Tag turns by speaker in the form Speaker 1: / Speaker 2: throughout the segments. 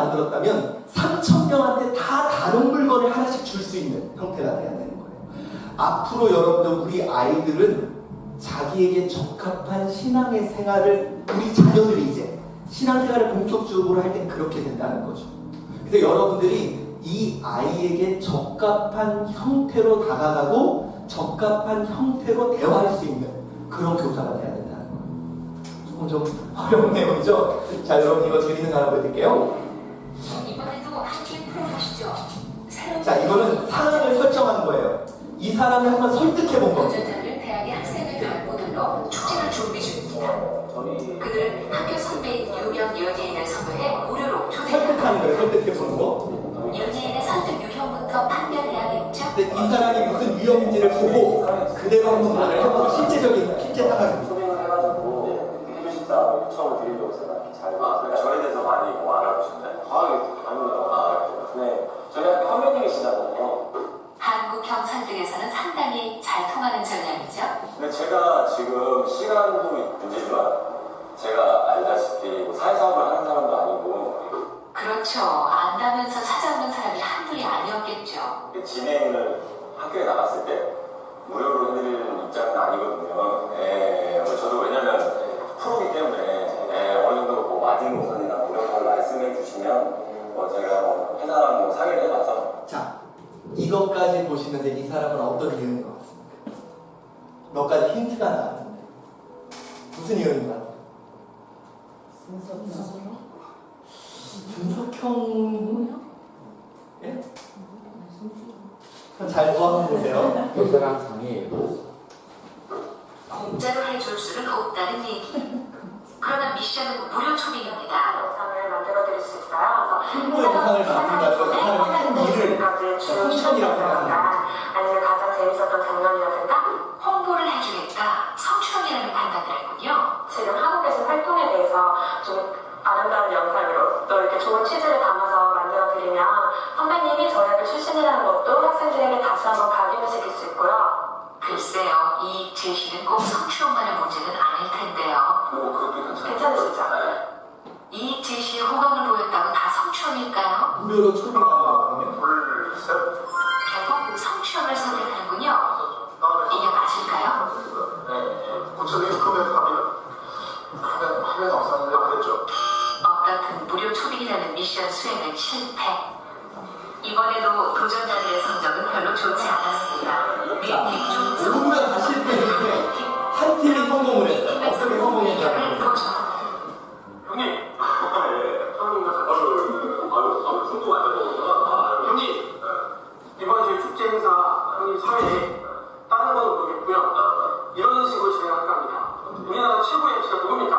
Speaker 1: 만들었다면 3,000명한테 다 다른 물건을 하나씩 줄 수 있는 형태가 돼야 되는 거예요. 앞으로 여러분들 우리 아이들은 자기에게 적합한 신앙의 생활을 우리 자녀들이 이제 신앙생활을 본격적으로 할 때 그렇게 된다는 거죠. 그래서 여러분들이 이 아이에게 적합한 형태로 다가가고 적합한 형태로 대화할 수 있는 그런 교사가 돼야 된다는 거예요. 조금 좀 어려운 내용이죠? 자, 여러분 이거 재밌는 거 하나 보여드릴게요.
Speaker 2: 이번에도 함께 풀어보시죠.
Speaker 1: 자, 이거는 상황을 설정하는 거예요. 이 사람을 한번 설득해 본 겁니다.
Speaker 2: 운전자들은 대학의 학생을 대한 모델로 축제를 준비 중입니다. 그들은 학교 선배인 유명 연예인을 섭외해 무료로
Speaker 1: 설득하는 거예요. 설득해 보는 거.
Speaker 2: 연예인의 설득 유형부터 판별해야겠죠.
Speaker 1: 근데 이 사람이 무슨 유형인지를 보고 그대로 한번 말을 해보고 실제적인 실제 상황을
Speaker 3: 소개를 해가지고 해주신다 요청을 드리려고 제가 잘 저에 대해서 많이 뭐 알아보셨나요? 아닙니다. 네, 저희 학교 선배님이시다고.
Speaker 2: 한국 경찰들에서는 상당히 잘 통하는 전략이죠.
Speaker 3: 근데 제가 지금 시간도 문제지만 제가 알다시피 뭐 사회사업을 하는 사람도 아니고
Speaker 2: 그렇죠. 안다면서 찾아오는 사람이 한둘이 아니었겠죠.
Speaker 3: 진행을 학교에 나갔을 때 무료로 해드리는 입장은 아니거든요. 저도 왜냐면 프로기 때문에 어느 정도 뭐 마지노선이나 이런 걸 말씀해 주시면 제가 회사랑 상의를 해봐서.
Speaker 1: 자, 이것까지 보시면서 이 사람은 어떤 유형인 것 같습니까? 몇 가지 힌트가 나왔는데 무슨 유형인가? 분석형? 예? 그럼 잘 한번 보세요.
Speaker 4: 교사랑 상의해도
Speaker 2: 공짜로 해줄 수는 없다는 얘기. 그러나 미션은 무료 초빙입니다. 영상을 만들어드릴 수 있어요.
Speaker 1: 홍보 영상을 만든다고 그 사람이 한 일을 성천이라고 생각합니다.
Speaker 2: 아니면 가장 재밌었던 장면이라든가 홍보를 해주겠다. 성추행이라는 판단을 했군요. 지금 하고 계신 활동에 대해서 좀 아름다운 영상으로 또 이렇게 좋은 취지를 담아서 만들어드리면 선배님이 저희 학교 출신이라는 것도 학생들에게 다시 한번 각인을 시킬 수 있고요. 글쎄요, 이 제시는 꼭 성추행만의 문제는 아닐 텐데요.
Speaker 3: 그것도
Speaker 2: 괜찮으시죠? 이 제시에 호감을 보였다고 다 성추행일까요?
Speaker 1: 무료로 초빙하는 거거든요.
Speaker 2: 결국 성추행을 선택하는군요. 이게 맞을까요?
Speaker 3: 고쳐내서 크면 갑니다. 하면 없었는데 안 됐죠.
Speaker 2: 같은 무료 초빙이라는 미션 수행은 실패. 이번에도 도전자들의 성적은 별로 좋지 않았습니다.
Speaker 1: 모두가 다 실패했는데 한 팀이 성공을 했어요. 어떻게 성공했냐고.
Speaker 3: 형님! 형님과 성공 안 되는구나. 형님! 이번 저희 축제 행사 형님 사회에 다른 건 모르겠고요. 이런 식으로 진행할 겁니다. 우리나라 최고의 MC가 누굽니까?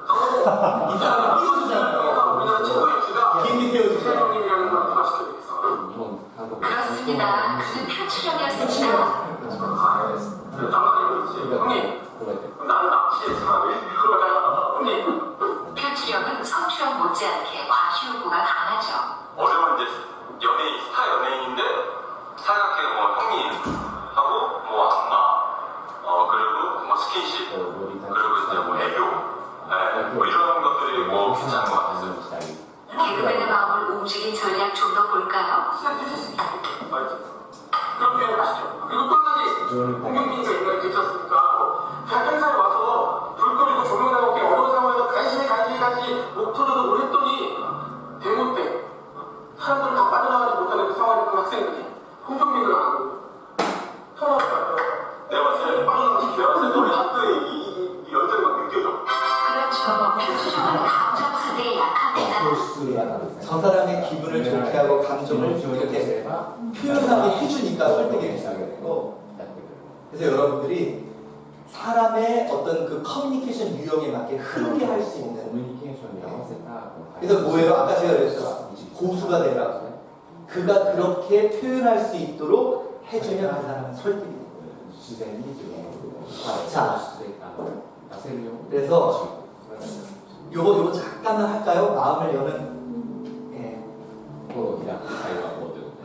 Speaker 1: 이 사람을 띄워주잖아요.
Speaker 3: 우리나라 최고의 MC가
Speaker 1: 비행기 태워주세요.
Speaker 3: 이세영 형님이라는 걸 부탁시켜드리겠습니다.
Speaker 4: 이번 하고
Speaker 2: 그렇습니다. 그는 표출형이었습니다.
Speaker 3: 형님! 나는 납치의 사람이 그럴까요? 형님!
Speaker 2: 표출형은 성추형 못지않게 과시욕구가 강하죠.
Speaker 3: 어려운 이제 연예인, 스타 연예인인데 사각형 형님 하고 안마 그리고 스킨십 그리고 이제 애교 이런 것들이 괜찮은 것 같았어요.
Speaker 2: 개그맨의 마음을 움직인 전략 좀 더 볼까요?
Speaker 3: 그런 표현을 하시죠. 그리고 또 한 가지 공경민이가 옛날에 계셨으니까 대학 행사에 와서 불 꺼지고 조명 나오게 어려운 상황에서 간신히 목 터져서 뭘 했더니 데모 때 사람들 다 빠져나가지 못하는 그 상황에 그 학생들이 홍경민을 하고 터널을 내가 봤을 때 빠져나가십시오. 우리 학교에 이 열정이 막 느껴져.
Speaker 2: 그렇죠. 표출형은 감정 상대에 약합니다.
Speaker 1: 저 사람의 기분을 좋게 하고 감정을 이렇게 표현하게 해주니까 설득이 되는 거고. 그래서 여러분들이 사람의 어떤 그 커뮤니케이션 유형에 맞게 흐르게 할 수 있는. 그래서 뭐예요? 아까 제가 그랬죠. 고수가 되라. 그가 그렇게 표현할 수 있도록 해주면 그 사람은 설득이 돼요. 자, 그래서 요거 잠깐만 할까요? 마음을 여는.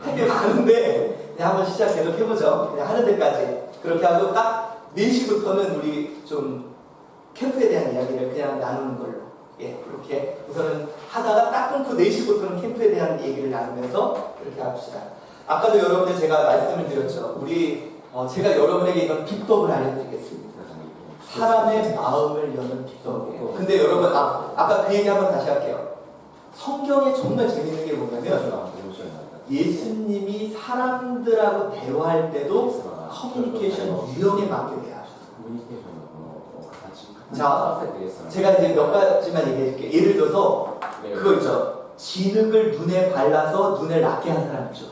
Speaker 1: 되게 많은데 그냥 한번 시작 계속 해보죠. 그냥 하는 데까지 그렇게 하고 딱 4시부터는 우리 좀 캠프에 대한 이야기를 그냥 나누는 걸로. 예, 그렇게 우선은 하다가 딱 끊고 4시부터는 캠프에 대한 얘기를 나누면서 그렇게 합시다. 아까도 여러분들 제가 말씀을 드렸죠. 제가 여러분에게 이건 비법을 알려드리겠습니다. 사람의 마음을 여는 비법이에요. 근데 여러분, 아까 그 얘기 한번 다시 할게요. 성경에 정말 재밌는 게 뭐냐면 예수님이 사람들하고 대화할 때도 커뮤니케이션 유형에 맞게 대하셨어요. 자, 제가 이제 몇 가지만 얘기해 줄게요. 예를 들어서 그거 있죠. 진흙을 눈에 발라서 눈을 낫게 한 사람 있죠.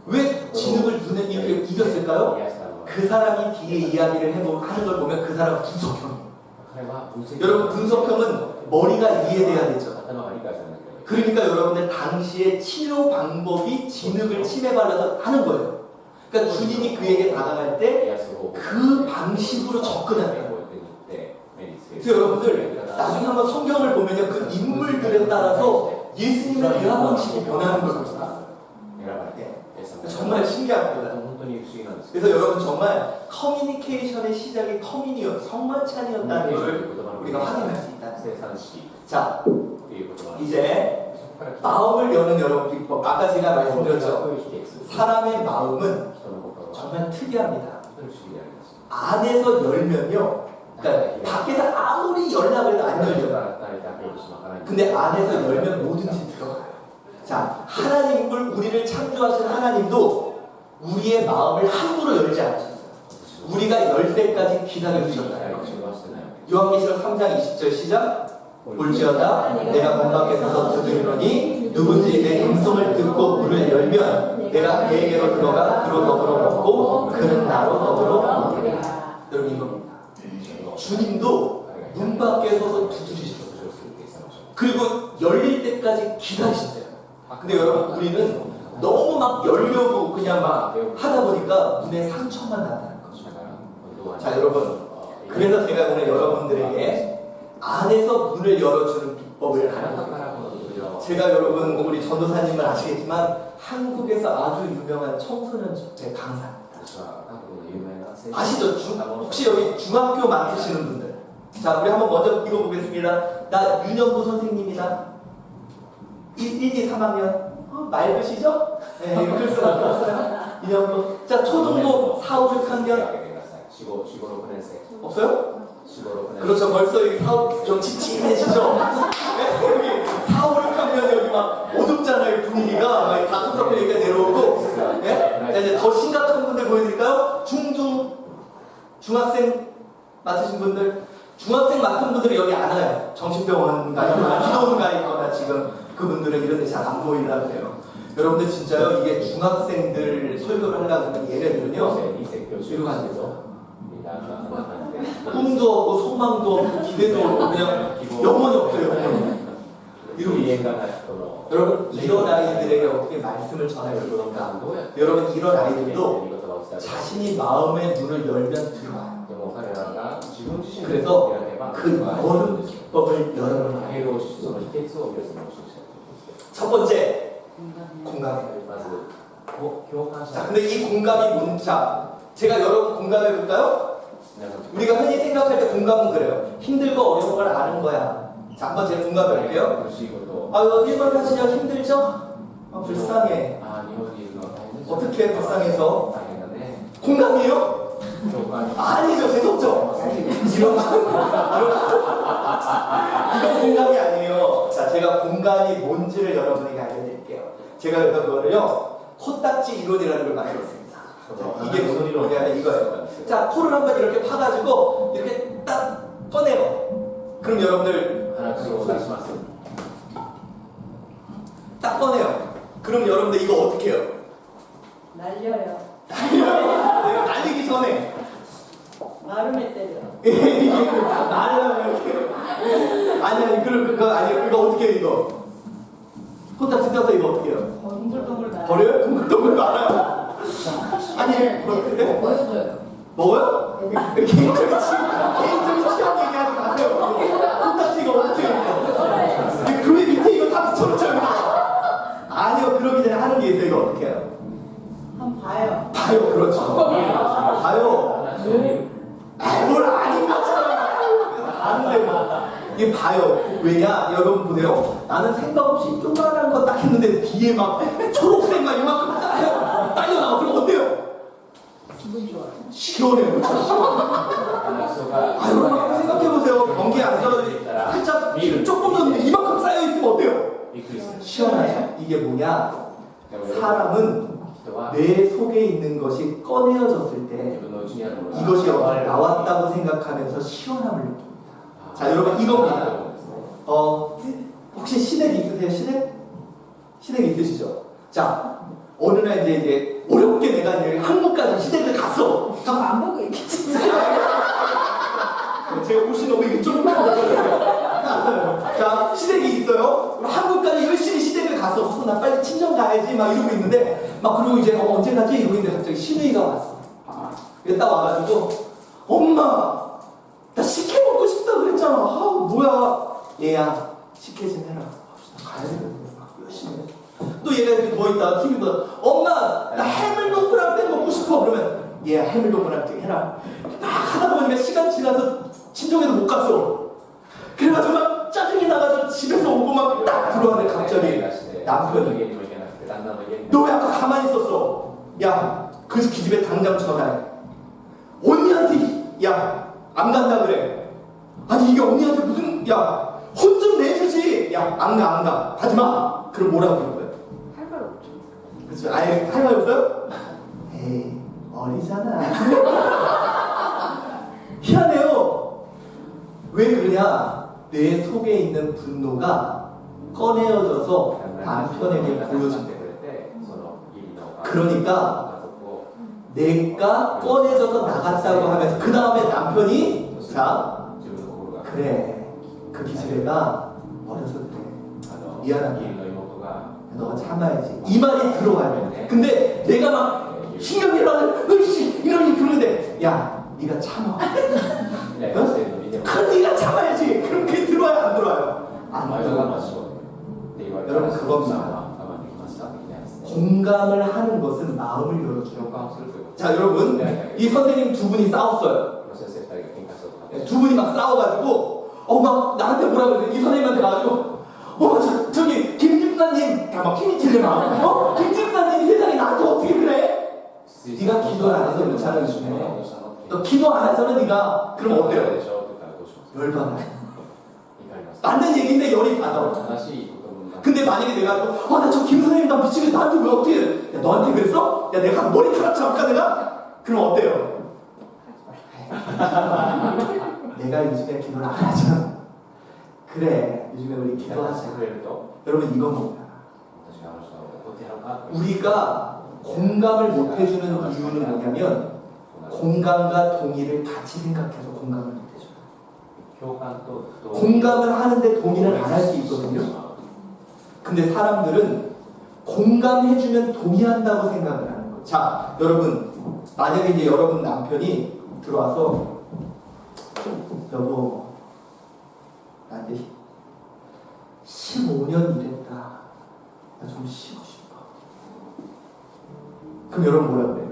Speaker 1: 왜 진흙을 눈에 이렇게 이겼을까요? 그 사람이 뒤에 이야기를 하는 걸 보면 그 사람은 분석형이에요. 여러분, 분석형은 머리가 이해돼야 되죠. 그러니까 여러분들 당시에 치료 방법이 진흙을 침에 발라서 하는 거예요. 그러니까 주님이 그에게 다가갈 때 그 방식으로 접근하는 거예요. 그래서 여러분들 나중에 한번 성경을 보면요, 그 인물들에 따라서 예수님의 대화 방식이 변하는 걸 볼 수 있어요. 정말 신기합니다. 그래서 여러분 정말 커뮤니케이션의 시작이 성만찬이었다는 걸 우리가 확인할 수 있다. 자, 이제 마음을 여는 여러분 비법. 아까 제가 말씀드렸죠. 사람의 마음은 정말 특이합니다. 안에서 열면요, 그러니까 밖에서 아무리 열려고 해도 안 열려요. 근데 안에서 열면 뭐든지 들어가요. 자, 하나님을, 우리를 창조하신 하나님도 우리의 마음을 함부로 열지 않으셨어요. 우리가 열 때까지 기다려주셨다는 거죠. 요한계시록 3장 20절 시작. 볼지어다 내가 문 밖에 서서 두드리노니 누군지 내 음성을 듣고 문을 열면 내가 그에게로 들어가 그로 더불어 먹고 그는 나로 더불어 먹으리라. 여러분, 이겁니다. 주님도 문 밖에 서서 두드리셨어요. 그리고 열릴 때까지 기다리셨어요. 근데 여러분, 우리는 너무 막 열려고 그냥 막 하다 보니까 문에 상처만 난다는 거죠. 자, 여러분, 그래서 제가 오늘 여러분들에게 안에서 문을 열어주는 비법을 제가 여러분, 우리 전도사님은 아시겠지만 한국에서 아주 유명한 청소년 집회 강사입니다. 아시죠? 혹시 여기 중학교 맡으시는 분들, 자, 우리 한번 먼저 읽어보겠습니다. 나 윤영도 선생님이다. 1, 2, 3학년 맑으시죠? 네, 읽을 수밖에 없어요. 윤영도. 자, 초등부 4, 5, 6학년 없어요? 그렇죠. 벌써 여기 좀 칙칙해지죠? 여기 4, 5, 6학년 여기 막 어둡잖아요. 분위기가 막 다크서클 얘기가 내려오고. 네? 자, 이제 더 심각한 분들 보여드릴까요? 중학생 맡으신 분들. 중학생 맡은 분들은 여기 안 와요. 정신병원 가 있거나 기도원 가 있거나 지금 그분들은 이런 데 잘 안 보이려고 해요. 여러분들 진짜요, 이게 중학생들 설교를 하려고 하면 얘네들은요, 이러고 앉아서 꿈도 없고 소망도 없고 기대도 없고 그냥 영혼이 없어요. 이러고 여러분, 이런 아이들에게 어떻게 말씀을 전할 그런가? 여러분, 이런 아이들도 자신이 마음의 문을 열면 들어와요. 그래서 그 여는 비법을 열어놓아요. 첫 번째, 공감해요. 자, 근데 이 공감이 뭔지, 제가 여러분 공감해 볼까요? 우리가 흔히 생각할 때 공감은 그래요. 힘들고 어려운 걸 아는 거야. 자, 한번 제가 공감해 볼게요. 일본 사시냐 힘들죠? 불쌍해. 어떻게 불쌍해서? 공감이에요? 아니죠, 재수없죠? 이건 공감이 아니에요. 자, 제가 공감이 뭔지를 여러분에게 알려드릴게요. 제가 그래서 그거를요, 코딱지 이론이라는 걸 만들었습니다. 이게 무슨 이론이냐면 이거예요. 자, 코를 한번 이렇게 파가지고 이렇게 딱 꺼내요. 그럼 여러분들 딱 꺼내요. 그럼 여러분들 이거 어떻게 해요?
Speaker 4: 날려요.
Speaker 1: 내가 날리기 전에
Speaker 4: 마름에 때려.
Speaker 1: 이게 날려요 이렇게. 아니 그거 아니에요. 이거 어떻게 해요? 이거 코딱지 떼서 이거 어떻게 해요?
Speaker 4: 동글동글 말아.
Speaker 1: 버려요? 동글동글 말아요? 아니
Speaker 4: 보여줘요.
Speaker 1: 먹어요? 개인적인 취향 얘기하지 마세요. 코딱지 이거 어떻게 해요? 그 밑에 이거 다 붙여놓죠. 아니요, 그러기 전에 하는 게 있어요. 이거 어떻게 해요?
Speaker 4: 한번 봐요.
Speaker 1: 봐요, 그렇죠. 봐요. 뭘 아닌 것처럼 아는데 뭐. 이게 가요. 왜냐? 여러분 보세요. 나는 생각 없이 조그만한 거 딱 했는데 뒤에 막 초록색 막 이만큼 딸려 나와. 그럼 어때요?
Speaker 4: 기분 좋아요.
Speaker 1: 시원해요. 그렇죠? 아, 여러분 한번 생각해보세요. 경기 앉아가지고 살짝 조금 더 이만큼 쌓여있으면 어때요? 시원하죠? 이게 뭐냐? 사람은 내 속에 있는 것이 꺼내어졌을 때 이것이 나왔다고 생각하면서 시원함을 느낍니다. 자, 여러분 이겁니다. 혹시 시댁 있으세요? 시댁? 시댁 있으시죠? 자, 어느 날 이제 어렵게 내가 이제 한국까지 시댁을 갔어.
Speaker 4: 안 보고 있겠지.
Speaker 1: 제가 옷이 너무 이게 좁은 자, 시댁이 있어요. 한국까지 열심히 시댁을 갔어. 나 빨리 친정 가야지 막 이러고 있는데 막 그리고 이제 언제 가지 이러고 있는데 갑자기 시누이가 왔어. 딱 와가지고 엄마 나 식혜 먹고 싶다 그랬잖아. 아 뭐야 얘야 식혜 좀 해라. 나 가야 되는데 열심히 해. 또 얘가 이렇게 누워있다가 TV 보다 엄마 나 해물동그랑땡 먹고 싶어. 그러면 얘야 해물동그랑땡 해라. 막 하다 보니까 시간 지나서 친정에도 못 갔어. 그래가지고 막 짜증이 나가지고 집에서 오고 막 딱 들어왔는데 갑자기 남편이 너 왜 아까 가만히 있었어? 야 그 기집애 당장 전화해. 언니한테 야 안 간다 그래. 아니 이게 언니한테 무슨 야 혼 좀 내주지. 야 안 가 가지마. 그럼 뭐라고 그럴 거야?
Speaker 4: 할 말 없죠.
Speaker 1: 그렇죠. 아예 할 말 없어요? 에이 어리잖아. 희한해요. 왜 그러냐? 내 속에 있는 분노가 꺼내어져서 남편에게 보여진대. 그러니까 내가 꺼내져서 나갔다고 하면서 그 다음에 남편이 자 그래 그 기집애가 어렸을 때 미안하게 너가 참아야지 이 말이 들어와요. 근데 내가 막 신경질나는 으이씨 이러니 그러는데 야 네가 참아. 그럼 네가 참아야지. 그럼 그게 들어와요 안 들어와요? 안 들어와요. 여러분 그겁니다. 공감을 하는 것은 마음을 열어주는 거. 자 여러분 이 선생님 두 분이 싸웠어요. 두 분이 막 싸워가지고 막 나한테 뭐라 그래. 이 선생님한테 가가지고 저기 김 집사님 막 힘이 들려나. 김 집사님 세상에 나한테 어떻게 그래? 네가 기도를 안 해서 그렇잖아. 너 기도 안 해서는 네가 그럼 어때요? 열받아. 맞는 얘기인데 열이 받아. 근데 만약에 내가 나 저 김 선생님 나 미치겠다. 나한테 왜 어떻게 해? 야 너한테 그랬어? 야 내가 머리카락 잡을까 내가? 그럼 어때요? 내가 요즘에 기도를 안 하잖아. 그래 요즘에 우리 기도하자. 여러분 이건 뭐야? 우리가 공감을 못 해주는 이유는 뭐냐면 공감과 동의를 같이 생각해서 공감을 못 해줘요. 공감을 하는데 동의를 안 할 수 있거든요. 근데 사람들은 공감해주면 동의한다고 생각을 하는 거예요. 자, 여러분 만약에 이제 여러분 남편이 들어와서 여보 나한테 15년 일했다. 나 좀 쉬고 싶어. 그럼 여러분 뭐라고 그래요?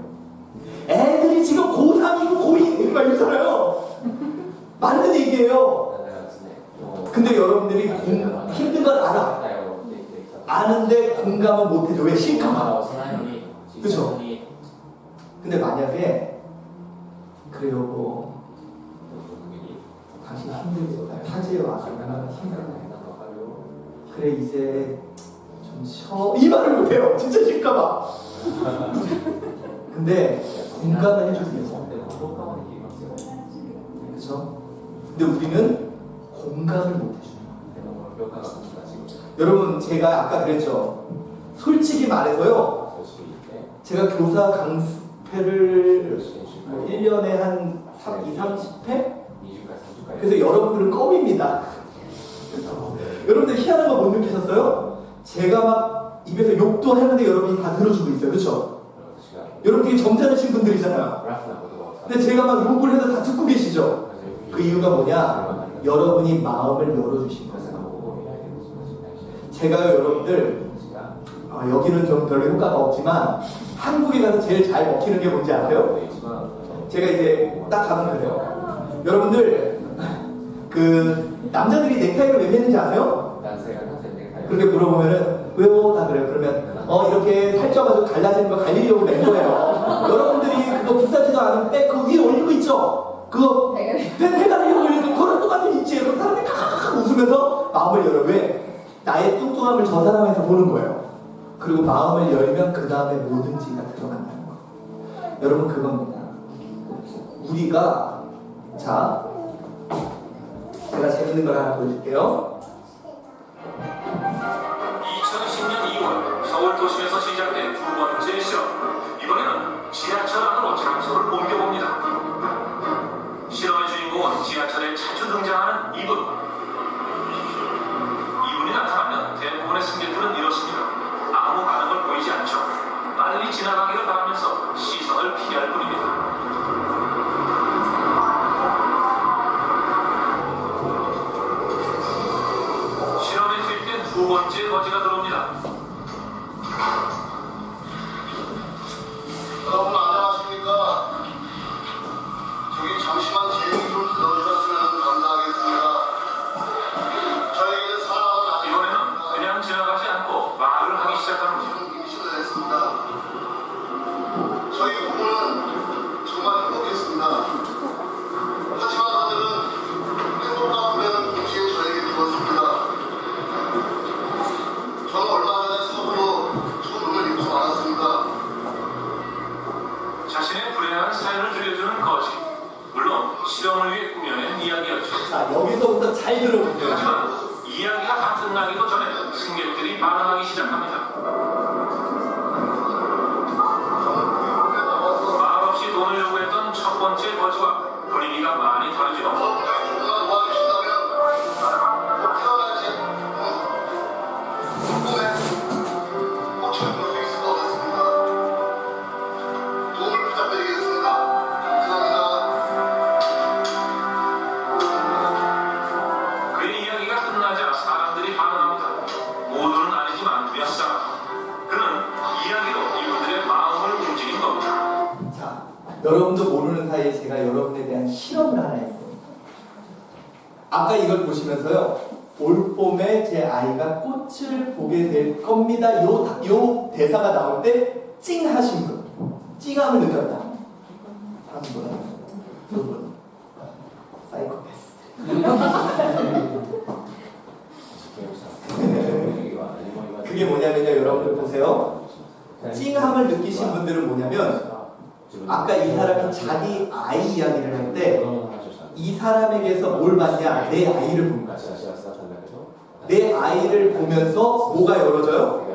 Speaker 1: 애들이 지금 고3이고 고2 막 이러잖아요. 맞는 얘기예요. 근데 여러분들이 힘든 걸 알아. 아는데 공감은 못해줘. 왜? 싫까봐. 그쵸? 근데 만약에 그래 여보 당신 힘들겠다. 타지에 와서 얼마나 힘들다. 그래 이제 좀 쉬어. 이 말을 못해요. 진짜 싫까봐. 근데 공감을 해줄 수 있어. 그쵸? 근데 우리는 공감을 못해줘요. 여러분 제가 아까 그랬죠. 솔직히 말해서요. 제가 교사 강습회를 1년에 한 2, 30회? 그래서 여러분들은 껌입니다. 여러분들 희한한 거 못 느끼셨어요? 제가 막 입에서 욕도 하는데 여러분이 다 들어주고 있어요. 그렇죠? 여러분들이 점잖으신 분들이잖아요. 근데 제가 막 욕을 해도 다 듣고 계시죠? 그 이유가 뭐냐? 여러분이 마음을 열어주신 거예요. 제가요 여러분들 여기는 좀 별로 효과가 없지만 한국에 가서 제일 잘 먹히는 게 뭔지 아세요? 제가 이제 딱 가면 그래요. 여러분들 그 남자들이 넥타이를 왜 매는지 아세요? 그렇게 물어보면은 왜요? 다 그래요. 그러면 이렇게 살쪄가지고 갈라지는 거 갈리려고 낸 거예요. 여러분들이 그거 비싸지도 않은데 그 위에 올리고 있죠? 그거 배달이 올리는 거랑 똑같은 이치예요. 그럼 사람들이 카카카 웃으면서 마음을 열어. 왜? 나의 뚱뚱함을 저 사람에서 보는 거예요. 그리고 마음을 열면 그 다음에 뭐든지가 들어간다는 거. 여러분 그겁니다. 우리가 자 제가 재밌는 걸 하나 보여줄게요.
Speaker 3: 2010년 2월 서울 도심에서 시작된 두 번째 실험. 이번에는 지하철 안으로 장소를 옮겨봅니다. 실험의 주인공은 지하철에 자주 등장하는 이분. 이분이 나타나면 대부분의 승객들은 이렇습니다. 아무 반응을 보이지 않죠. 빨리 지나가기를 바라면서 시선을 피할 뿐입니다. 실험에 투입된 두 번째 거지가 들어옵니다.
Speaker 5: 여러분 안녕하십니까? 저기 잠시만 제 얘기 좀 들어주셨으면 감사하겠습니다. 저에게는 사랑하는 아직
Speaker 3: 이번에는 그냥 지나가지 않고 말을 하기 시작합니다.
Speaker 5: 임신을 했습니다. 저희 부부는 정말 행복했습니다. 하지만 하늘은 행복과 불행을 동시에 저에게 주었습니다. 저는 얼마 전에 사고로 소문을 입고 말았습니다.
Speaker 3: 자신의 불행한 사연을 들려주는 거지. 물론 실험을 위해 꾸며낸 이야기였죠.
Speaker 1: 자 여기서부터 잘 들어보세요.
Speaker 3: 하지만 이야기가 다 끝나기도 전에 승객들이 반응하기 시작합니다. 말없이 돈을 요구했던 첫 번째 거지와 분위기가 많이 다르죠.
Speaker 5: 정말 도와주신다면 꼭 태어날 제 꿈에 꼭 채워볼 수 있을 것 같습니다. 도움을 부탁드리겠습니다. 감사합니다.
Speaker 3: 그의 이야기가 끝나자 사람들이 반응합니다. 모두는 아니지만 몇 사람. 그는 이야기로 이분들의 마음을 움직인 겁니다.
Speaker 1: 자, 여러분도 모르는 사이에 제가 여러분에 대한 실험을 하나 했어요. 아까 이걸 보시면서요, 올 봄에 제 아이가 꽃을 보게 될 겁니다. 요 대사가 나올 때 찡 하신 분, 찡함을 느꼈다. 한 분, 두 분, 사이코패스. 그게 뭐냐면요, 여러분들 보세요. 찡함을 느끼신 분들은 뭐냐면 아까 이 사람이 자기 아이 이야기를 할 때 이 사람에게서 뭘 봤냐? 내 아이를 본 거야. 내 아이를 보면서 뭐가 열어져요?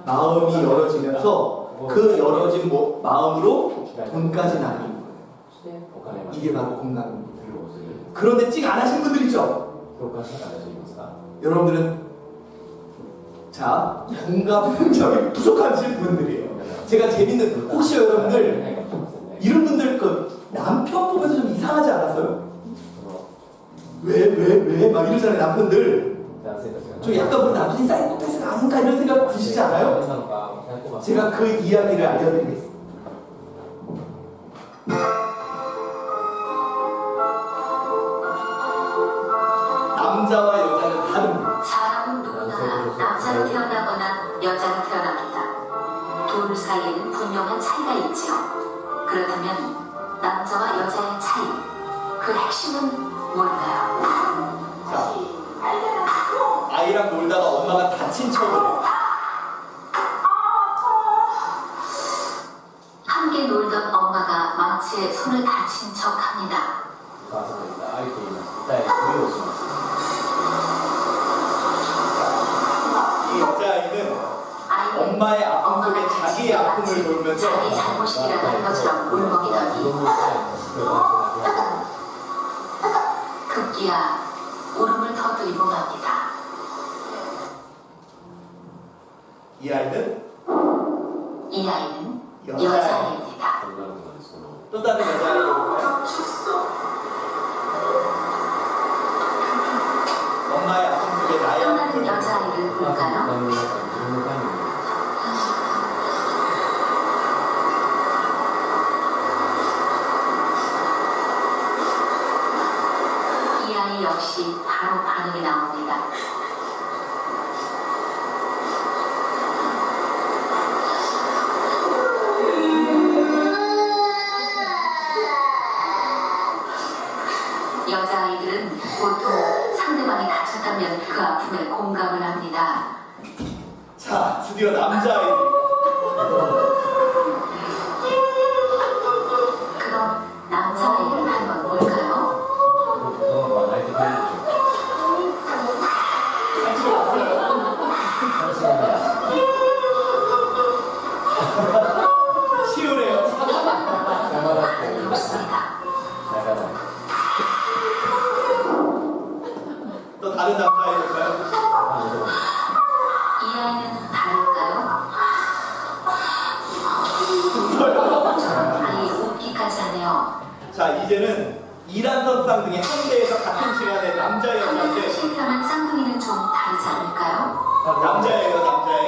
Speaker 1: 마음이 열어지면서 그 열어진 마음으로 돈까지 나가는 거예요. 이게 바로 공감입니다. 그런데 찡 안 하신 분들 있죠? 여러분들은 자 공감 능력이 부족하신 분들이에요. 제가 재밌는 혹시 여러분들 이런 분들 그 남편 보면서 좀 이상하지 않았어요? 왜 막 이러잖아요 남편들. 좀 약간 우리 남편이 사이코패스가 아닌가 이런 생각 드시지 않아요? 제가 그 이야기를 알려드리겠습니다. 남자와 여자는 다릅니다.
Speaker 2: 사람은 누구나 남자로 태어나거나 여자로 태어납니다. 둘 사이에는 분명한 차이가 있지요. 그렇다면 남자와 여자의 차이, 그 핵심은 뭘까요?
Speaker 1: 자, 아이랑 놀다가 엄마가 다친 척을 해요.
Speaker 2: 함께 놀던 엄마가 망치에 손을 다친 척합니다.
Speaker 1: 이 여자아이는 엄마의 아픔 속에 자기의 아픔을 돌면서
Speaker 2: 자기 잘못이라고 할 것처럼 울먹이더니 급기야 울음을 터뜨리고 맙니다.
Speaker 1: 이 아이는
Speaker 2: 이 아이는
Speaker 1: 여자아이.
Speaker 2: 여자아이입니다.
Speaker 1: 또 다른 여자아이를 볼까요? 엄마의 아픔 속에 나의
Speaker 2: 또 다른
Speaker 1: 아픔을
Speaker 2: 여자아이를 볼까요? 이 아이 역시
Speaker 1: 드디어 남자아이들.
Speaker 2: 그럼 남자아이를 한번 볼까요?
Speaker 1: 치열해요.
Speaker 2: 그렇습니다.
Speaker 1: 또 다른 남자아이일까요?
Speaker 2: 이 아이는 다를까요? 아이 웃기까지 하네요.
Speaker 1: 자, 이제는 이란선 쌍둥이 한 대에서 같은 시간에 남자 여자인데
Speaker 2: 실패한 쌍둥이는 좀 다르지 않을까요?
Speaker 1: 남자예요, 남자애.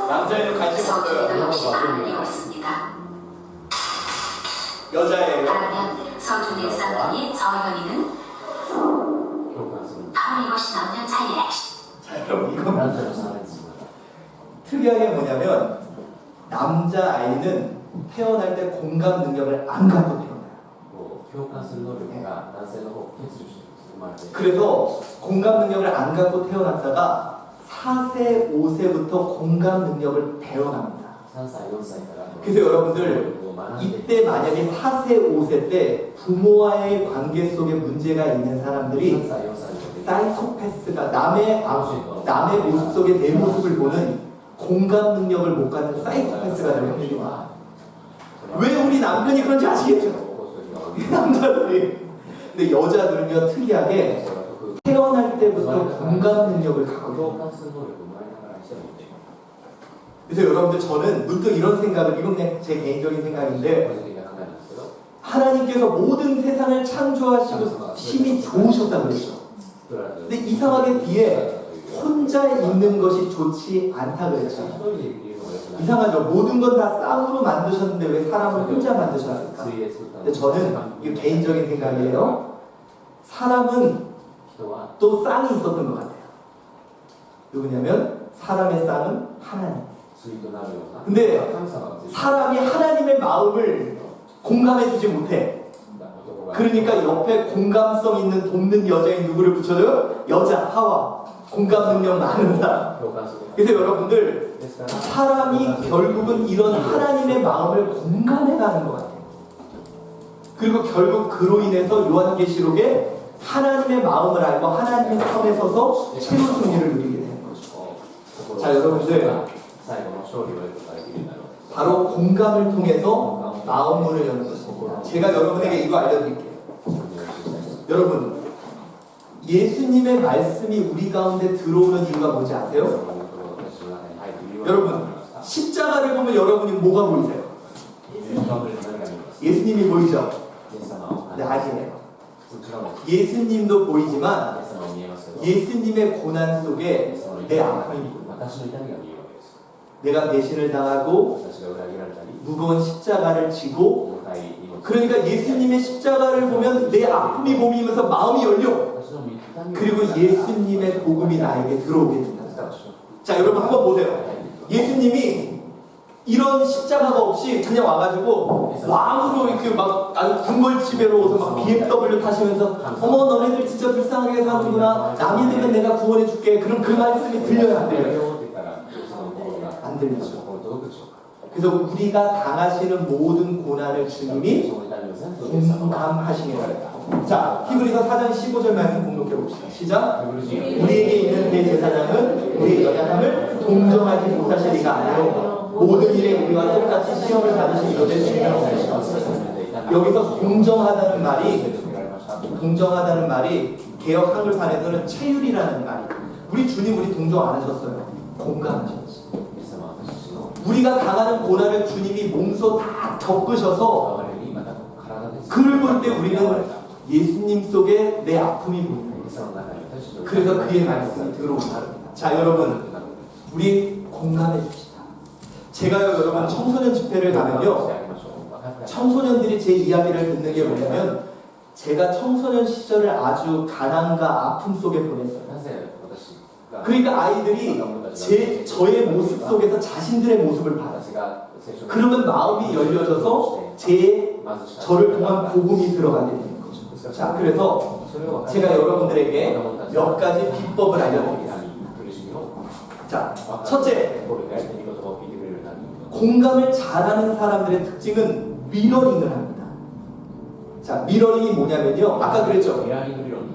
Speaker 1: 남자애는 관심
Speaker 2: 서준이도
Speaker 1: 없어요.
Speaker 2: 역시 알고 있습니다.
Speaker 1: 여자애예요.
Speaker 2: 그러면 서준이의 쌍둥이 저현이는 바로 이것이 남녀 차이의 핵심.
Speaker 1: 자, 그럼 이건 특이하게 뭐냐면 남자아이는 태어날 때 공감 능력을 안 갖고 태어나요.
Speaker 6: 共感する能力が男性の方を欠如して生まれている。
Speaker 1: 그래서 공감 능력을 안 갖고 태어났다가 4세, 5세부터 공감 능력을 배워갑니다.
Speaker 6: 3歳、4歳から
Speaker 1: 그래서 여러분들
Speaker 6: を学んで
Speaker 1: 이때 만약에 4세, 5세 때 부모와의 관계 속에 문제가 있는
Speaker 6: 3
Speaker 1: 사람들이
Speaker 6: 歳、4歳の時に
Speaker 1: 사이코패스가 남의 모습 속에 내 모습을 보는 공감 능력을 못 갖는 사이코패스가 될 확률이 많아요. 왜 우리 남편이 그런지 아시겠죠? 남자들이. 근데 여자들은요 특이하게 태어날 때부터 공감 능력을 갖고
Speaker 6: 共
Speaker 1: 있어요.
Speaker 6: 感する能力を生まれながらしてるので
Speaker 1: 그래서 여러분들 저는 문득 이런 생각을, 이건 그냥 제 개인적인
Speaker 6: 個
Speaker 1: 생각인데
Speaker 6: 人的な考えなんですけど
Speaker 1: 하나님께서 모든 세상을 창조하시고 힘이 좋으셨다고 그랬죠.
Speaker 6: 作られた
Speaker 1: 근데 이상하게 뒤에 혼자 있는 것이 좋지 않다
Speaker 6: 一
Speaker 1: 그랬죠.
Speaker 6: 人でいるのが良くない
Speaker 1: 이상하죠. 모든 건 다 쌍으로 만드셨는데 왜 사람을 혼자 만드셨을까?
Speaker 6: 水泳するため
Speaker 1: 근데 저는 이 개인적인 생각이에요. 사람은
Speaker 6: 人は
Speaker 1: 또 쌍이 있었던 것 같아요. 누구냐면 사람의 쌍은 하나님.
Speaker 6: 水となるような
Speaker 1: 근데
Speaker 6: 神様がついて
Speaker 1: 사람이 하나님의 마음을 공감해주지 못해.
Speaker 6: いた男が
Speaker 1: 그러니까 옆에 공감성 있는 돕는 여자인 누구를 붙여줘요? 여자 하와. 공감 능력 많은 사람.
Speaker 6: 共感する
Speaker 1: 그래서 여러분들
Speaker 6: ですから
Speaker 1: 사람이 결국은 이런 하나님의 마음을 공감해가는 것 같아요. 그리고 결국 그로 인해서 요한계시록에 하나님의 마음을 알고 하나님의 선에 서서 최후 승리를 누리게 되는 거죠. 자, 여러분들
Speaker 6: 最後の勝利を得ることができるようになるわけです
Speaker 1: 바로 공감을 통해서 마음문을 여는 것입니다. 제가 여러분에게 이거 알려드릴게요. 여러분, 예수님의 말씀이 우리 가운데 들어오는 이유가 뭔지 아세요? 여러분, 십자가를 보면 여러분이 뭐가 보이세요? 예수님이 보이죠? 네, 아시네요. 예수님도 보이지만 예수님의 고난 속에 내 아픔이 보여요. 내가 배신을 당하고 무거운 십자가를 지고, 그러니까 예수님의 십자가를 보면 내 아픔이 보이면서 마음이 열려. 그리고 예수님의 복음이 나에게 들어오게 된다. 자, 여러분 한번 보세요. 예수님이 이런 십자가가 없이 그냥 와가지고 왕으로 이렇게 막 아주 궁궐집에로 오서 막 BMW 타시면서 어머 너네들 진짜 불쌍하게 사는구나, 남이 되면 내가 구원해줄게, 그럼 그 말씀이 들려야 안 돼요? 안 들리죠. 그래서 우리가 당하시는 모든 고난을 주님이 공감하시게 됩니다. 자, 히브리서 4장 15절 말씀 공독해 봅시다. 시작. 우리에게 있는 대제사장은 우리의 연약함을 동정하지 못하시리가 아니요 모든 일에 우리와 똑같이 시험을 받으신 이것을 증명하시옵소서. 여기서 동정하다는 말이 개역 한글판에서는 체율이라는 말이. 우리 주님 우리 동정 안 하셨어요. 공감하셨어요. 우리가 당하는 고난을 주님이 몸소 다 겪으셔서 그를 볼 때 우리는 예수님 속에 내 아픔이 보입니다. 그래서 그의 말씀이 들어옵니다. 자, 여러분, 우리 공감해 줍시다. 제가요, 여러분, 청소년 집회를 가면요, 청소년들이 제 이야기를 듣는 게 뭐냐면, 제가 청소년 시절을 아주 가난과 아픔 속에 보냈어요. 그러니까 아이들이 저의 모습 속에서 자신들의 모습을 봐요. 그러면 마음이 열려져서 저를 통한 복음이 들어가게 되는 거죠. 자, 그래서 제가 여러분들에게 몇 가지 비법을 알려드리겠습니다. 자, 첫째, 공감을 잘하는 사람들의 특징은 미러링을 합니다. 자, 미러링이 뭐냐면요. 아까 그랬죠.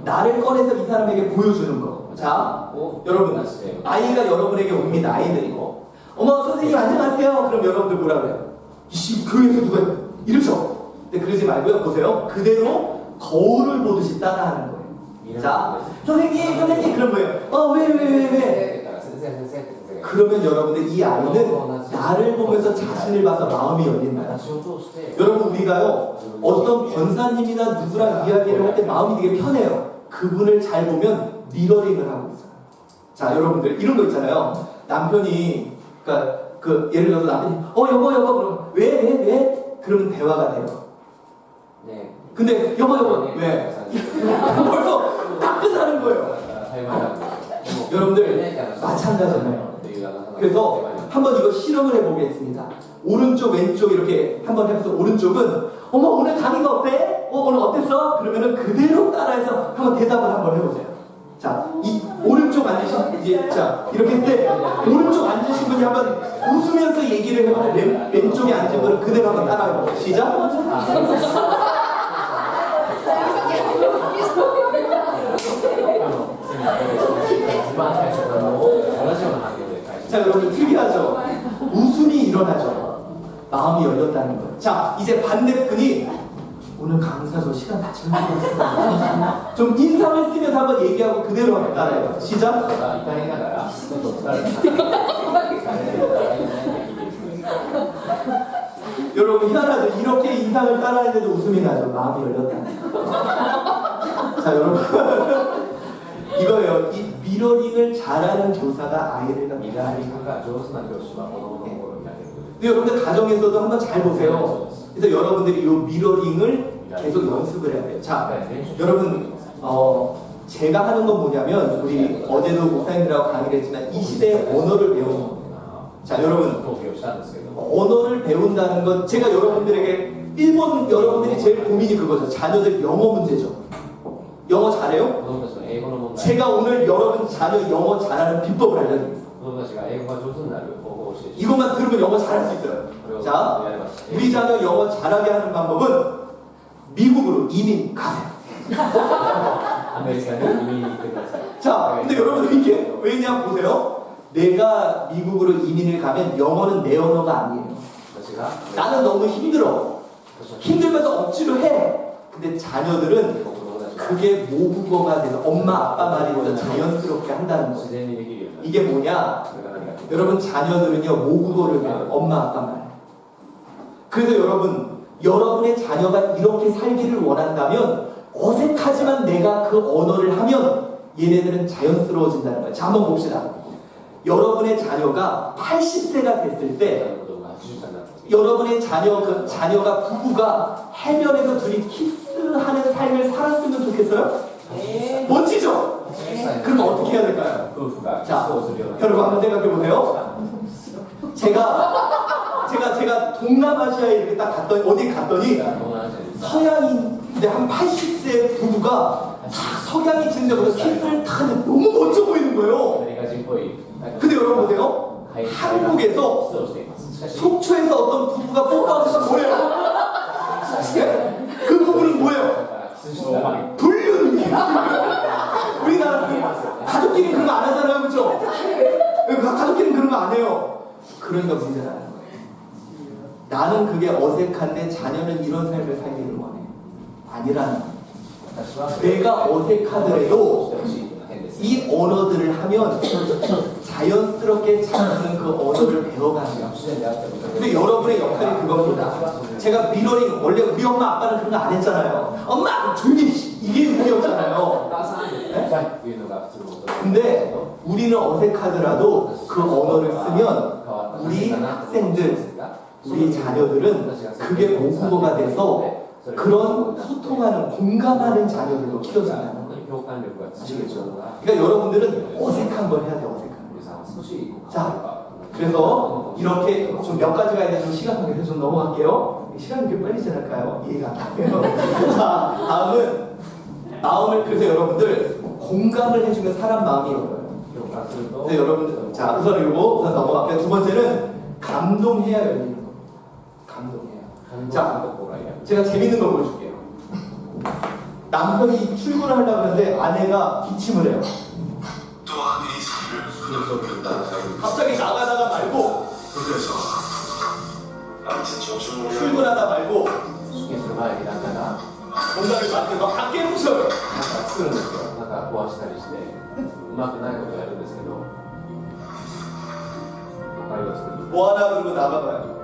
Speaker 1: 나를 꺼내서 이 사람에게 보여주는 거. 자, 여러분, 아이가 여러분에게 옵니다. 아이들이. 어머, 선생님 안녕하세요. 그럼 여러분들 뭐라 그래요? 이씨, 교회에서 누가 이러죠? 근데 그러지 말고요. 보세요. 그대로 거울을 보듯이 따라하는 거예요. 자, 선생님, 그럼 뭐예요? 왜? 그러면 여러분들 이 아이는 나를 보면서 자신을 봐서 마음이 열린다. 여러분, 우리가요, 어떤 권사님이나 누구랑 이야기를 할 때 마음이 되게 편해요. 그분을 잘 보면 미러링을 하고 있어요. 자, 여러분들, 이런 거 있잖아요. 남편이, 그러니까, 예를 들어서 남편이, 여보, 그럼, 왜? 그러면 대화가 돼요.
Speaker 6: 네.
Speaker 1: 근데, 여보, 왜? 벌써 딱 끝나는 거예요. 여러분들, 마찬가지잖아요. 그래서 한번 이거 실험을 해보겠습니다. 오른쪽, 왼쪽 이렇게 한번 해서 오른쪽은 어머, 오늘 강의가 어때? 오늘 어땠어? 그러면은 그대로 따라해서 한번 대답을 한번 해보세요. 자, 이 오른쪽 앉으신 이제 자 이렇게 할 때 오른쪽 앉으신 분이 한번 웃으면서 얘기를 해보고 왼쪽에 앉은 분은 그대로 한번 따라해보세요. 시작. 자, 여러분 특이하죠? 웃음이 일어나죠. 마음이 열렸다는 거예요. 자, 이제 반대편이 오늘 강사 저 시간 다 채우고 좀 인상을 쓰면서 한번 얘기하고 그대로 한번 따라해요. 시작. 여러분 희한하죠? 이렇게 인상을 따라했는데도 웃음이 나죠. 마음이 열렸다는 거예요. 자, 여러분 이거예요. 이 미러링을 잘하는 교사가 아이를 갖다. 근데 여러분들 가정에서도 한번 잘 보세요. 그래서 여러분들이 이 미러링을 계속 연습을 해야 돼요. 자, 여러분 제가 하는 건 뭐냐면 우리 어제도 목사님들하고 강의를 했지만 이 시대의 언어를 배우는 겁니다. 자, 여러분 언어를 배운다는 건 제가 여러분들에게 일본 여러분들이 제일 고민이 그거죠. 자녀들 영어 문제죠. 영어 잘해요? 제가 오늘 여러분 자녀 영어 잘하는 비법을 알려드립니다. 이것만 들으면 영어 잘할 수 있어요. 자, 우리 자녀 영어 잘하게 하는 방법은 미국으로 이민 가세요. 자, 근데 여러분 이게 왜냐 보세요. 내가 미국으로 이민을 가면 영어는 내 언어가 아니에요. 나는 너무 힘들어. 힘들면서 억지로 해. 근데 자녀들은 그게 모국어가 돼서 엄마 아빠 말이 돼서 자연스럽게 한다는 거예요. 이게 뭐냐? 여러분 자녀들은요 모국어를 배워요. 엄마 아빠 말. 그래서 여러분의 자녀가 이렇게 살기를 원한다면 어색하지만 내가 그 언어를 하면 얘네들은 자연스러워진다는 거예요. 자, 한번 봅시다. 여러분의 자녀가 80세가 됐을 때 여러분의 자녀가 부부가 해변에서 둘이 키스하는 삶을 살았으면 좋겠어요?
Speaker 4: 네.
Speaker 1: 멋지죠? 그럼 어떻게 해야 될까요? 자, 여러분 한번 생각해 보세요. 제가 동남아시아에 이렇게 딱 갔더니 어디 갔더니 서양인데 한 80세 부부가 다 서양이 진짜보다 키스를 다 하는데 너무 멋져 보이는 거예요. 근데 여러분 보세요. 한국에서 속초에서 어떤 부부가 뽀뽀하면서 뭐예요? 네? 그 부부는 뭐예요? 불륜. 우리나라 가족끼리 그런 거 안 하잖아요, 그렇죠? 가족끼리는 그런 거 안 해요. 그러니까 문제가 나는 거예요. 나는 그게 어색한데 자녀는 이런 삶을 살기를 원해. 아니라는 거예요. 내가 어색하더라도 이 언어들을 하면 자연스럽게 자녀는 그 언어를 배워가는 거예요. 근데 여러분의 역할이 그겁니다. 제가 미러링 원래 우리 엄마 아빠는 그런 거 안 했잖아요. 엄마 조용히 이게 의미였잖아요. 네? 근데 우리는 어색하더라도 그 언어를 쓰면 우리 학생들, 우리 자녀들은 그게 모국어가 돼서 그런 소통하는, 공감하는 자녀들로 키워진다는 거예요. 아시겠죠? 그러니까 여러분들은 어색한 걸 해야 돼요. 어색한 걸. 자, 그래서 이렇게 좀 몇 가지가 있는데 좀 시간 관계에서 좀 넘어갈게요. 시간이 이렇게 빨리 지날까요? 이해가 안 가요. 자, 다음은 마음을 그래서 여러분들 공감을 해주면 사람 마음이 열어요.
Speaker 6: 共感すると
Speaker 1: 네, 여러분들 자 우선 이거 우선 넘어갈게요. 두 번째는 감동해야 열리는 거. 감동해야.
Speaker 6: 感動する
Speaker 1: 자
Speaker 6: ところがやる
Speaker 1: 제가 재밌는 거 보여줄게요. 남편이 출근을 하려고 하는데 아내가 기침을 해요.
Speaker 5: 또 아들이 소리를
Speaker 6: 緊張するから
Speaker 1: 갑자기 나가다가 말고
Speaker 5: 그래서 아무튼 정신을
Speaker 1: 출근하다 말고
Speaker 6: 出勤する前になんか
Speaker 1: 뭔가를 만들고 막 밖에 부셔요.
Speaker 6: 作るんですよ。なんか壊したりしてうまくないことやるんですけど、他を作る。
Speaker 1: 뭐 하나 그러고 나가봐요.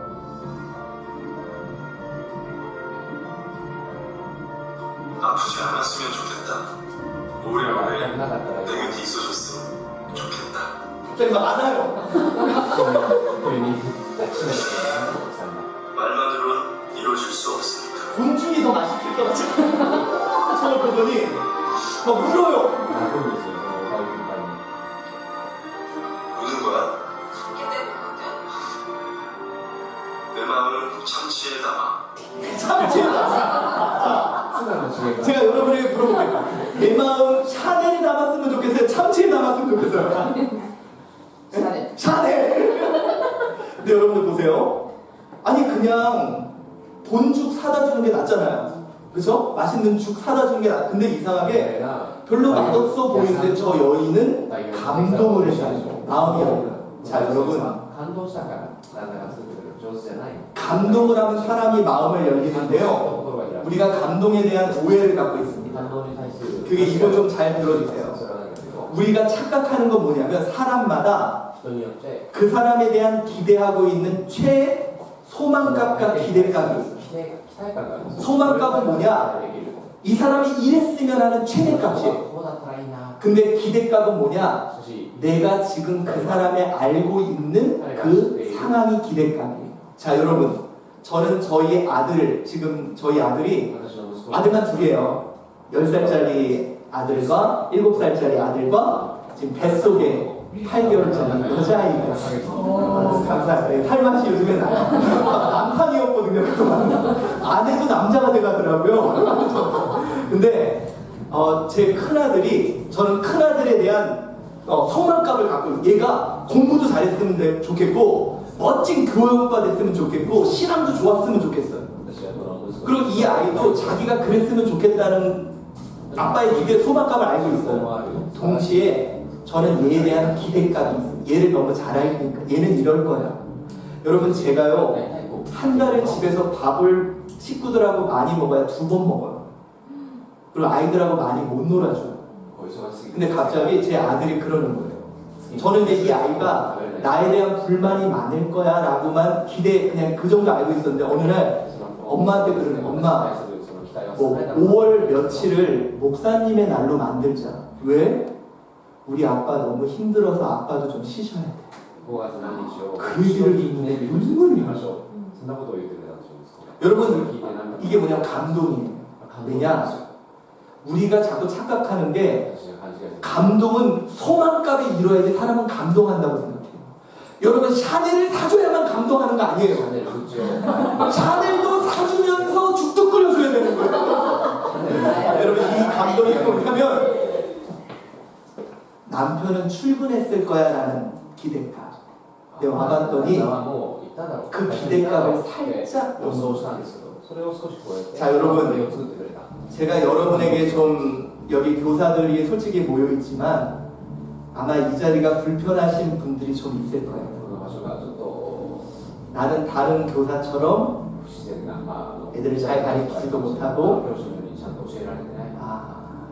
Speaker 5: 아프지 않았으면 좋겠다. 우리
Speaker 6: や
Speaker 5: 아내
Speaker 6: らなかったら
Speaker 5: 내 곁에 있어줬으면 좋겠다.
Speaker 1: 갑자기 막 안아요.
Speaker 6: これに抱きしめて奥さんが
Speaker 5: 말만으로는 이루어질 수 없으니까.
Speaker 1: 곤충이 더 맛있을 것 같아요. 저를 보더니 막 울어요.
Speaker 6: 泣くんですよ。おかゆとかに。
Speaker 5: 우는 거야?
Speaker 2: 그때 웃거든?
Speaker 5: 내 마음은 참치에 담아.
Speaker 1: 참치에다.
Speaker 6: 素直な知恵が
Speaker 1: 제가 여러분에게 물어볼게요. 내 마음 샤넬이 담았으면 좋겠어요? 참치에 담았으면 좋겠어요?
Speaker 4: 샤넬.
Speaker 1: 샤넬. 근데 여러분들 보세요. 아니 그냥 본죽 사다 주는 게 낫잖아요. 그렇죠? 맛있는 죽 사다 주는 게 낫. 근데 이상하게 별로 맛없어 보이는데 저 여인은 감동을 해줘요. 마음이 열려요. 자 여러분
Speaker 6: 感動したから旦那が作ってくれる上手じゃない。
Speaker 1: 감동을 하면 사람이 마음을 열리는데요.
Speaker 6: 心が開く。
Speaker 1: 우리가 감동에 대한 오해를 갖고 있습니다.
Speaker 6: 感動に対する
Speaker 1: 그게 이거 좀 잘 들어주세요.
Speaker 6: それはなんだけど、
Speaker 1: 우리가 착각하는 건 뭐냐면 사람마다
Speaker 6: 人によって
Speaker 1: 그 사람에 대한 기대하고 있는 최 소망값과 기대값이 있어요.
Speaker 6: 期待感があるんですよ。
Speaker 1: 소망값은 뭐냐?
Speaker 6: できる。
Speaker 1: 이 사람이 이랬으면 하는 최대값이에요.
Speaker 6: こうだったらいいな。
Speaker 1: 근데 기대값은 뭐냐?
Speaker 6: しかし
Speaker 1: 내가 지금 그 사람의 알고 있는 그 상황이 기대값이에요. 자 여러분, 저는 저희 아들 지금 저희 아들이
Speaker 6: 私の息子
Speaker 1: 아들만 둘이에요. 10살짜리 아들과 7살짜리 아들과 지금 뱃속에 8개월짜리 여자아이가 있어요. 감사해요. 살맛이 요즘에 나요. 남산이었거든요. 그동안. 아내도 남자가 돼가더라고요. 근데 제 큰아들이 저는 큰아들에 대한 성만감을 갖고 있어요. 얘가 공부도 잘했으면 좋겠고 멋진 교육받 됐으면 좋겠고 신앙도 좋았으면 좋겠어요.
Speaker 6: 私はこの息子
Speaker 1: 그리고 이 아이도 자기가 그랬으면 좋겠다는 아빠의 기대 소망감을 알고 있어요. 동시에 저는 얘에 대한 기대감이 있어요. 얘를 너무 잘 알니까 얘는 이럴 거야. 여러분 제가요 한 달에 집에서 밥을 식구들하고 많이 먹어야 2번 먹어요. 그리고 아이들하고 많이 못 놀아줘요.
Speaker 6: お忙しすぎて
Speaker 1: 근데 갑자기 제 아들이 그러는 거예요. 저는 이제 이 아이가 나에 대한 불만이 많을 거야 라고만 그냥 그 정도 알고 있었는데 어느 날 엄마한테 그러네. 엄마 뭐 5월 며칠을 목사님의 날로 만들자. 왜? 우리 아빠 너무 힘들어서 아빠도 좀 쉬셔야 돼.
Speaker 6: 5月何日を
Speaker 1: 그 얘기를 듣는데 눈물이 나죠.
Speaker 6: そんなことを言ってくれたんですよ息子が
Speaker 1: 여러분
Speaker 6: 聞いてなんか
Speaker 1: 이게 뭐냐면 감동이에요. 왜냐? 우리가 자꾸 착각하는 게
Speaker 6: 私が勘違いする
Speaker 1: 감동은 소망값에 이뤄야지 사람은 감동한다고 생각해요. 여러분 샤넬을 사줘야만 감동하는 거 아니에요.
Speaker 6: シャネル口を
Speaker 1: 샤넬도 사주면서 죽도 끓여줘야 되는 거예요.
Speaker 6: シャネル
Speaker 1: 여러분 이 감동이 뭐냐면 남편은 출근했을 거야라는 기대감. 내가 와봤더니
Speaker 6: 旦那はもう行っただろう
Speaker 1: 그 기대값을 살짝
Speaker 6: 予想したんですけどそれを少し超えて
Speaker 1: 자, 여러분.
Speaker 6: これを作ってくれた
Speaker 1: 제가 여러분에게 좀 여기 교사들이 솔직히 모여 있지만 아마 이 자리가 불편하신 분들이 좀 있을 거예요.
Speaker 6: この場所がちょっと
Speaker 1: 나는 다른 교사처럼
Speaker 6: 不自然な、まあ、
Speaker 1: 애들을 잘 가르치지도 못하고
Speaker 6: 教師のようにちゃんと教えられてない
Speaker 1: 아,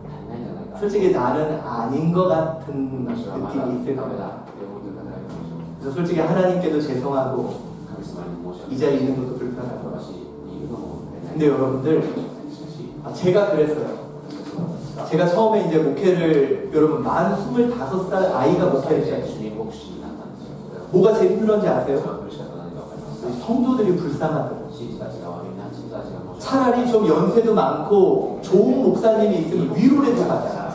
Speaker 6: 足りないんじゃないか
Speaker 1: 솔직히 나는 아닌 것 같은
Speaker 6: 私はまだ
Speaker 1: 느낌이 있을
Speaker 6: ダメ
Speaker 1: 거예요.
Speaker 6: だって思ってる方がいるかもしれない
Speaker 1: 그래서 솔직히 하나님께도 죄송하고
Speaker 6: 神様に申し訳
Speaker 1: 이 자리에 있는 것도 불편하고
Speaker 6: 私にいるのもったいない
Speaker 1: 근데 여러분들
Speaker 6: しかし
Speaker 1: 제가 그랬어요.
Speaker 6: 私はそうなんですが
Speaker 1: 제가 처음에 이제 목회를 여러분 만 25살 아이가 목회를 시작했어요.
Speaker 6: 主任牧師になったんですよそれは
Speaker 1: 뭐가 제일 힘들었는지
Speaker 6: 一
Speaker 1: 아세요?
Speaker 6: 番苦しかった何か分かりますか
Speaker 1: 우리 성도들이 불쌍하더라고요.
Speaker 6: 信じたちが悪いな信じたちが申し訳ない
Speaker 1: 차라리 좀 연세도 많고 좋은 목사님이 있으면 위로라도 하자.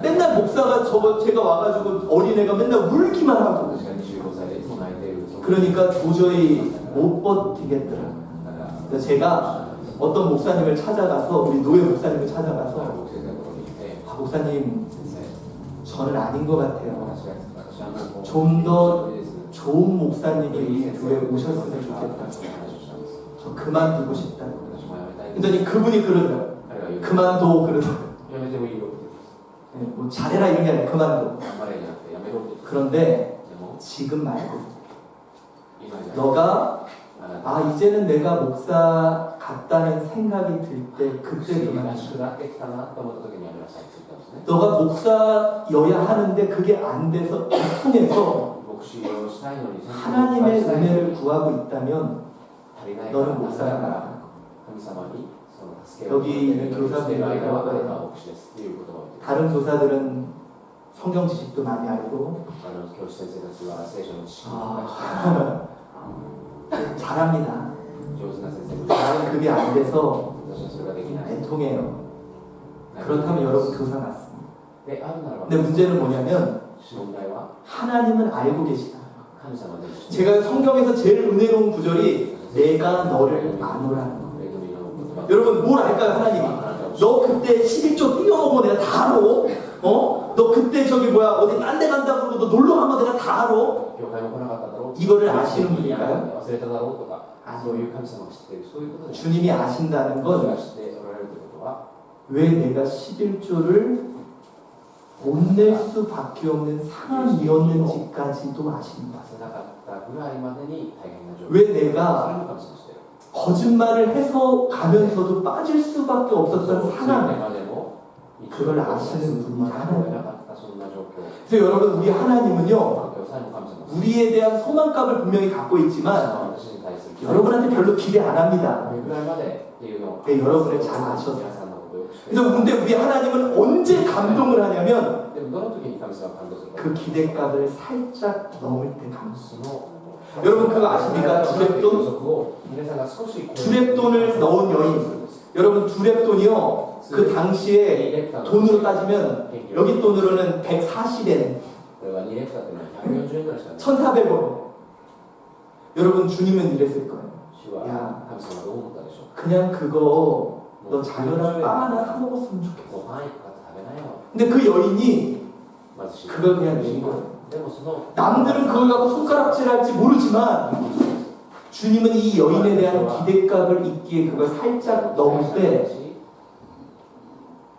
Speaker 1: 맨날 목사가 제가 와가지고 어린애가 맨날 울기만 하고
Speaker 6: 私が25歳でいつも泣いている
Speaker 1: 그러니까 도저히 못 버티겠더라고요.
Speaker 6: だから
Speaker 1: 그래서 제가 어떤 목사님을 찾아가서 우리 노예 목사님을 찾아가서 목사님,
Speaker 6: 先生
Speaker 1: 저는 아닌 것 같아요.
Speaker 6: 私はもう
Speaker 1: 좀 더
Speaker 6: です
Speaker 1: 좋은 목사님이 우리
Speaker 6: 先生
Speaker 1: 교회에 오셨으면
Speaker 6: 話を
Speaker 1: 좋겠다.
Speaker 6: したんです
Speaker 1: 저 그만두고 싶다.
Speaker 6: 私も辞めたいです
Speaker 1: 그랬더니 그분이 그러더라고요.
Speaker 6: 彼が言う
Speaker 1: 그만둬 그러더라고요.
Speaker 6: 辞めてもいいよ
Speaker 1: 네, 뭐 잘해라 이런 게 아니라 그만둬.
Speaker 6: 頑張れじゃなくて辞めろって言って
Speaker 1: 그런데
Speaker 6: でも
Speaker 1: 지금 말고
Speaker 6: 今じゃ
Speaker 1: 너가
Speaker 6: あなた
Speaker 1: 아 이제는 내가 목사 같다는 생각이 들 때 그때
Speaker 6: が
Speaker 1: 그만.
Speaker 6: 宿がってきたなと思った時に辞めなさいって言ったんですね
Speaker 1: 너가 목사여야 하는데 그게 안 돼서 통해서
Speaker 6: 牧師をしたいのに
Speaker 1: 하나님의 은혜를 구하고 있다면
Speaker 6: 足りない
Speaker 1: 너는
Speaker 6: だ
Speaker 1: 목사가
Speaker 6: から
Speaker 1: 아니야.
Speaker 6: 神様にその助けを
Speaker 1: 여기 있는
Speaker 6: 求めてしている間はあ
Speaker 1: 교사들이
Speaker 6: なたは牧師ですっていう言葉を言って
Speaker 1: 다른 교사들은 성경 지식도 많이 알고
Speaker 6: 教師先生たちは聖書の知識を理解して
Speaker 1: 아, 잘합니다.
Speaker 6: 上手な先生も
Speaker 1: 나는 그게 안 돼서
Speaker 6: 私はそれができない
Speaker 1: 애통해요. 그렇다면 여러분 교사 맞습니다.
Speaker 6: であるならば
Speaker 1: 근데 문제는 뭐냐면
Speaker 6: 問題は
Speaker 1: 하나님은 알고 계시다.
Speaker 6: 神様で
Speaker 1: 제가 성경에서 제일 은혜로운 구절이 내가 너를 아노라는 거.
Speaker 6: 恵みの言葉
Speaker 1: 여러분 뭘 알까요 하나님이? 너 그때 11조 뛰어넘어 내가 다 알아. 어? 너 그때 저기 뭐야 어디 딴 데 간다 그러고 너 놀러 간 거 내가 다 알아.
Speaker 6: 教会も来なかっただろう
Speaker 1: 이거를 아시는 분일까요?
Speaker 6: 忘れただろうとかそういう神様が知っているそういうことです
Speaker 1: 주님이 아신다는
Speaker 6: 神が
Speaker 1: 건
Speaker 6: 知っておられるということは
Speaker 1: 왜 내가 11조를 못 낼 수밖에 없는 상황이었는지까지도 아십니다.
Speaker 6: 出せなかったぐらいまでに大変な状況
Speaker 1: 왜
Speaker 6: それ
Speaker 1: 내가
Speaker 6: も神様知ってる
Speaker 1: 거짓말을 해서 가면서도 빠질 수밖에 없었던 상황.
Speaker 6: までも
Speaker 1: 그걸 아시는 분이
Speaker 6: な
Speaker 1: 하나님.
Speaker 6: かったそんな状況
Speaker 1: 그래서 여러분 우리 하나님은요
Speaker 6: 環境さえも神様
Speaker 1: 우리에 대한 소망감을 분명히 갖고 있지만
Speaker 6: 私に対する
Speaker 1: 여러분한테 별로 기대 안 합니다.
Speaker 6: これぐらいまでっていうのを
Speaker 1: 네, 여러분을 잘 아셔서.
Speaker 6: 皆さんのことをよく知ってい
Speaker 1: 그래서
Speaker 6: る
Speaker 1: 근데 우리 하나님은 언제 감동을 하냐면
Speaker 6: でもどの時に神様が感動するか
Speaker 1: 그 기대값을 살짝 넘을 때 감동.
Speaker 6: その
Speaker 1: 여러분 그거 아십니까?
Speaker 6: 予
Speaker 1: 두랩돈
Speaker 6: 測を皆さんが少し
Speaker 1: 두랩돈을 넣은 여인. 여러분 두랩돈이요 그 당시에 돈으로 따지면 여기 돈으로는 140엔
Speaker 6: これは2レクターというのは140円ぐらいしかない
Speaker 1: 1,400원. 여러분 주님은 이랬을 거예요.
Speaker 6: 主は
Speaker 1: 야
Speaker 6: 神様はどう思ったでしょう
Speaker 1: 그냥 그거 너 자녀랑 빵 하나 사 먹었으면 좋겠어.
Speaker 6: ご飯一個買って食べなよ
Speaker 1: 근데 그 여인이
Speaker 6: 貧しい
Speaker 1: 그걸 그냥 낸 거예요.
Speaker 6: でもその
Speaker 1: 남들은 그걸 갖고 손가락질할지 모르지만 주님은 이 여인에 대한 기대값을 있기에 그걸 살짝 넘을 때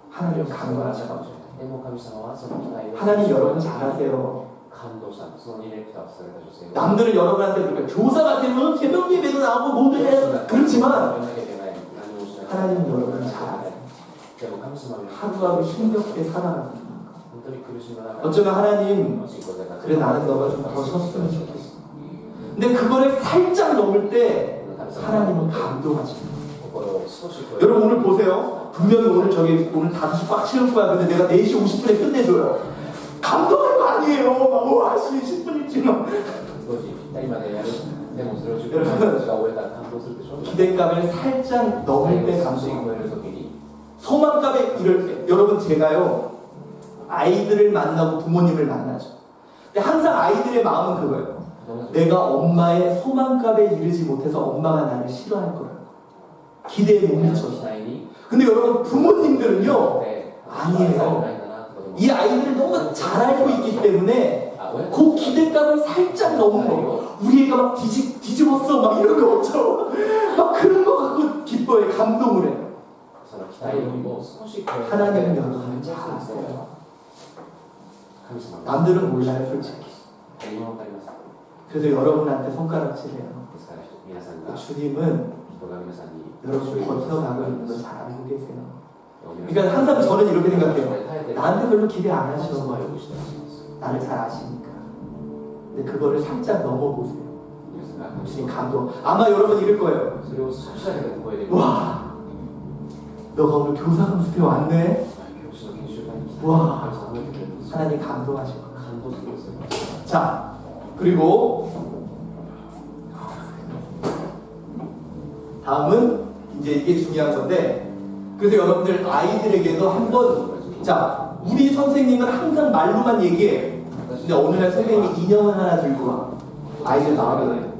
Speaker 1: 하나님 감동하죠.
Speaker 6: でも神様はその期待を
Speaker 1: 하나님 여러분 잘하세요.
Speaker 6: 感動したんですその2レクターをされた女性
Speaker 1: 남들은 여러분한테 그러니까 교사 같으면 새벽 예배도 나오고 모두 해. 그렇지만 하나님 여러분 잘하세요.
Speaker 6: でも神様は
Speaker 1: 하루하루 힘겹게 살아갑니다.
Speaker 6: 本当に苦しみの中
Speaker 1: 어쩌면 하나님
Speaker 6: 信仰生活
Speaker 1: 그래 나는 너가 좀 더 쉬었으면 좋겠어. 근데 그거를 살짝 넘을 때 하나님은 감동하십니다.
Speaker 6: 心を少し超え
Speaker 1: 여러분 오늘 보세요. 분명히 오늘 저기 오늘 5시 꽉 채울 거야. 근데 내가 4시 50분에 끝내줘요. 감동할 거 아니에요. 막 우와 10분 일찍만
Speaker 6: 当時ぴったりまでやるでもそれを自分の私が終えたら感動するでしょう
Speaker 1: 기대감을 살짝 넘을 때
Speaker 6: 少し
Speaker 1: 감동.
Speaker 6: 超える時に
Speaker 1: 소망감에 이럴 때 여러분 제가요 아이들을 만나고 부모님을 만나죠. 근데 항상 아이들의 마음은 그거예요. 내가 엄마의 소망감에 이르지 못해서 엄마가 나를 싫어할 거라고. 기대에 못 미쳐서.
Speaker 6: 期待に
Speaker 1: 근데 여러분 부모님들은요
Speaker 6: で
Speaker 1: 아니에요. 이 아이들을 너무 잘 알고 있기 때문에 그 기대감을 살짝 넘은 거. 우리 애가 막 뒤집었어 막 이런 거 없죠. 막 그런 거 갖고 기뻐해 감동을 해요.
Speaker 6: その期待よりも少し超える
Speaker 1: 하나님은 여러분을 잘 아세요.
Speaker 6: 神様が
Speaker 1: 남들은 몰라요 솔직히.
Speaker 6: 何も分かりません
Speaker 1: 그래서 여러분한테 손가락질해요.
Speaker 6: ですから皆さんが
Speaker 1: 주님은
Speaker 6: 人が皆さんに
Speaker 1: 여러분 버텨가고 있는 걸 잘 알고 계세요.
Speaker 6: 皆
Speaker 1: 그러니까 항상 저는 이렇게
Speaker 6: さん
Speaker 1: 생각해요.
Speaker 6: 耐えてる
Speaker 1: 나한테 별로 기대 안
Speaker 6: 神
Speaker 1: 하시는
Speaker 6: 様は
Speaker 1: 거예요.
Speaker 6: よくしてらっしゃいます
Speaker 1: 나를 잘 아시니까. 근데 그거를 살짝 넘어보세요.
Speaker 6: 皆さんが
Speaker 1: 주님 감동. 아마 여러분 이럴 거예요.
Speaker 6: それを少しだけでも超えて
Speaker 1: 와, 너가 오늘 교사 강습에 왔네.
Speaker 6: 教師の研修会に来て
Speaker 1: 와
Speaker 6: 神様が覚えてくれるんですよ
Speaker 1: 하나님 감동하실 거예요.
Speaker 6: 感動するんですよ
Speaker 1: 자, 그리고 다음은 이제 이게 중요한 건데, 그래서 여러분들 아이들에게도 한번 자, 우리 선생님은 항상 말로만 얘기해. 근데 어느 날 선생님이 인형을 하나 들고 와. 아이들 나오면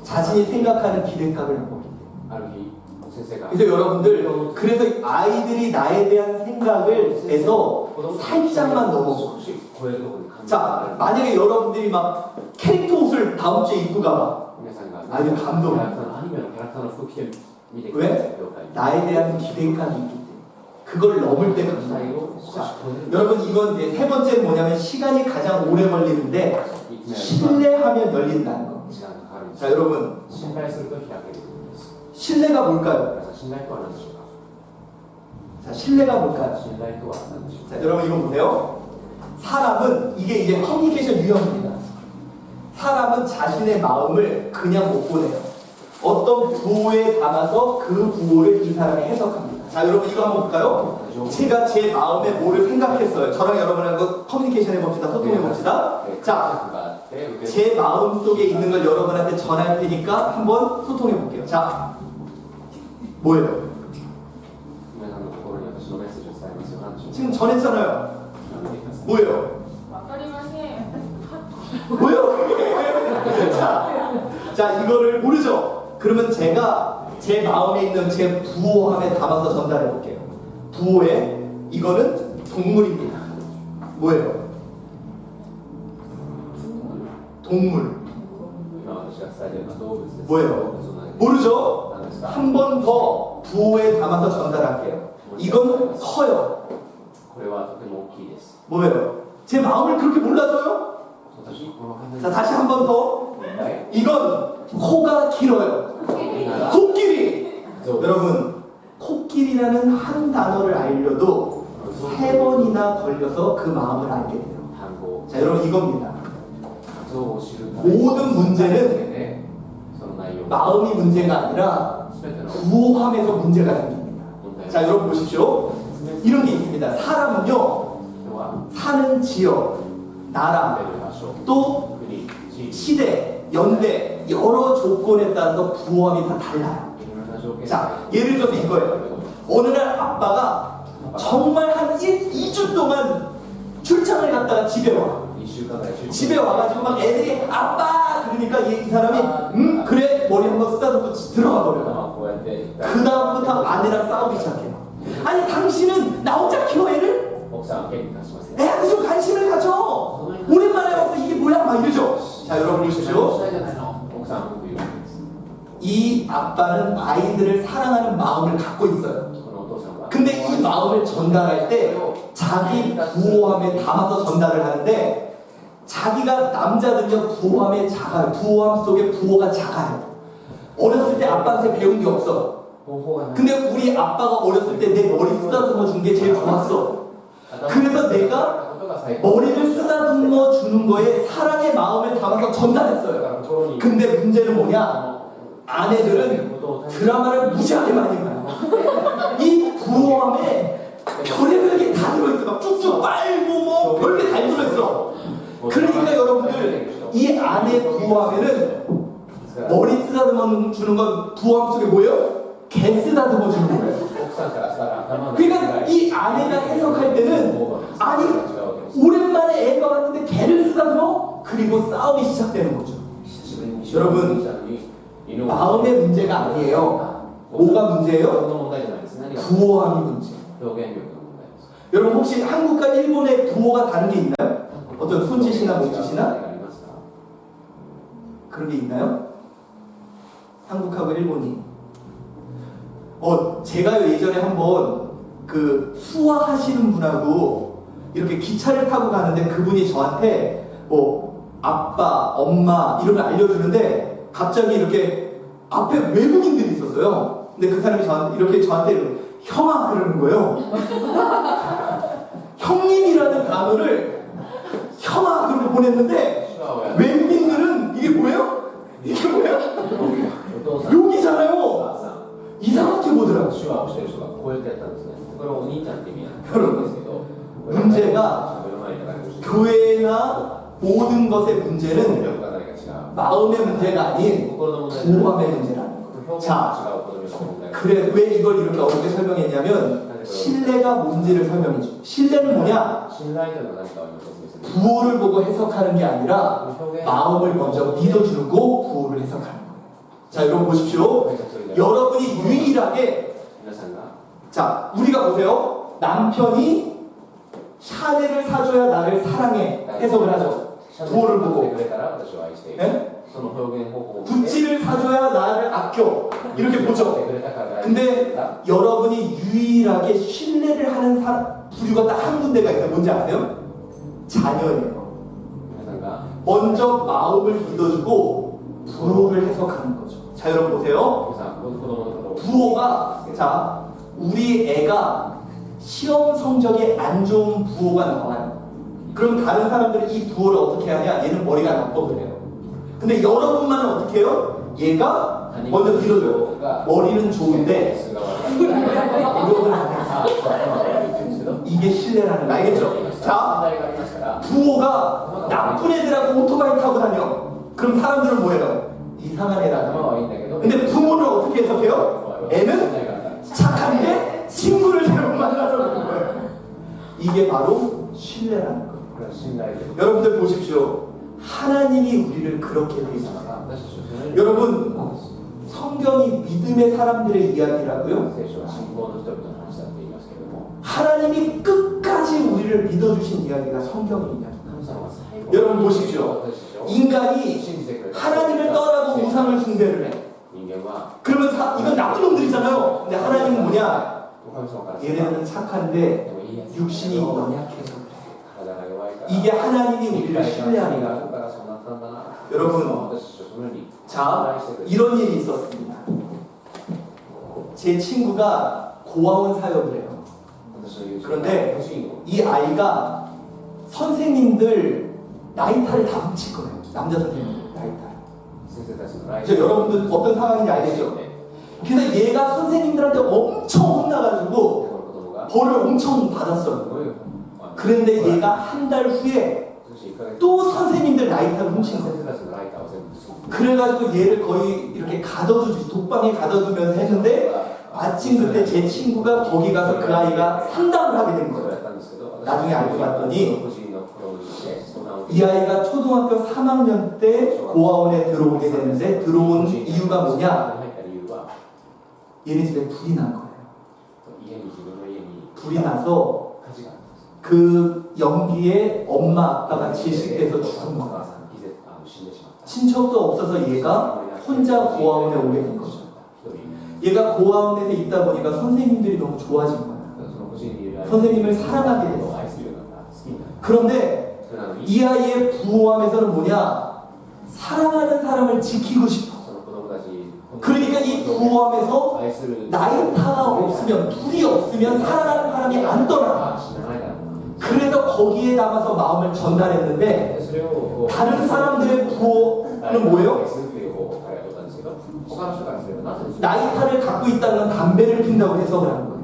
Speaker 1: 자신이 생각하는 기대값을 한번.
Speaker 6: ある日先生が
Speaker 1: 그래서 여러분들 그래서 아이들이 나에 대한 생각을 해서 살짝만 넘어서
Speaker 6: 少し超えるところに感じ
Speaker 1: 자 만약에 여러분들이 막 캐릭터 옷을 다음 주에 입고 가봐
Speaker 6: 皆さんが
Speaker 1: 아주 감동
Speaker 6: キャラクターのアニメのキャラクターの服着てみてくだ
Speaker 1: 왜?
Speaker 6: さい業界
Speaker 1: 나에 대한 기대감이 있기 때문에 그걸 넘을 때가
Speaker 6: 期待
Speaker 1: 있어요
Speaker 6: を少し超える
Speaker 1: 여러분 이건 이제 세 번째는 뭐냐면 시간이 가장 오래 걸리는데
Speaker 6: いきなり
Speaker 1: 신뢰하면 열린다는 거
Speaker 6: 時間がかかるんです
Speaker 1: 자 여러분
Speaker 6: 信頼すると開けることです
Speaker 1: 신뢰가 뭘까요?
Speaker 6: 皆さん信頼とは何でしょうか
Speaker 1: 자 신뢰가 뭘까요?
Speaker 6: 信頼とは何でしょうか
Speaker 1: 자 여러분 이거 보세요 사람은 이게 이제 커뮤니케이션 유형입니다 사람은 자신의 마음을 그냥 못 보내요 어떤 부호에 담아서 그 부호를 이 사람이 해석합니다 자 여러분 이거 한번 볼까요? 제가 제 마음에 뭐를 생각했어요 저랑 여러분하고 커뮤니케이션 해봅시다 소통해봅시다 자 제 마음 속에 있는 걸 여러분한테 전할 테니까 한번 소통해 볼게요. 자, 뭐예요?
Speaker 6: 皆さんの心に私のメッセージを伝えますよ何でしょう
Speaker 1: 지금 전했잖아요.
Speaker 6: か見てください
Speaker 1: 뭐예요?
Speaker 4: わかりません。
Speaker 1: 뭐예요? 자, 이거를 모르죠? 그러면 제가 제 마음에 있는 제 부호함에 담아서 전달해 볼게요. 부호에 이거는 동물입니다. 뭐예요? 동물.
Speaker 6: 今私が伝えているのは動物です
Speaker 1: 뭐예요?
Speaker 6: 動物の何
Speaker 1: 모르죠?
Speaker 6: ですか
Speaker 1: 한 번 더 부호에 담아서 전달할게요. 이건 커요.
Speaker 6: これはとても大きいです
Speaker 1: 뭐예요? 제 마음을 그렇게 몰라줘요?
Speaker 6: 私この話
Speaker 1: 자, 다시 한 번 더.
Speaker 6: はい
Speaker 1: 이건 코가 길어요.
Speaker 6: なら
Speaker 1: 코끼리.
Speaker 6: 象
Speaker 1: 여러분, 코끼리라는 한 단어를 알려도 3 번이나 걸려서 그 마음을 알게 돼요.
Speaker 6: 単語
Speaker 1: 자, 여러분 이겁니다.
Speaker 6: 像を知るため
Speaker 1: 모든 문제는
Speaker 6: でその内容
Speaker 1: 마음이 문제가 아니라
Speaker 6: 全ての
Speaker 1: 부호함에서 문제가 생깁니다.
Speaker 6: 問題
Speaker 1: 자, 여러분 보십시오. 이런 게 있습니다. 사람은요,
Speaker 6: 人は
Speaker 1: 사는 지역,
Speaker 6: 住
Speaker 1: 나라,
Speaker 6: んでる場所
Speaker 1: 또
Speaker 6: 国地域
Speaker 1: 시대, 연대, 여러 조건에 따라서 부호함이 다 달라요.
Speaker 6: いろいろな条件
Speaker 1: 자, 예를 들어서 이거예요. 어느 날 아빠가 정말 한 2주 동안 출장을 갔다가 집에 와.
Speaker 6: 1週間ぐらい
Speaker 1: 집에 와가지고 막 애들이 아빠! 그러니까 이 사람이 그래? 머리 한번 쓰다듬고 들어가 버려요.
Speaker 6: こうやって
Speaker 1: 그 다음부터 아내랑 싸우기 시작해요. 아니 당신은 나 혼자 키워 애를?
Speaker 6: 奥さんは権利出しません
Speaker 1: 애한테 좀 관심을 가져. 오랜만에 와서 이게 뭐야? 막 이러죠. 자 여러분 보십시오.
Speaker 6: したいじゃないの奥さんは僕言うんです
Speaker 1: 이 아빠는 아이들을 사랑하는 마음을 갖고 있어요.
Speaker 6: このお父さんは
Speaker 1: 근데 이 마음을 전달할 때 자기 부호함에 담아서 전달을 하는데 자기가 남자들은요 부호함에 작아요. 부호함 속에 부호가 작아요. 어렸을 때 아빠한테 배운 게 없어.
Speaker 6: 方法がない
Speaker 1: 근데 우리 아빠가 어렸을 때 내 머리 쓰다듬어 준 게 제일 좋았어. 그래서 내가 머리를 쓰다듬어 주는 거에 사랑의 마음을 담아서 전달했어요. 근데 문제는 뭐냐? 아내들은 드라마를 무지하게 많이 봐요. 이 부호함에 별의별 게 다 들어있어. 막 쭉쭉 빨고 뭐 별게 다 들어있어. 그러니까 여러분들 이 안에 부호함에는 머리 쓰다듬어 주는 건 부호함 속에 뭐예요? 개 쓰다듬어 주는 거예요.
Speaker 6: 奥さんからしたら頭の
Speaker 1: 그러니까 이 아내가 해석할 때는 아니 오랜만에 애가 왔는데 개를 쓰다듬어? 그리고 싸움이 시작되는 거죠.
Speaker 6: 久しぶりに
Speaker 1: 여러분
Speaker 6: したのに犬を
Speaker 1: 마음의 문제가 아니에요. 뭐가
Speaker 6: そ
Speaker 1: 문제예요?
Speaker 6: の問題じゃないです何が
Speaker 1: 부호함이 문제.
Speaker 6: 表現力の問題です
Speaker 1: 여러분 혹시 한국과 일본의 부호가 다른 게 있나요? 어떤 손짓이나 몸짓이나
Speaker 6: ありますか
Speaker 1: 그런 게 있나요? 한국하고 일본이. 제가요 예전에 한번 그 수화하시는 분하고 이렇게 기차를 타고 가는데 그분이 저한테 뭐 아빠, 엄마 이런 걸 알려주는데 갑자기 이렇게 앞에 외국인들이 있었어요. 근데 그 사람이 저한테 형아 그러는 거예요. 형님이라는 단어를 형아 그러고 보냈는데
Speaker 6: 手話をやる
Speaker 1: 외국인들은 이게 뭐예요? 이게 뭐예요?
Speaker 6: お父さん
Speaker 1: 욕이잖아요.
Speaker 6: お母さん
Speaker 1: 이상하게 보더라고요.
Speaker 6: 手話をしてる人がこうやってやったんですねこれはお兄ちゃんって意味なんですけど
Speaker 1: 문제가
Speaker 6: 目の前に高い虫
Speaker 1: 교회나 모든 것의 문제는
Speaker 6: 力が何か違う
Speaker 1: 마음의 문제가 아닌
Speaker 6: 心の問題
Speaker 1: 부호함의 문제라는 거예요.
Speaker 6: 表現
Speaker 1: 자,
Speaker 6: が違う子供の問題
Speaker 1: 그래 왜 이걸 이렇게 어렵게 설명했냐면 신뢰가 뭔지를 설명해 줘. 신뢰는 뭐냐?
Speaker 6: 信頼というのは何かを今説明する
Speaker 1: 부호를 보고 해석하는 게 아니라 마음을 먼저 믿어주고 부호를 해석하는 거예요. 자, 여러분 보십시오. 여러분이 유일하게,
Speaker 6: 皆さんが
Speaker 1: 자, 우리가 보세요. 남편이 샤넬을 사줘야 나를 사랑해. 해석을 하죠. 부호를
Speaker 6: 買って
Speaker 1: 보고.
Speaker 6: くれたら私を愛している
Speaker 1: 네?
Speaker 6: その表現方法を見て
Speaker 1: 구찌를 사줘야 나를 아껴. 이렇게
Speaker 6: 買って
Speaker 1: 보죠.
Speaker 6: くれたから愛してい
Speaker 1: 근데
Speaker 6: る
Speaker 1: 여러분이 유일하게 신뢰를 하는 부류가 딱 한 군데가 있어요. 뭔지 아세요? 자녀예요.
Speaker 6: 皆さんが
Speaker 1: 먼저 마음을 믿어주고 부호를 해석하는 거죠. 자, 여러분 보세요.
Speaker 6: 皆さん子供のことを
Speaker 1: 부호가, 자, 우리 애가 시험 성적이 안 좋은 부호가 나와요. 그럼 다른 사람들은 이 부호를 어떻게 하냐? 얘는 머리가 나빠 그래요. 근데 여러분만은 어떻게 해요? 얘가 먼저 믿어줘요. 머리는 좋은데
Speaker 6: 質が悪い
Speaker 1: 노력을 안 해서
Speaker 6: あ頭が悪いって言うんですけど
Speaker 1: 이게 신뢰라는 거 알겠죠?
Speaker 6: 問
Speaker 1: 자,
Speaker 6: 題がありますから
Speaker 1: 부호가 나쁜 애들하고 오토바이 타고 다녀. 그럼 사람들은 뭐예요? 이상한 애라.
Speaker 6: 頭はいいんだけど
Speaker 1: 근데 부모는 어떻게 해석해요? 애는 착한데 친구를 잘못 만나서 그런 거예요. 이게 바로 신뢰라는 거예요.
Speaker 6: これは信頼で
Speaker 1: 여러분들 보십시오. 하나님이 우리를 그렇게 대해주셨어요.
Speaker 6: 私たちをそのように
Speaker 1: 여러분, 성경이 믿음의 사람들의 이야기라고요.
Speaker 6: 聖書は信仰の人々の話だって言いますけれども
Speaker 1: 하나님이 끝까지 우리를 믿어주신 이야기가 성경의 이야기.
Speaker 6: 神様は最後
Speaker 1: 여러분 보십시오.
Speaker 6: 私たちを
Speaker 1: 인간이
Speaker 6: 信じてくれた
Speaker 1: 하나님을 떠나고 우상을 숭배를 해.
Speaker 6: 人間は
Speaker 1: 그러면 이건 나쁜 놈들이잖아요. 근데 하나님은 뭐냐?
Speaker 6: 神様からすれば
Speaker 1: 얘네는 착한데
Speaker 6: でもいいやつ
Speaker 1: 육신이 연약해서 그래.
Speaker 6: 体が弱いから
Speaker 1: 이게 하나님이 우리를
Speaker 6: が
Speaker 1: 신뢰하는
Speaker 6: あ
Speaker 1: 거예요.
Speaker 6: るからそうなったんだな
Speaker 1: 여러분,
Speaker 6: 私たちをそのように
Speaker 1: 자,
Speaker 6: 愛してくれた
Speaker 1: 이런 일이 있었습니다. 제 친구가 고아원 사역을 해요.
Speaker 6: 私の友人
Speaker 1: 그런데
Speaker 6: が欲しいの
Speaker 1: 이 아이가 선생님들 나이타를 다 훔칠 거예요. 남자 선생님들 나이타.
Speaker 6: 先生たちの来
Speaker 1: 이제 여러분들 어떤 상황인지 알겠죠? 그래서 얘가 선생님들한테 엄청 혼나가지고
Speaker 6: この子供が
Speaker 1: 벌을 엄청
Speaker 6: す
Speaker 1: 받았어요.
Speaker 6: ごい
Speaker 1: 그런데 얘가 한 달 후에
Speaker 6: そして1ヶ月
Speaker 1: 또 선생님들 나이타를
Speaker 6: 先
Speaker 1: 훔친
Speaker 6: 生
Speaker 1: 거예요.
Speaker 6: たちのライターを全部盗む
Speaker 1: 그래가지고 얘를 거의 이렇게 가둬두지, 독방에 가둬두면서 했는데 마침 그때 제 친구가 거기 가서 그 아이가 상담을 하게 된
Speaker 6: それを
Speaker 1: 거예요.
Speaker 6: やったんですけど
Speaker 1: 나중에 알고 봤더니
Speaker 6: 個人の子供にして相談を
Speaker 1: 이 아이가 초등학교 3학년 때 고아원에 들어오게 됐는데 들어온 이유가 뭐냐?
Speaker 6: 入った理由は
Speaker 1: 얘네 집에 불이 난 거예요.
Speaker 6: 家に自分の家に
Speaker 1: 불이 나서
Speaker 6: 火事があったんです
Speaker 1: 그 연기에 엄마 아빠가 질식돼서
Speaker 6: お
Speaker 1: 죽은
Speaker 6: 母
Speaker 1: 거예요.
Speaker 6: さん死んでしまった
Speaker 1: 친척도 없어서 얘가 혼자 고아원에 오게 된 거죠. 얘가 고아원에서 있다 보니까 선생님들이 너무 좋아진 거예요.
Speaker 6: その個人にいる
Speaker 1: 선생님을 사랑하게 됐어요.
Speaker 6: 愛するようになった好きになっ
Speaker 1: 그런데
Speaker 6: たそれなのに
Speaker 1: 이 아이의 부호함에서는 뭐냐? 사랑하는 사람을 지키고 싶어.
Speaker 6: その子供たち
Speaker 1: 그러니까 이 부호함에서
Speaker 6: 愛する
Speaker 1: 나이타가 없으면, 불이 없으면 살아가는 사람이 안 떠나.
Speaker 6: 死なないだろう
Speaker 1: 그래서 거기에 담아서 마음을 전달했는데
Speaker 6: それを
Speaker 1: 다른 사람들의 부호는 뭐예요?
Speaker 6: するという方法を彼は取ったんですけど他の人からすればなぜ
Speaker 1: 나이타를 갖고 있다는 건 담배를 핀다고 해석을 하는 거예요.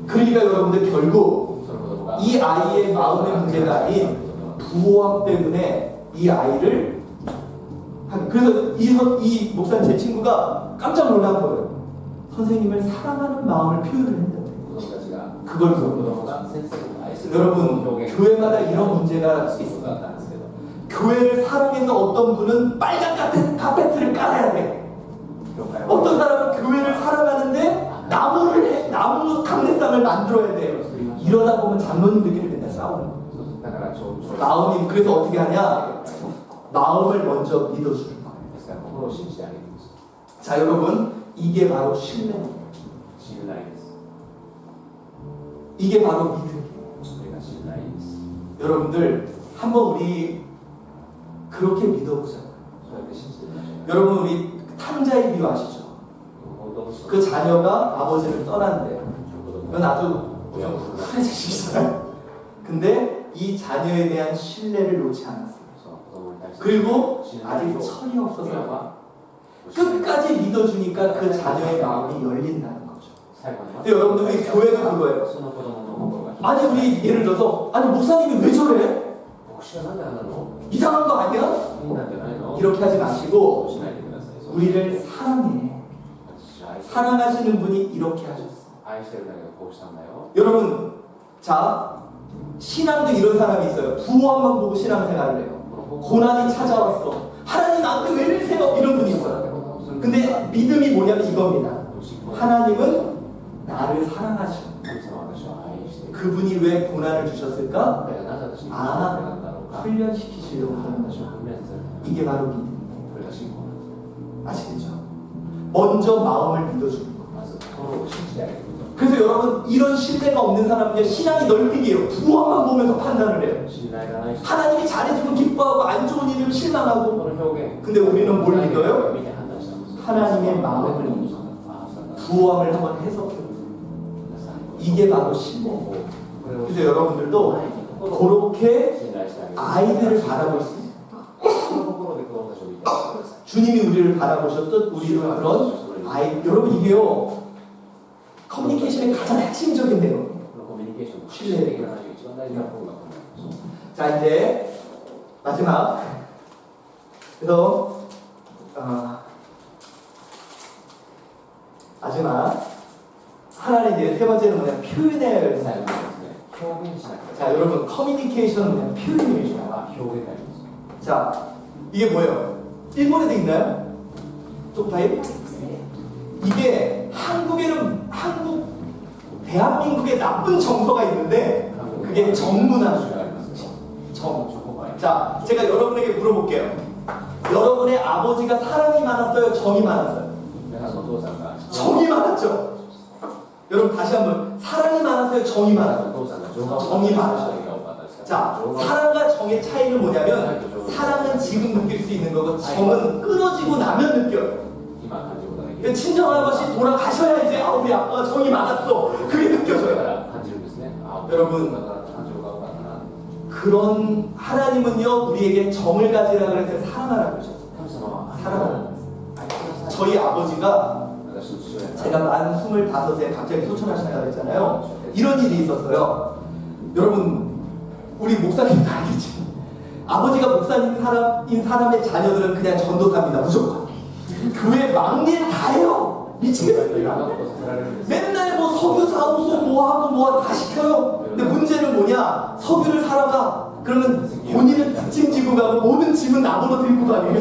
Speaker 1: 그러니까 여러분들 결국
Speaker 6: その子供が
Speaker 1: 이 아이의 마음의 문제가 아닌 부호함 때문에 이 아이를 그래서 이 목사님 제 친구가 깜짝 놀란 거예요. 선생님을 사랑하는 마음을 표현을 했는데
Speaker 6: 子供たちが
Speaker 1: 그걸
Speaker 6: 子
Speaker 1: 보고
Speaker 6: 供が先生を愛する
Speaker 1: 여러분
Speaker 6: 表現
Speaker 1: 교회마다 이런 문제가
Speaker 6: そういうこと
Speaker 1: 있습니다.
Speaker 6: だったんですけど
Speaker 1: 교회를 사랑해서 어떤 분은 빨간 카페트를 깔아야 돼.
Speaker 6: 教会は
Speaker 1: 어떤 사람은 교회를 사랑하는데 나무 강례상을 만들어야 돼. 이러다 보면 장로님들끼리 맨날 싸우는 거예요.
Speaker 6: だからちょうど
Speaker 1: 마음이 그래서 어떻게 하냐? 마음을 먼저 믿어주는 거예요.
Speaker 6: ですから心を信じてあげるんです
Speaker 1: 자 여러분 이게 바로 신뢰입니다.
Speaker 6: 信頼です
Speaker 1: 이게 바로 믿음이에요.
Speaker 6: それが信頼です
Speaker 1: 여러분들 한번 우리 그렇게 믿어보자고요.
Speaker 6: そうやって信じてみましょう
Speaker 1: 여러분 우리 탕자의 비유 아시죠?
Speaker 6: 本当に
Speaker 1: 그 자녀가 아버지를 떠난대요.
Speaker 6: 子供
Speaker 1: 이건
Speaker 6: が
Speaker 1: 아주
Speaker 6: 親を
Speaker 1: 훌륭한 짓이잖아요. 근데 이 자녀에 대한 신뢰를 놓지 않았어요.
Speaker 6: その子供に対して
Speaker 1: 그리고
Speaker 6: 信
Speaker 1: 아직
Speaker 6: 頼を
Speaker 1: 철이 없어서
Speaker 6: 親は
Speaker 1: 끝까지 믿어주니까 그 자녀의 마음이 열린다는 거죠.
Speaker 6: 最後に
Speaker 1: 근데 여러분들 우리 교회도 그거예요.
Speaker 6: その子供の心が
Speaker 1: 아니 우리 예를 들어서 아니 목사님이 왜 저래?
Speaker 6: 牧師はなんであんなの
Speaker 1: 이상한 거 아니야?
Speaker 6: いいなんじゃないの
Speaker 1: 이렇게 하지
Speaker 6: そう
Speaker 1: 마시고
Speaker 6: しないでくださいそう
Speaker 1: 우리를 사랑해.
Speaker 6: 私愛してる
Speaker 1: 사랑하시는 분이 이렇게 하셨어.
Speaker 6: 愛してるんだけどこうしたんだよ
Speaker 1: 여러분 자 신앙도 이런 사람이 있어요. 부호함만 보고 신앙생활을 해요. 고난이 찾아왔어. 하나님 나한테 왜 이러세요? 이런 분이 있어요. 근데 믿음이 뭐냐면 이겁니다. 하나님은 나를 사랑하시고 그분이 왜 고난을 주셨을까? 훈련시키시려고 하는 거죠. 이게 바로 믿음이에요. 아시겠죠? 먼저 마음을 믿어주는 거예요. 그래서 여러분 이런 신뢰가 없는 사람은요 신앙이 널뛰기예요. 부하만 보면서 판단을 해요. 하나님이 잘해주면 기뻐하고 안 좋은 일을 실망하고. 근데 우리는 뭘 믿어요? 하나님의 마음을 믿어요. 부함을 한번 해석해보세요. 이게 바로 신뢰고. 그래서 여러분들도 그렇게 아이들을 바라볼 수 있어요. 주님이 우리를 바라보셨던 우리를 그런 아이. 여러분 이게요 커뮤니케이션의 가장 핵심적인 내용이에요. 신뢰. 자 이제 마지막. 그래서 마지막 하나는 이제 세 번째는 뭐냐 표현을 사용해요. 자 여러분 커뮤니케이션은 뭐냐 표현이에요. 자 이게 뭐예요? 일본에도 있나요? 쪽파이? 이게 한국에는 대한민국에 나쁜 정서가 있는데 그게 정문화예요. 자 제가 여러분에게 물어볼게요. 여러분의 아버지가 사랑이 많았어요? 정이 많았어요? 정이 많았죠? 여러분 다시 한번 사랑이 많았어요? 정이 많았어요? 정이 많았어요. 자 사랑과 정의 차이는 뭐냐면 사랑은 지금 느낄 수 있는 거고 정은 끊어지고 나면 느껴요. 친정아버지 돌아가셔야 이제 우리 아빠가 정이 많았어 그게 느껴져요. 여러분 그런 하나님은요 우리에게 정을 가지라 그래서 사랑하라고 하셨어요. 사랑하라고. 저희 아버지가 제가 만 25세 갑자기 소천하신다고 했잖아요. 이런 일이 있었어요. 여러분 우리 목사님도 알겠지. 아버지가 목사님 사람인 사람의 자녀들은 그냥 전도사입니다. 무조건 교회 막일 다 해요. 미치겠어요. 맨날 뭐 석유 사오고 뭐하고 다 시켜요. 근데 문제는 뭐냐 석유를 사러 가 그러면 본인은 뒷짐 지고 가고 모든 짐은 나무로 들고 가요.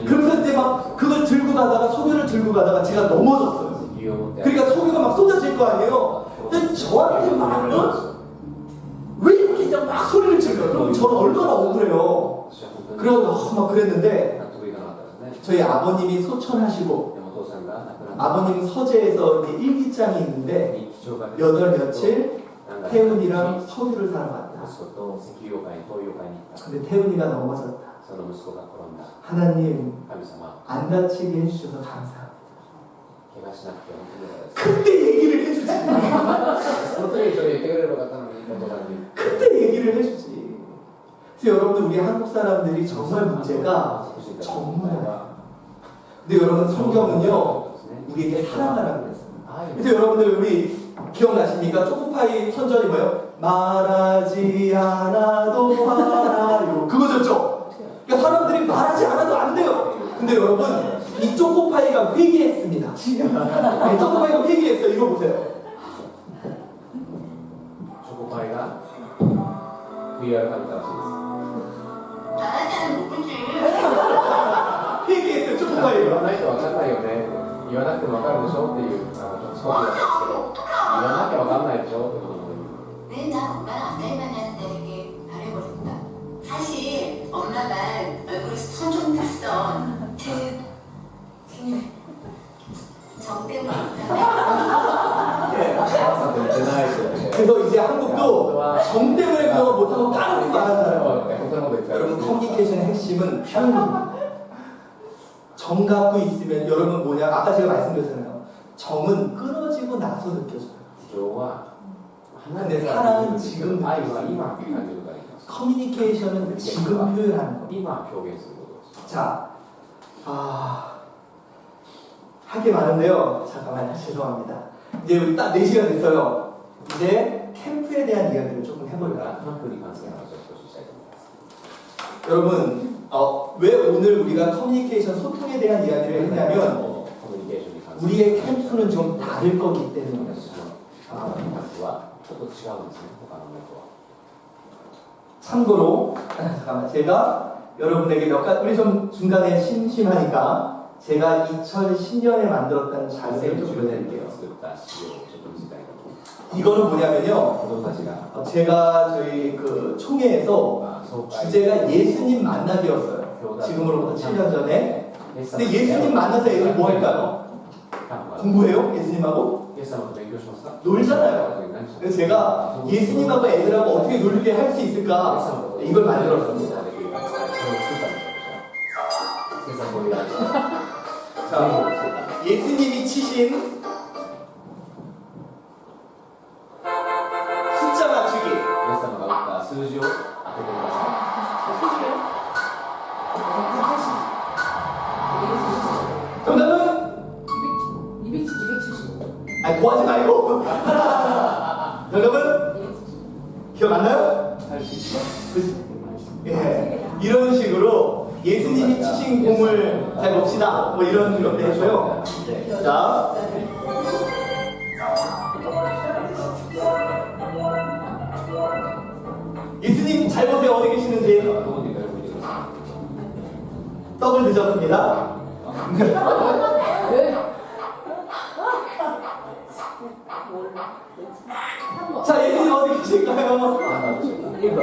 Speaker 1: 그러면서 이제 막 그걸 들고 가다가 석유를 들고 가다가 제가 넘어졌어요. 그러니까 석유가 막 쏟아질 거 아니에요. 근데 저한테 막 왜 이렇게 그냥 막 소리를 질러요? 그럼 저는 얼마나 억울해요. 그래서 막 그랬는데 저희 아버님이 소천하시고 아버님 서재에서 이렇게 일기장이 있는데 몇 월 며칠 태훈이랑 석유를 사러 갔다. 근데 태훈이가 넘어졌다. 하나님 안 다치게 해주셔서 감사합니다. 그때 얘기를 해주지. 그때 얘기를 해주지. 그래서 여러분들 우리 한국 사람들이 정말 문제가 정문화예요. 근데 여러분 성경은요 우리에게 사랑하라고 그랬어요. 그래서 여러분들 우리 기억나십니까? 초코파이 선전이 뭐예요? 말하지 않아도 알아요. 그거죠? 그러니까 사람들이 말하지 않아도 안 돼요. 근데 여러분 이 초코파이가 회개했습니다. 네, 초코파이가 회개했어요. 이거 보세요.
Speaker 6: 초코파이가 위아래 간다.
Speaker 5: あなたの無口
Speaker 1: 회개했어요.
Speaker 6: 言
Speaker 1: 초코파이가.
Speaker 6: わないと分かんないよね。言わなくても分かるでしょっていうそうなんですけど、言わなきゃ分かんないでしょってことを
Speaker 5: 맨날 엄마는 앞날만 하는데 이렇게 말해버린다. 사실 엄마만 얼굴에 손좀 탔어. 정 때문에
Speaker 1: 그래서 이제 한국도 정 때문에 그거 못하고 까놓고 말하잖아요. 여러분 커뮤니케이션의 핵심은 표현입니다. 정 갖고 있으면 여러분 뭐냐 아까 제가 말씀드렸잖아요. 정은 끊어지고 나서 느껴져요. 근데 사랑은 지금 커뮤니케이션은 지금 표현하는 거예요. 자, 할 게 많은데요. 잠깐만요. 죄송합니다. 이제 우리 딱 4시간 됐어요. 이제 캠프에 대한 이야기를 조금 해볼까요? 여러분, 왜 오늘 우리가 커뮤니케이션 소통에 대한 이야기를 했냐면 우리의 캠프는 좀 다를 거기 때문이었어요. 참고로 잠깐만 제가 여러분에게 몇 가지 우리 좀 중간에 심심하니까 제가 2010년에 만들었던 자료를 좀 보여드릴게요.
Speaker 6: 作った資料をちょっと見せたいと思う。
Speaker 1: 이거는 뭐냐면요.
Speaker 6: 子供たちが
Speaker 1: 제가 저희 그 총회에서
Speaker 6: まあ総会
Speaker 1: 주제가 예수님 만나기였어요. 지금으로부터 7년 전에. 근데 예수님 만나서 애들이 뭐 할까요? 공부해요? 예수님하고?
Speaker 6: イエス様と勉強しますか
Speaker 1: 놀잖아요. 그래서 제가 예수님하고 애들하고 어떻게 놀게 할 수 있을까? 이걸 만들었습니다. 자, 예수님이 치신 숫자 맞추기.
Speaker 6: イエス様が打った数字を当ててくださ
Speaker 1: 정답은?
Speaker 4: 270.
Speaker 1: 아니, 뭐 하지 말고. 정답은?
Speaker 4: 270.
Speaker 1: 기억 안 나요?
Speaker 6: い。はい、
Speaker 1: 예. 이런 식으로 예수님이 치신 공을 잘 봅시다. 뭐 이런 것도 했고요. 네. 자. 예수님 잘 보세요. 어디 계시는지.
Speaker 6: どこにいるかよく見てくださ
Speaker 1: 떡을 드셨습니다. 자, 예수님 어디 계실까요?
Speaker 6: い。何番でしょうか。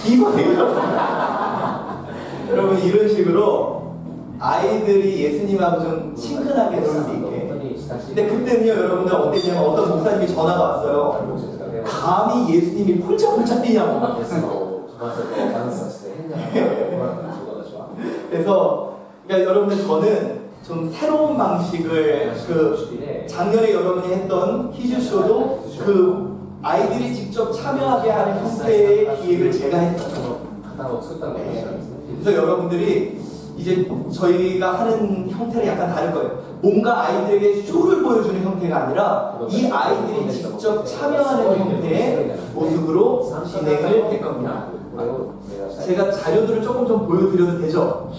Speaker 1: 2번에 그렇습니다. 여러분 이런 식으로 아이들이 예수님하고 좀 친근하게 놀 수 있게.
Speaker 6: 本当に親しい。
Speaker 1: 근데 그때는요 여러분들 어땠냐면 어떤 목사님이 전화가 왔어요.
Speaker 6: 牧師ですからね。
Speaker 1: 감히 예수님이 폴짝폴짝 뛰냐고.
Speaker 6: イエス様を飛ばせてダンスさせて変なのをもらった子たちは。
Speaker 1: 그래서 그러니까 여러분들 저는 좀 새로운 방식을 그 작년에 여러분이 했던 히즈쇼도 그 아이들이 직접 참여하게 하는 형태의 기획을 제가 했어요.
Speaker 6: 型を作ったのが私なんですね。
Speaker 1: 그래서 여러분들이 이제 저희가 하는 형태는 약간 다를 거예요. 뭔가 아이들에게 쇼를 보여주는 형태가 아니라 이 아이들이 직접 참여하는 형태의 모습으로 진행을 할 겁니다.
Speaker 6: これを目指したい。
Speaker 1: 제가 자료들을 조금 좀 보여드려도 되죠?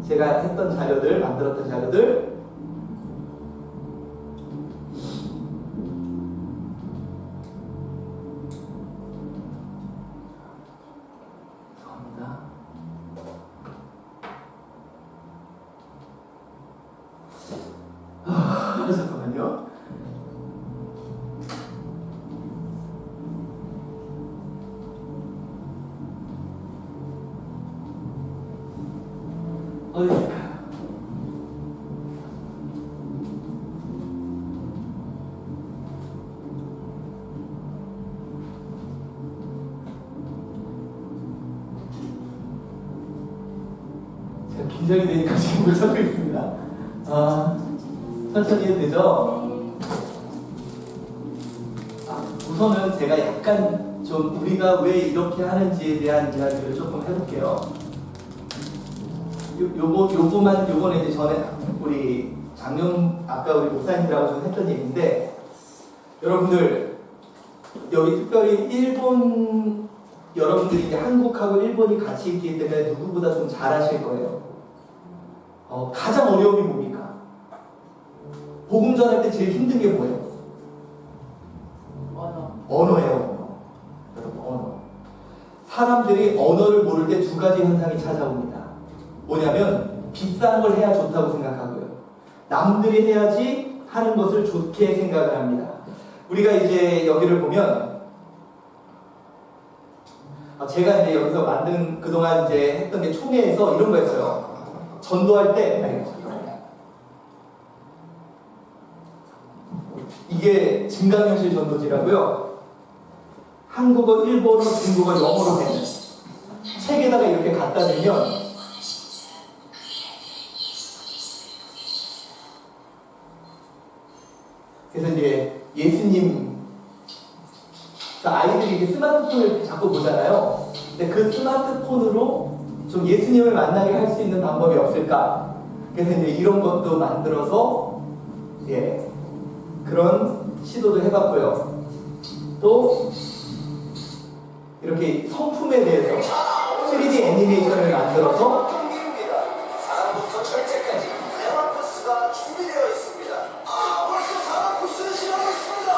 Speaker 1: 제가 했던 자료들, 만들었던 자료들. 감사합니다. 잠깐만요. 어디 있을까요? 제가 긴장이 되니까 지금 못 찾고 있습니다. 아, 천천히 해도 되죠? 우선은 제가 약간 좀 우리가 왜 이렇게 하는지에 대한 이야기를 조금 해볼게요. 요거는 이제 전에 우리 아까 우리 목사님들하고 좀 했던 얘기인데, 여러분들, 여기 특별히 일본, 여러분들이 이제 한국하고 일본이 같이 있기 때문에 누구보다 좀 잘하실 거예요. 가장 어려움이 뭡니까? 복음 전할 때 제일 힘든 게 뭐예요? 언어예요. 언어. 사람들이 언어를 모를 때 두 가지 현상이 찾아옵니다. 뭐냐면 비싼 걸 해야 좋다고 생각하고요. 남들이 해야지 하는 것을 좋게 생각을 합니다. 우리가 이제 여기를 보면 제가 이제 여기서 만든 그동안 이제 했던 게 총회에서 이런 거였어요. 전도할 때 이게 증강현실 전도지라고요. 한국어, 일본어, 중국어, 영어로 되는 책에다가 이렇게 갖다 대면 그래서 이제 예수님 아이들이 이렇게 스마트폰을 자꾸 보잖아요. 근데 그 스마트폰으로 좀 예수님을 만나게 할 수 있는 방법이 없을까? 그래서 이제 이런 것도 만들어서 그런 시도도 해봤고요. 또 이렇게 성품에 대해서 3D 애니메이션을 만들어서
Speaker 7: 사람부터 절제까지 다양한 코스가 준비되어 있습니다. 벌써 4만 코스를 지나고 있습니다.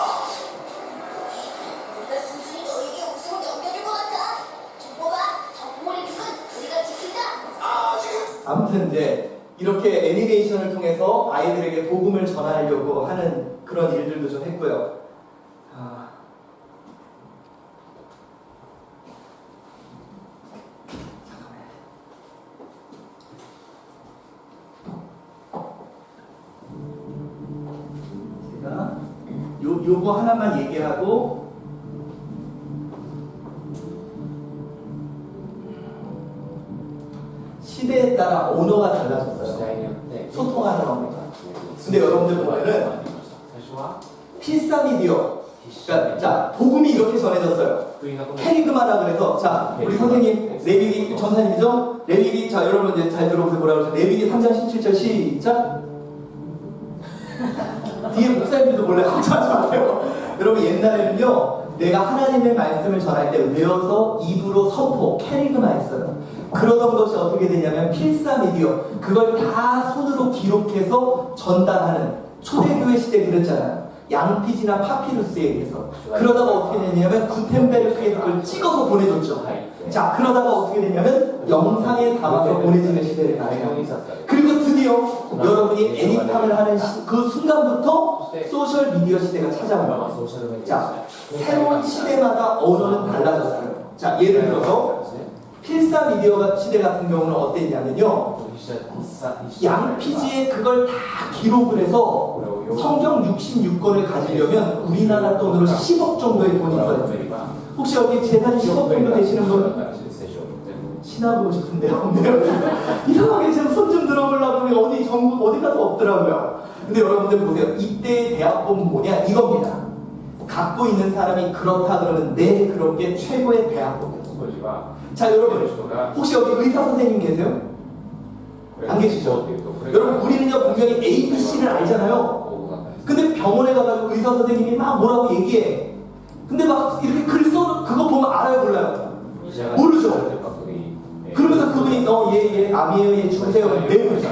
Speaker 5: 무슨 수이 너에게 우승을 넘겨줄 것 같아?
Speaker 1: 아무튼 이제 이렇게 애니메이션을 통해서 아이들에게 복음을 전하려고 하는 그런 일들도 좀 했고요. 제가 요거 하나만 얘기하고 시대에 따라 언어가 달라졌어요.
Speaker 6: 時代によって
Speaker 1: 소통하는 언어가. 근데 여러분들 보면은
Speaker 6: 最初は
Speaker 1: 필사미디어. 그러니까 자 복음이 이렇게 전해졌어요. 캐리그마라 그래서 자 우리 선생님 레위기 전사님이죠? 레위기 자 여러분 이제 잘 들어보세요. 뭐라고 그러죠? 레위기 3장 17절 시작. 뒤에 목사님들도 몰래 걱정하지 마세요. 여러분 옛날에는요 내가 하나님의 말씀을 전할 때 외워서 입으로 선포 캐리그마 했어요. 그러던 것이 어떻게 되냐면 필사미디어 그걸 다 손으로 기록해서 전달하는 초대교회 시대 그랬잖아요. 양피지나 파피루스에 의해서. 그러다가 어떻게 되냐면 구텐베르크에서 그걸 찍어서 보내줬죠. 자 그러다가 어떻게 되냐면 영상에 담아서 보내지는 시대를 가요. 그리고 드디어 여러분이 애니팡을 하는 그 순간부터 소셜미디어 시대가 찾아옵니다. 자 새로운 시대마다 언어는 달라졌어요. 자 예를 들어서 필사미디어 시대 같은 경우는 어땠냐면요 양피지에 그걸 다 기록을 해서 성경 66권을 가지려면 우리나라 돈으로 10억 정도의 돈이 있어요. 혹시 여기 재산이 10억 정도 되시는 분? 신화보고 싶은데요? 없네요. 이상하게 지금 손 좀 들어보려고 하면 어디 전국 어디 가서 없더라고요. 근데 여러분들 보세요. 이때의 대학법은 뭐냐? 이겁니다. 갖고 있는 사람이 그렇다 그러면 네 그런 게 최고의 대학법이에요. 자 여러분 혹시 여기 의사 선생님 계세요? 안 계시죠? 여러분 우리는요 분명히 ABC를 알잖아요. 근데 병원에 가가지고 의사 선생님이 막 뭐라고 얘기해. 근데 막 이렇게 글 써 그거 보면 알아요 몰라요? 모르죠? 그러면서 그분이 얘 암이에요 얘 주세요 내모르죠.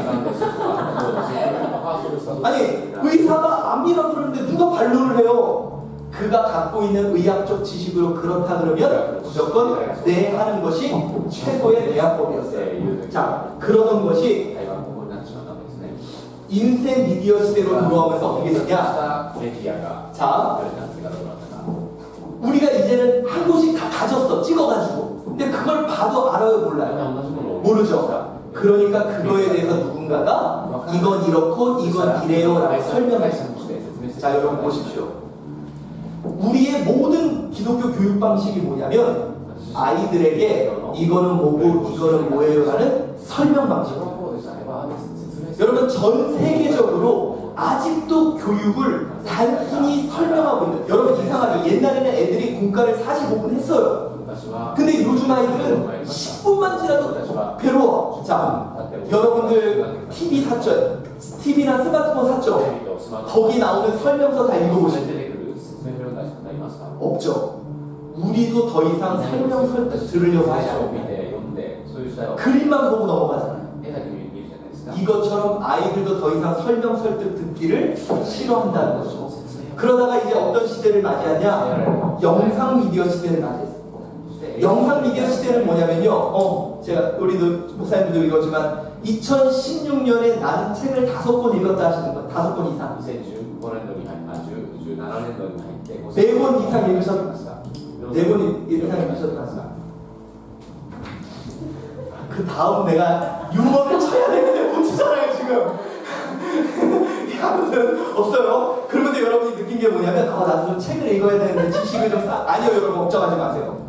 Speaker 1: 아니 의사가 암이라고 그러는데 누가 반론을 해요? 그가 갖고 있는 의학적 지식으로 그렇다 그러면 무조건 네 하는 것이 최고의 대학법이었어요. 자 그러던 것이 인쇄 미디어 시대로 돌아오면서 어떻게 되냐? 자 우리가 이제는 한 곳씩 다 가졌어 찍어가지고. 근데 그걸 봐도 알아요 몰라요? 모르죠. 그러니까 그거에 대해서 누군가가 이건 이렇고 이건 이래요 라고 설명하시는 거예요. 자 여러분 보십시오. 우리의 모든 기독교 교육 방식이 뭐냐면 아이들에게 이거는 뭐고 이거는 뭐예요 라는 설명 방식입니다. 여러분 전 세계적으로 아직도 교육을 단순히 설명하고 있는 여러분 이상하게 옛날에는 애들이 공과를 45분 했어요. 근데 요즘 아이들은 10분만 지나도 괴로워. 자 여러분들 TV 샀죠? TV나 스마트폰 샀죠? 거기 나오는 설명서 다 읽어보시죠. 없죠. 우리도 더 이상 설명서 들으려고 하지 않아요. 그림만 보고 넘어가잖아요. 이것처럼 아이들도 더 이상 설명 설득 듣기를 싫어한다는 거죠. 그러다가 이제 어떤 시대를 맞이하냐? 영상 미디어 시대를 맞이했습니다. 영상 미디어 시대는 뭐냐면요. 제가 우리도 목사님들도 읽었지만 2016년에 나는 책을 5권 읽었다 하시는 분 5권 이상. 4권 이상 읽으셨다. 4권 이상 읽으셨다. 그 다음 내가 유머를 쳐야 되는데 못 치잖아요 지금. 아무튼 없어요. 그러면서 여러분이 느낀 게 뭐냐면 나도 좀 책을 읽어야 되는데 지식을 좀 아니요 여러분 걱정하지 마세요.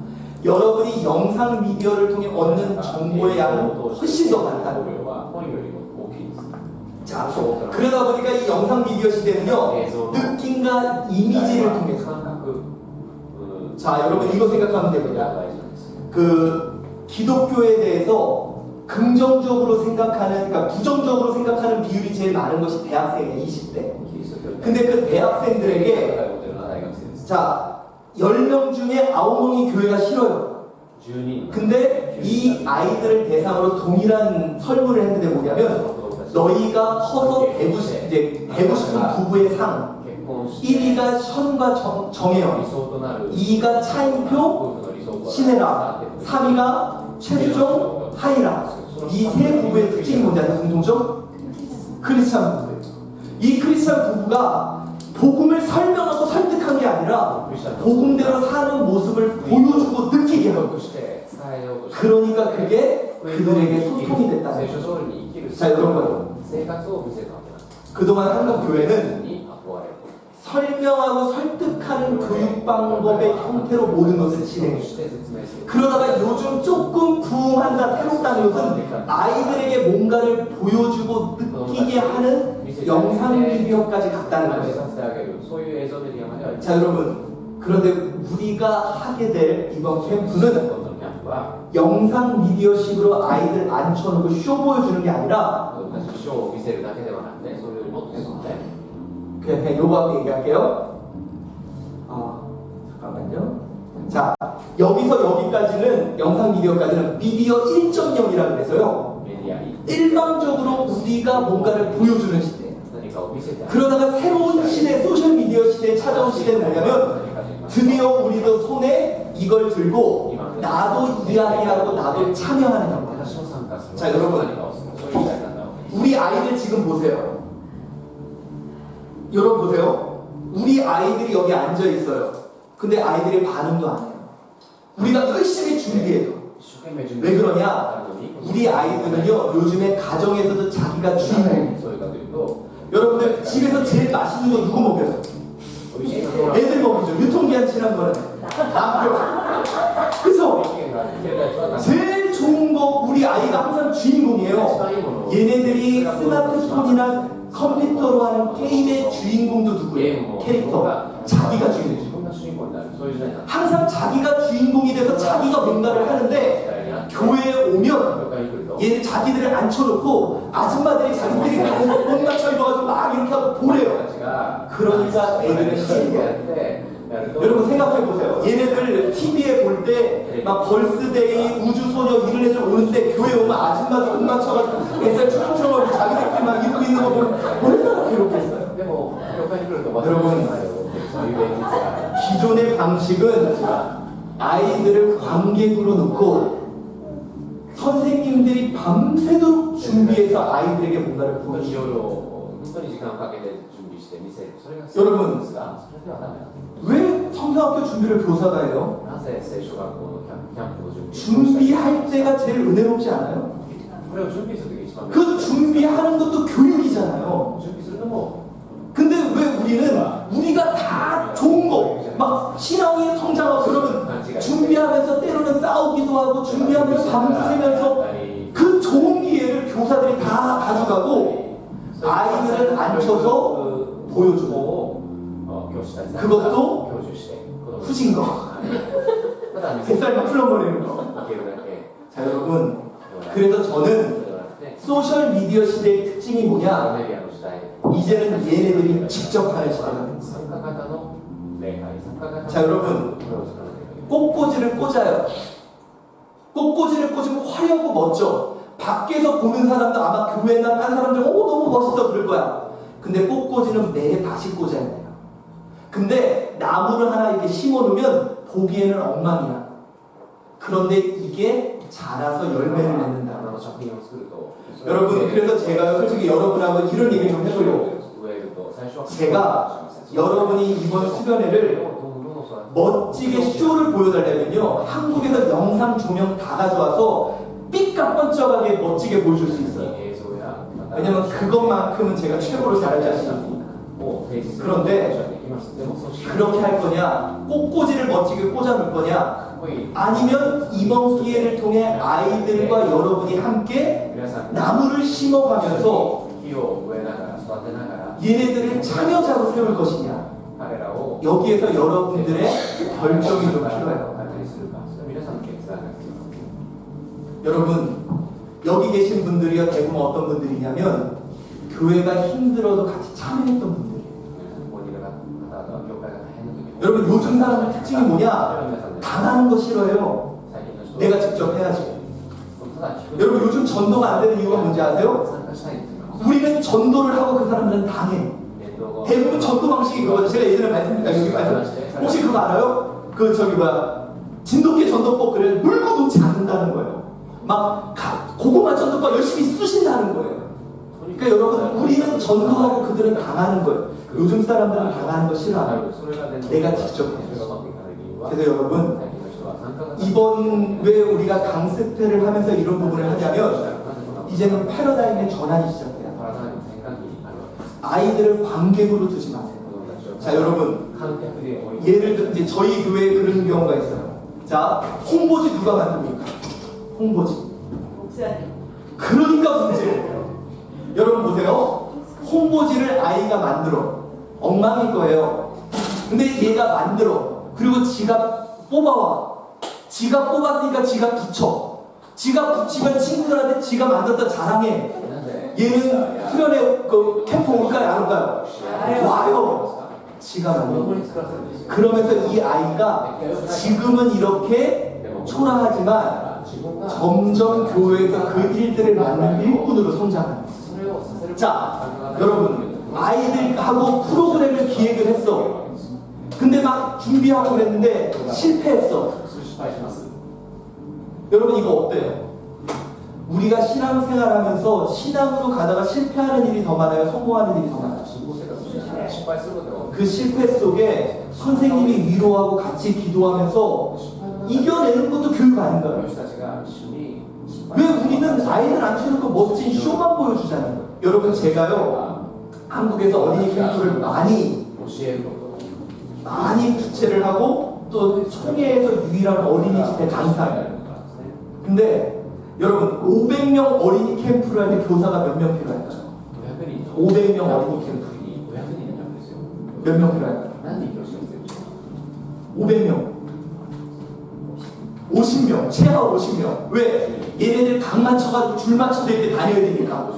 Speaker 1: 여러분이 영상 미디어를 통해 얻는 정보의 양은 훨씬 더 많다는 거예요. 자, 그러다 보니까 이 영상 미디어 시대는요 느낌과 이미지를 통해서 자 여러분 이거 생각하면 됩니다. 그 기독교에 대해서 긍정적으로 생각하는 그러니까 부정적으로 생각하는 비율이 제일 많은 것이 대학생이에요. 20대. 근데 그 대학생들에게 자 10명 중에 9명이 교회가 싫어요. 근데 이 아이들을 대상으로 동일한 설문을 했는데 뭐냐면 너희가 커서 되고 싶은 부부의 상 1위가 션과 정혜영 2위가 차인표 신혜라 3위가 최수종 하이라 이 세 부부의 특징이 뭔지 아세요? 공통점? 크리스찬 부부예요. 이 크리스찬 부부가 복음을 설명하고 설득한 게 아니라 복음대로 사는 모습을 보여주고 느끼게 하는 거예요. 그러니까 그게 그들에게 소통이 됐다는 거죠. 자, 여러분, 그동안 한국 교회는 설명하고 설득하는 교육 방법의 형태로 모든 것을 진행했어요. 그러다가 요즘 조금 부흥한다, 새롭다는 것은 아이들에게 뭔가를 보여주고 느끼게 하는 영상 미디어까지 갔다는 거예요. 자, 여러분, 그런데 우리가 하게 될 이번 캠프는 영상 미디어식으로 아이들 앉혀놓고 쇼 보여주는 게 아니라 그냥 요거 얘기할게요. 잠깐만요. 자, 여기서 여기까지는 영상 미디어까지는 미디어 1.0이라고 해서요. 일방적으로 우리가 뭔가를 보여주는 시대. 그러다가 새로운 시대, 소셜 미디어 시대에 찾아온 시대는 뭐냐면 드디어 우리도 손에 이걸 들고 나도 이야기하고 나도 참여하는 겁니다. 자, 여러분, 우리 아이들 지금 보세요. 여러분 보세요. 우리 아이들이 여기 앉아 있어요. 근데 아이들이 반응도 안 해요. 우리가 열심히 준비해도. 왜 그러냐? 우리 아이들은요, 요즘에 가정에서도 자기가 주인공이에요. 여러분들 집에서 제일 맛있는 거 누구 먹여요? 애들 먹이죠. 유통기한 지난 거는 남편. 그래서 제일 좋은 거 우리 아이가 항상 주인공이에요. 얘네들이 스마트폰이나 컴퓨터로 하는 게임의 주인공도 누구예요? 캐릭터. 자기가 주인공이죠. 항상 자기가 주인공이 돼서 자기가 뭔가를 하는데 교회에 오면 얘는 자기들을 앉혀놓고 아줌마들이 자기들이 옷 맞춰 입어가지고 막 이렇게 하고 보래요. 그러니까 애들은 싫어요. 여러분 생각해보세요. 얘네들 TV에 볼 때 막 벌스데이, 우주소녀 이런 애들 오는데 교회 오면 아줌마들 옷 맞춰가지고 뱃살 추렁추렁하고 자기들끼리 막 입고 있는 거 보면 얼마나 괴롭겠어요. 여러분, 기존의 방식은 아이들을 관객으로 놓고 선생님들이 밤새도록 준비해서 아이들에게 뭔가를 보여줘요. 여러분, 왜 성서학교 준비를 교사가 해요? 준비할 때가 제일 은혜롭지 않아요? 그 준비하는 것도 교육이잖아요. 근데 왜 우리가 다 좋은 거, 막 신앙이 성장하고 그러면 준비하면서 때로는 싸우기도 하고 준비하면서 밤도 새면서 그 좋은 기회를 교사들이 다 가져가고 아이들은 앉혀서 보여주고 그것도 후진 거 뱃살만 풀어버리는 거. 자, 여러분, 그래서 저는 소셜 미디어 시대의 특징이 뭐냐? 이제는 얘네들이 직접 하는 시대가 됩니다. 자, 여러분, 꽃꽂이를 꽂아요. 꽃꽂이를 꽂으면 화려하고 멋져. 밖에서 보는 사람도 아마 교회나 딴 사람들 너무 멋있어 그럴 거야. 근데 꽃꽂이는 매해 다시 꽂아야 돼요. 근데 나무를 하나 이렇게 심어놓으면 보기에는 엉망이야. 그런데 이게 자라서 열매를 맺는다. 여러분, 그래서 제가 솔직히 여러분하고 이런 얘기 좀 해보려고. 제가 여러분이 이번 수련회를 멋지게 쇼를 보여달라면요, 한국에서 영상 조명 다 가져와서 삐까뻔쩍하게 멋지게 보여줄 수 있어요. 왜냐면 그것만큼은 제가 최고로 잘할 자신이 있습니다. 그런데 그렇게 할 거냐, 꽃꽂이를 멋지게 꽂아놓을 거냐, 아니면 이번 기회를 통해 아이들과 여러분이 함께 나무를 심어가면서 얘네들을 참여자로 세울 것이냐, 여기에서 여러분들의 결정이 좀 필요해요. 여러분, 여기 계신 분들이 대부분 어떤 분들이냐면 교회가 힘들어도 같이 참여했던 분들이에요. 여러분, 요즘 사람의 특징이 뭐냐? 당하는 거 싫어해요. 내가 직접 해야지. 여러분, 요즘 전도가 안 되는 이유가 뭔지 아세요? 우리는 전도를 하고 그 사람들은 당해. 대부분 전도 방식이 그거죠. 제가 예전에 말씀드렸다. 혹시 그거 알아요? 진돗개 전도법 그래 물고 놓지 않는다는 거예요. 고구마 전도과 열심히 쑤신다는 거예요. 그러니까 여러분, 우리는 전도하고 그들은 당하는 거예요. 요즘 사람들은 당하는 거 싫어하고 내가 직접 해요. 그래서 여러분, 이번 왜 우리가 강습회를 하면서 이런 부분을 하냐면 이제는 패러다임의 전환이 시작돼요. 아이들을 관객으로 두지 마세요. 자, 여러분, 예를 들어 이제 저희 교회에 그런 경우가 있어요. 자, 홍보지 누가 만듭니까? 홍보지.
Speaker 5: 목사님.
Speaker 1: 그러니까 문제예요. 여러분 보세요. 홍보지를 아이가 만들어. 엉망일 거예요. 근데 얘가 만들어. 그리고 지가 뽑아와. 지가 뽑았으니까 지가 붙여. 지가 붙이면 친구들한테 지가 만들었다 자랑해. 얘는 수련회 그 캠프 올까요? 안 올까요? 와요. 지가 만들어. 그러면서 이 아이가 지금은 이렇게 초라하지만 점점 교회에서 그 일들을 맡는 일꾼으로 성장합니다. 자, 여러분, 아이들하고 프로그램을 기획을 했어. 근데 막 준비하고 그랬는데 실패했어. 여러분, 이거 어때요? 우리가 신앙생활하면서 신앙으로 가다가 실패하는 일이 더 많아요? 성공하는 일이 더 많아요? 그 실패 속에 선생님이 위로하고 같이 기도하면서 이겨내는 것도 교육 아닌가요? 왜 우리는 아이들 앉혀놓고 멋진 쇼만 보여주잖아요. 여러분, 제가요 한국에서 어린이 캠프를 많이 주최를 하고 또 총회에서 유일한 어린이 집회 강사예요. 근데 여러분, 500명 어린이 캠프를 할 때 교사가 몇 명 필요할까요? 500명 어린이 캠프 몇 명 필요할까요? 500명 50명, 최하 50명. 왜? 얘네들 각 맞춰가지고 줄 맞춰서 이렇게 다녀야 되니까.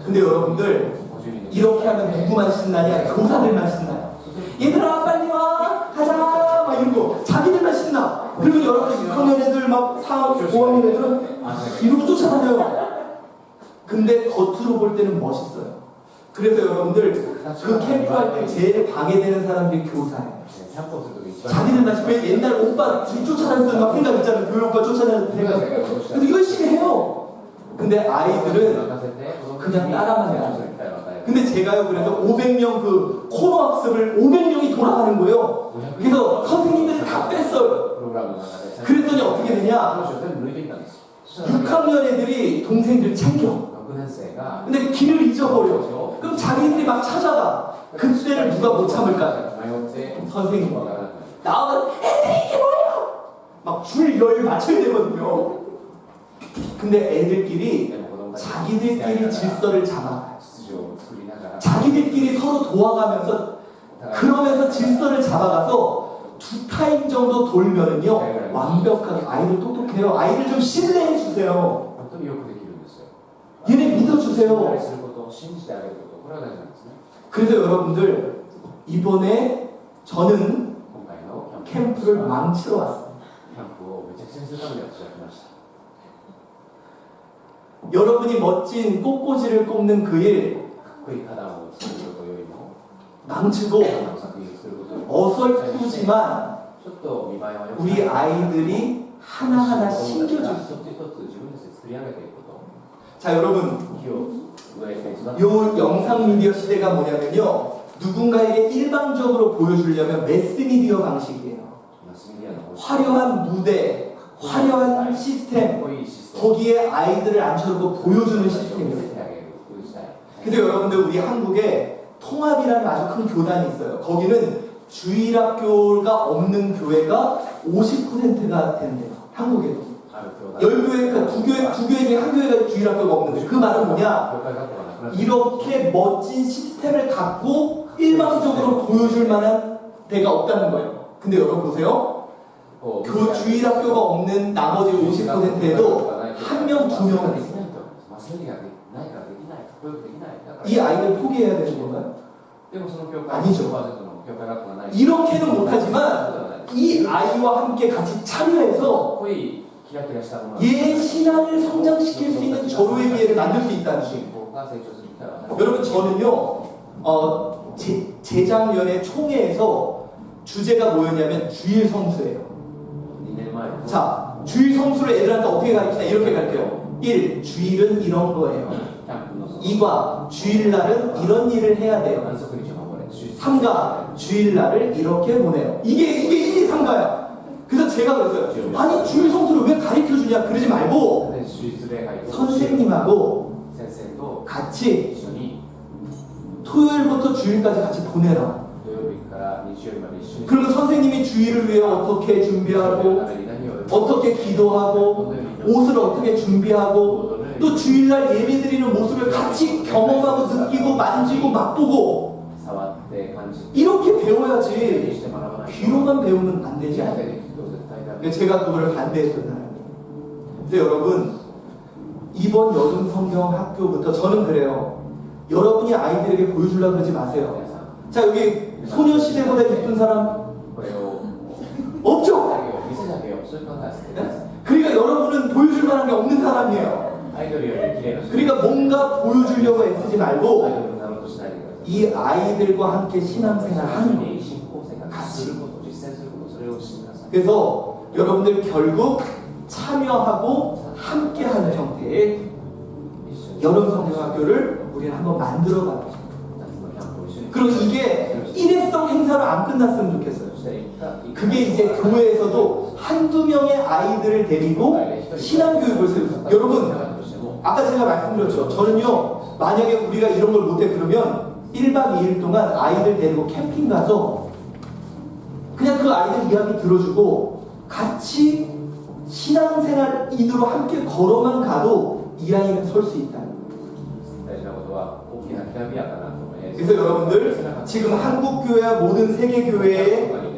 Speaker 1: 근데 여러분들, 이렇게 하면 누구만 신나냐? 교사들만 신나요. 얘들아 빨리 와 가자 막 이런 거 자기들만 신나. 그리고 여러분 6학년 애들 막 4, 5학년 애들은 이러고 쫓아다녀요. 근데 겉으로 볼 때는 멋있어요. 그래서 여러분들 그 캠프 할 때 제일 방해되는 사람들이 교사예요. 자기들만 왜 옛날 오빠 둘 쫓아다녔던 막 생각 있잖아요. 교회 오빠 쫓아다녔던 생각. 근데 열심히 해요. 근데 아이들은 그냥 따라만 해요. 근데 제가요, 그래서 500명 그 코너 학습을 500명이 돌아가는 거예요. 그래서 선생님들이 다 뺐어요. 그랬더니 어떻게 되냐? 6학년 애들이 동생들 챙겨. 근데 길을 잊어버려. 그럼 자기들이 막 찾아가. 그때를 누가 못 참을까? 선생님. 나와서 애들이 이게 뭐예요? 막 줄 열을 맞춰야 되거든요. 근데 애들끼리 자기들끼리 질서를 잡아. 자기들끼리 서로 도와가면서 그러면서 질서를 잡아가서 2타임 정도 돌면은요 완벽하게 아이들 똑똑해요. 아이들 좀 신뢰해 주세요. 얘네 믿어주세요. 그래서 여러분들, 이번에 저는 캠프를 망치러 왔어요. 여러분이 멋진 꽃꽂이를 꼽는 그 일 망치고 어설프지만 우리 아이들이 하나하나 신겨줄 수 있어요. 자, 여러분, 요 영상 미디어 시대가 뭐냐면요, 누군가에게 일방적으로 보여주려면 매스미디어 방식이에요. 화려한 무대, 화려한 시스템, 거기에 아이들을 앉혀놓고 보여주는 시스템이에요. 그래서 여러분들, 우리 한국에 통합이라는 아주 큰 교단이 있어요. 거기는 주일학교가 없는 교회가 50%가 된대요. 한국에도. 10교회, 두 교회 중에 한 교회가 주일학교가 없는 거예요. 그 말은 뭐냐? 이렇게 멋진 시스템을 갖고 일방적으로 보여줄 만한 데가 없다는 거예요. 근데 여러분 보세요. 그 주일학교가 없는 나머지 50%에도 1명, 2명은 있어요. 이 아이를 포기해야 되는 건가요? 아니죠. 이렇게는 못하지만 이 아이와 함께 같이 참여해서 얘 신앙을 성장시킬 수 있는 절호의 기회를 만들 수 있다는 거예요. 여러분, 저는요 재작년에 총회에서 주제가 뭐였냐면 주일 성수예요. 자, 주일 성수를 애들한테 어떻게 가르치냐 이렇게 가르쳐요. 1. 주일은 이런 거예요. 2가 주일날은 이런 일을 해야 돼요. 3가 주일날을 이렇게 보내요. 이게 1, 2, 3가야. 그래서 제가 그랬어요. 아니 주일 성수를 왜 가르쳐주냐 그러지 말고 선생님하고 같이 토요일부터 주일까지 같이 보내라. 그리고 선생님이 주일을 위해 어떻게 준비하고 어떻게 기도하고 옷을 어떻게 준비하고 또 주일날 예배드리는 모습을 같이 경험하고 느끼고 만지고 맛보고 이렇게 배워야지 귀로만 배우면 안 되지 않아요? 제가 그거를 반대했던 사람이에요. 그래서 여러분 이번 여름 성경 학교부터 저는 그래요. 여러분이 아이들에게 보여주려고 그러지 마세요. 자 여기 소녀시대보다 예쁜 사람 없죠? 그러니까 여러분은 보여줄 만한 게 없는 사람이에요. 그러니까 뭔가 보여주려고 애쓰지 말고 이 아이들과 함께 신앙생활 하는 거예요. 같이. 그래서 여러분들 결국 참여하고 함께하는 형태의 여름 성경학교를 우리는 한번 만들어 가보죠. 그리고 이게 일회성 행사로 안 끝났으면 좋겠어요. 그게 이제 교회에서도 한두 명의 아이들을 데리고 신앙교육을 세우죠. 여러분 아까 제가 말씀드렸죠. 저는요 만약에 우리가 이런 걸 못해 그러면 1박 2일 동안 아이들 데리고 캠핑 가서 그냥 그 아이들 이야기 들어주고 같이 신앙생활인으로 함께 걸어만 가도 이 아이는 설 수 있다. 그래서 여러분들 지금 한국교회와 모든 세계교회는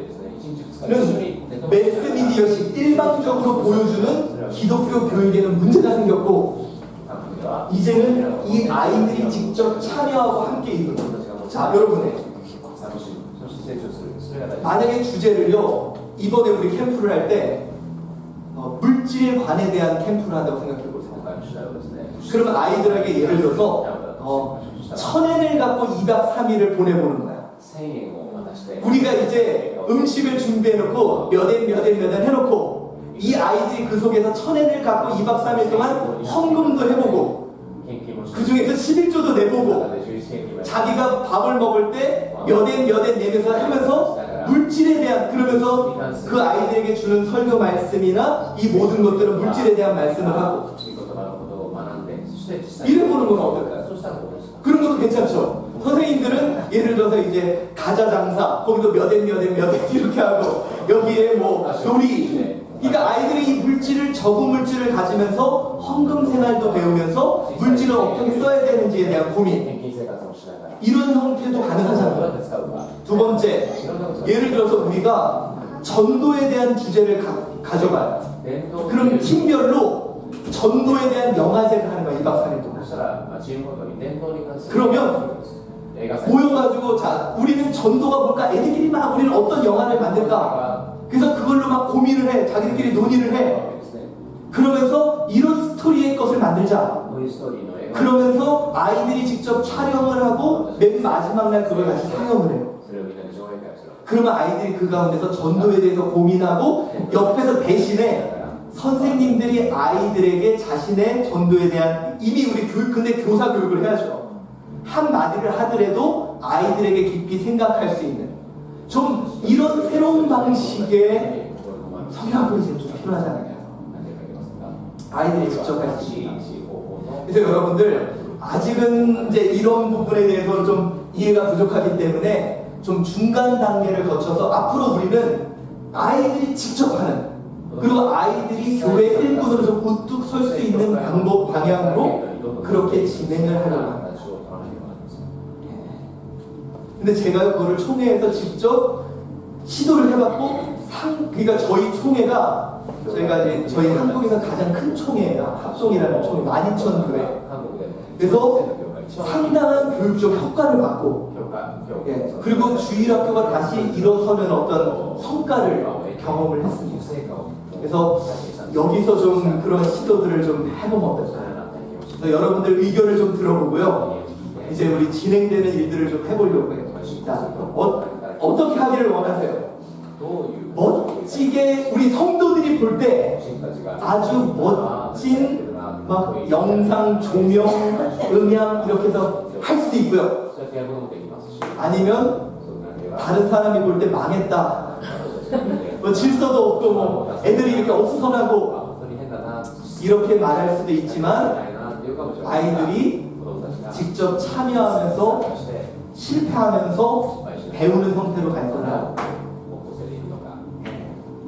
Speaker 1: 매스미디어식 일방적으로 보여주는 기독교 교육에는 문제가 생겼고 이제는 이 아이들이 직접 참여하고 함께 이루는 거죠. 자 여러분 만약에 주제를요 이번에 우리 캠프를 할 때 물질관에 대한 캠프를 한다고 생각해 보세요. 그러면 아이들에게 예를 들어서 천엔을 갖고 2박 3일을 보내보는 거야. 우리가 이제 음식을 준비해놓고 몇 엔 해놓고 이 아이들이 그 속에서 천엔을 갖고 2박 3일 동안 헌금도 해보고 그 중에서 11조도 내보고 자기가 밥을 먹을 때 몇 엔 내면서 하면서 물질에 대한 그러면서 그 아이들에게 주는 설교 말씀이나 이 모든 것들은 물질에 대한 말씀을 하고 이래보는 건 어떨까요? 그런 것도 괜찮죠. 선생님들은 예를 들어서 이제 가자 장사 거기도 몇 엔 이렇게 하고 여기에 뭐 요리 그러니까 아이들이 이 물질을 적은 물질을 가지면서 헌금 생활도 배우면서 물질을 어떻게 써야 되는지에 대한 고민 이런 형태도 가능하잖아요. 두 번째 예를 들어서 우리가 전도에 대한 주제를 가져가요. 그럼 팀별로 전도에 대한 영화제를 하는 거야. 2박 3일 동안. 그러면 모여가지고 자 우리는 전도가 뭘까? 애들끼리 막 우리는 어떤 영화를 만들까? 그래서 그걸로 막 고민을 해. 자기들끼리 논의를 해. 그러면서 이런 스토리의 것을 만들자. 그러면서 아이들이 직접 촬영을 하고 맨 마지막 날 그걸 같이 상영을 해요. 그러면 아이들이 그 가운데서 전도에 대해서 고민하고 옆에서 대신에 선생님들이 아이들에게 자신의 전도에 대한 이미 우리 근데 교사 교육을 해야죠. 한마디를 하더라도 아이들에게 깊이 생각할 수 있는 좀 이런 새로운 방식의 성경학교가 이제 좀 필요하잖아요. 아이들이 직접 할 수 있는. 그래서 여러분들 아직은 이제 이런 부분에 대해서 좀 이해가 부족하기 때문에 좀 중간 단계를 거쳐서 앞으로 우리는 아이들이 직접 하는 그리고 아이들이 교회 일꾼으로 좀 우뚝 설 수 있는 방법 방향으로 그렇게 진행을 하려고 합니다. 근데 제가 그거를 총회에서 직접 시도를 해봤고 그러니까 저희 총회가 저희가 이제 저희 한국에서 가장 큰 총회예요. 합동이라는 총회 12,000교회. 그래서 상당한 교육적 효과를 받고 그리고 주일학교가 다시 일어서는 어떤 성과를 경험을 했습니다. 그래서 여기서 좀 그런 시도들을 좀 해보면 어떨까요? 그래서 여러분들 의견을 좀 들어보고요. 이제 우리 진행되는 일들을 좀 해보려고 해요. 자, 어떻게 하기를 원하세요? 멋지게 우리 성도들이 볼 때
Speaker 6: たちが
Speaker 1: 아주 멋진 막 영상, 조명, 음향 이렇게 해서 할 수도 있고요.
Speaker 6: そうやってやることもできますし
Speaker 1: 아니면
Speaker 6: そうなんでは
Speaker 1: 다른 사람이 볼 때 망했다. 뭐 질서도 없고 뭐 애들이 이렇게 어수선하고
Speaker 6: 本当に変だな
Speaker 1: 이렇게 말할 수도 있지만
Speaker 6: ないなっていうかもしれないが
Speaker 1: 아이들이
Speaker 6: 子供たちが
Speaker 1: 직접 참여하면서
Speaker 6: 参加して
Speaker 1: 실패하면서 배우는 형태로 갈
Speaker 6: か
Speaker 1: 거다.
Speaker 6: ら高校生でいるのか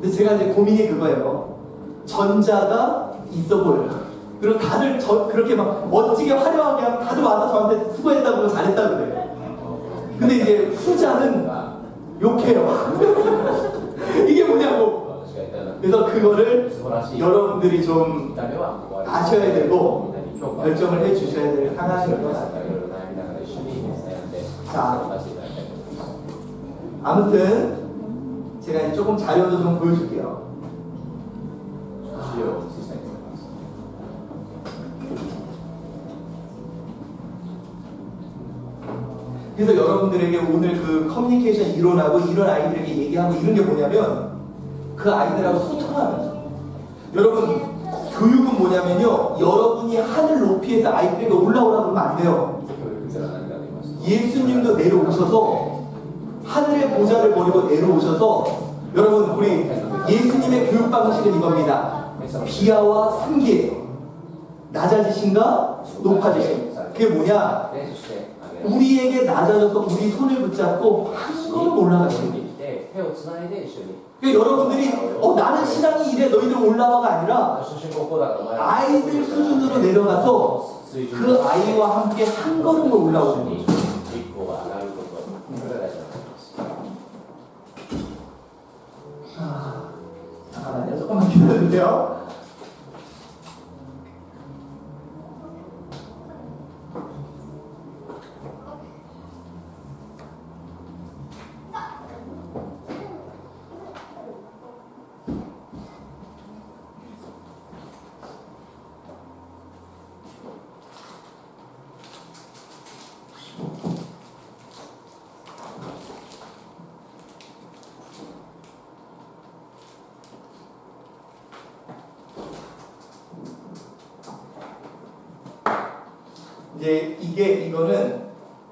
Speaker 1: 근데 제가 이제 고민이 그거예요. 전자가 있어 보여요. 그리고 다들 그렇게 막 멋지게 화려하게 하면 다들 와서 저한테 수고했다고 잘했다고 그래요. 근데 이제 후자는 욕해요. 이게 뭐냐고.
Speaker 6: 私が言ったような
Speaker 1: 그래서 그거를
Speaker 6: 素晴らしい
Speaker 1: 여러분들이 좀
Speaker 6: 見た目はここは
Speaker 1: 아셔야 되고
Speaker 6: みんなに評価
Speaker 1: 결정을 해 주셔야 될
Speaker 6: 皆さ
Speaker 1: 상황인
Speaker 6: ん
Speaker 1: 것
Speaker 6: が
Speaker 1: 같아요.
Speaker 6: いろいろ悩みながら一緒に悩んで
Speaker 1: さあ
Speaker 6: 結果を出していただきたいと思います
Speaker 1: 아무튼 제가 이제 조금 자료도 좀 보여줄게요.
Speaker 6: 資料をお見せしたいと思います
Speaker 1: 그래서 여러분들에게 오늘 그 커뮤니케이션 이론하고 이런 아이들에게 얘기하고 이런 게 뭐냐면 그 아이들하고 소통하면서 여러분 교육은 뭐냐면요 여러분이 하늘 높이에서 아이들에게 올라오라고 그러면 안 돼요.
Speaker 6: 教育ゼロ何かと言いますと
Speaker 1: 예수님도 내려오셔서 하늘의 보좌를 버리고 내려오셔서 여러분 우리 예수님의 교육 방식은 이겁니다. 비하와 승기예요. 낮아지신가 높아지신. 그게 뭐냐?
Speaker 6: でそしてあげる
Speaker 1: 우리에게 낮아져서 우리 손을 붙잡고 한 걸음 올라가시는 거예요.
Speaker 6: で手をつないで一緒に
Speaker 1: 그러니까 여러분들이 나는 신앙이 이래 너희들 올라와가 아니라
Speaker 6: 出身高校だからお前ら
Speaker 1: 아이들 수준으로 내려가서
Speaker 6: 水準
Speaker 1: 그 아이와 함께 한 걸음을
Speaker 6: 一緒
Speaker 1: 올라오는
Speaker 6: に
Speaker 1: 거죠.
Speaker 6: 一個が上がることそれが大事だと思います
Speaker 1: 잠깐만요. 조금만 기다려주세요. 이제 이거는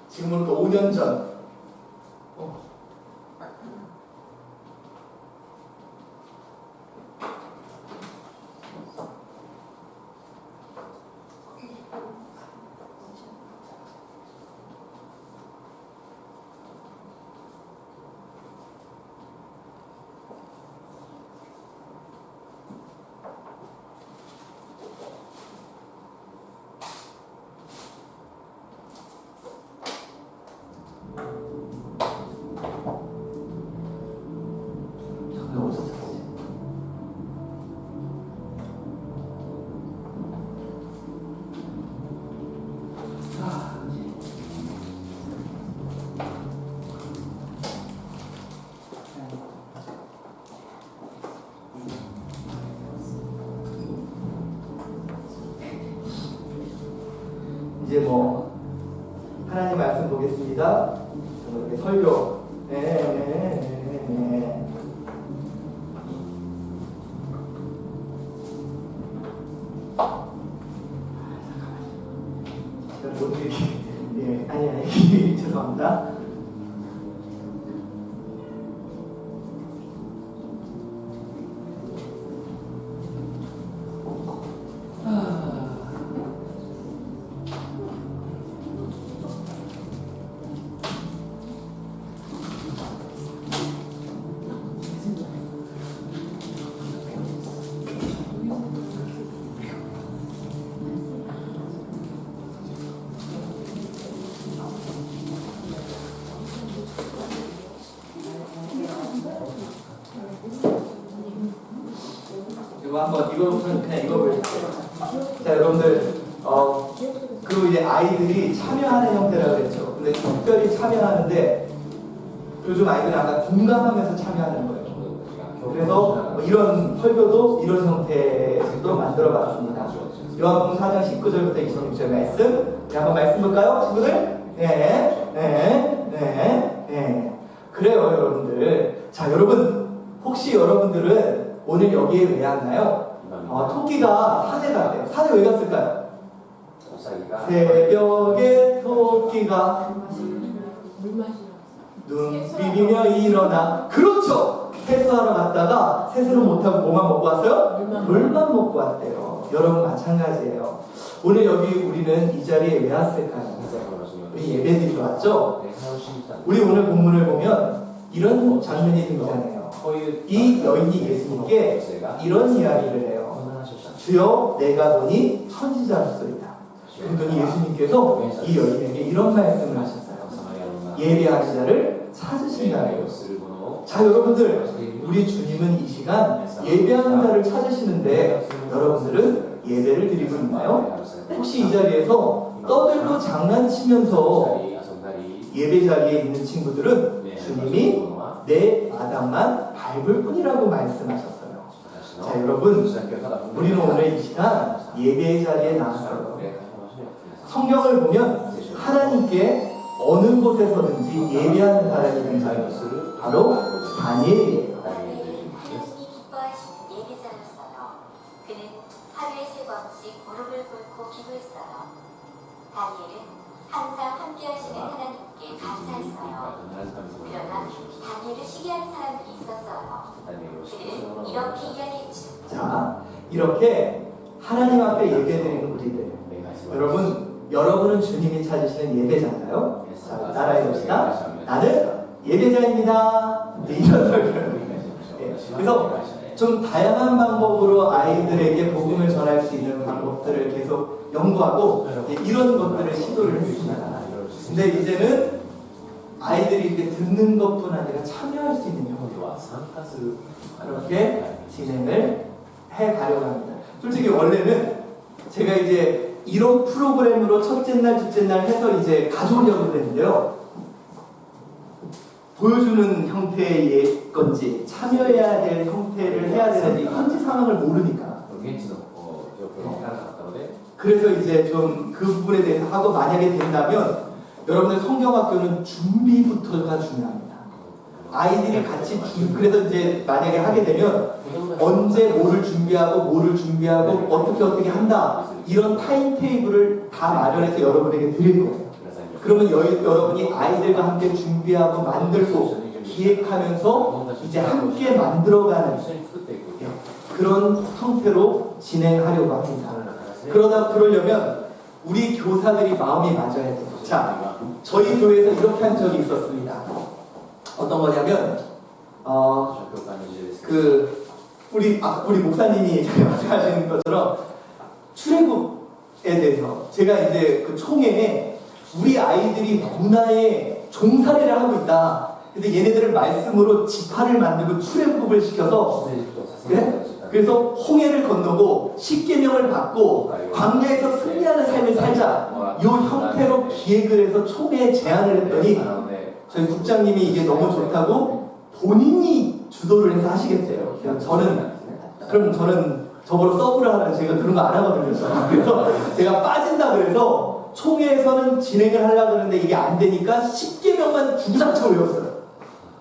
Speaker 1: 지금으로부터 5년 전 어디서 찾았지? 이제 뭐 하나님 말씀 보겠습니다. 이렇게 설교. 아니 죄송합니다. 이거 한번 이거부터는 그냥 읽어보실게요. 자 여러분들 그리고 이제 아이들이 참여하는 형태라고 했죠. 근데 특별히 참여하는데 요즘 아이들은 아까 공감하면서 참여하는 거예요. 그래서 뭐 이런 설교도 이런 형태로 만들어봤습니다. 요한복음 4장 19절부터 26절 말씀. 네, 한번 말씀 볼까요, 친구들? 네. 그래요, 여러분들. 자, 여러분 혹시 여러분들은 오늘 여기에 왜 왔나요? 토끼가 산에 갔대요. 산에 왜 갔을까요? 새벽에 토끼가
Speaker 4: 물 마시러.
Speaker 1: 눈 비비며 일어나. 그렇죠. 세수하러 갔다가 세수를 못하고 뭐만 먹고 왔어요? 물만 먹고 왔대요. 여러분 마찬가지예요. 오늘 여기 우리는 이 자리에 왜 왔을까요? 우리 예배드리러 왔죠? 우리 오늘 본문을 보면 이런 장면이 등장해요. 이 여인이 예수님께 이런 이야기를 해요. 주여 내가 보니 선지자로소이다. 그랬더니 예수님께서 이 여인에게 이런 말씀을 하셨어요. 예배하는 자를 찾으신다는 것. 자 여러분들, 우리 주님은 이 시간 예배하는 자를 찾으시는데 여러분들은 예배를 드리고 있나요? 혹시 이 자리에서 떠들고 장난치면서 예배 자리에 있는 친구들은 주님이 내 마당만 밟을 뿐이라고 말씀하셨어요. 자 여러분, 우리는 오늘 이 시간 예배 자리에 나왔어요. 성경을 보면 하나님께 어느 곳에서든지 예배하는 사람이 등장했어요. 바로 다니엘이에요.
Speaker 5: 다니엘은 하나님이 기뻐하시는 예배자였어요. 그는 하루에 3번씩 무릎을 꿇고 기도했어요. 다니엘은 항상 함께하시는 하나님께 감사했어요. 그러나 다니엘을 시기하는 사람들이 있었어요. 그들은 이렇게 이야기했죠.
Speaker 1: 자, 이렇게 하나님 앞에 예배드리는 우리들, 여러분은 주님이 찾으시는 예배자인가요? 자, 따라해 봅시다. 나는 예배자입니다. 이런 설교를. 그래서 좀 다양한 방법으로 아이들에게 복음을 전할 수 있는 방법들을 계속 연구하고 이런 것들을 시도를 했습니다. 근데 이제는 아이들이 이렇게 듣는 것뿐 아니라 참여할 수 있는 형태와 그렇게 진행을 해가려고 합니다. 솔직히 원래는 제가 이제 이런 프로그램으로 첫째 날, 둘째 날 해서 이제 가져오려고 그랬는데요. 보여주는 형태의 건지 참여해야 될 형태를 해야 되는지 현지 상황을 모르니까. 그래서 이제 좀 그 부분에 대해서 하고 만약에 된다면 여러분들 성경학교는 준비부터가 중요합니다. 아이들이 같이 그래서 이제 만약에 하게 되면 언제 뭐를 준비하고 어떻게 한다 이런 타임테이블을 다 마련해서 여러분에게 드릴 거예요. 그러면 여러분이 아이들과 함께 준비하고 만들고 기획하면서 이제 함께 만들어가는 그런 형태로 진행하려고 합니다. 그러려면 우리 교사들이 마음이 맞아야 돼요. 자, 저희 교회에서 이렇게 한 적이 있었습니다. 어떤 거냐면 우리 목사님이 말씀하시는 것처럼 출애굽에 대해서 제가 이제 그 총회에 우리 아이들이 문화에 종살이를 하고 있다. 그래서 얘네들을 말씀으로 지파를 만들고 출애굽을 시켜서 그래서 홍해를 건너고 십계명을 받고 광야에서 승리하는 삶을 살자. 이 형태로 기획을 해서 총회에 제안을 했더니 저희 국장님이 이게 너무 좋다고 본인이 주도를 해서 하시겠대요. 그럼 저는 저보고 서브를 하라고 제가 그런 거 안 하거든요. 그래서 제가 빠진다 그래서 총회에서는 진행을 하려고 하는데 이게 안 되니까 10개명만 주구장창 외웠어요.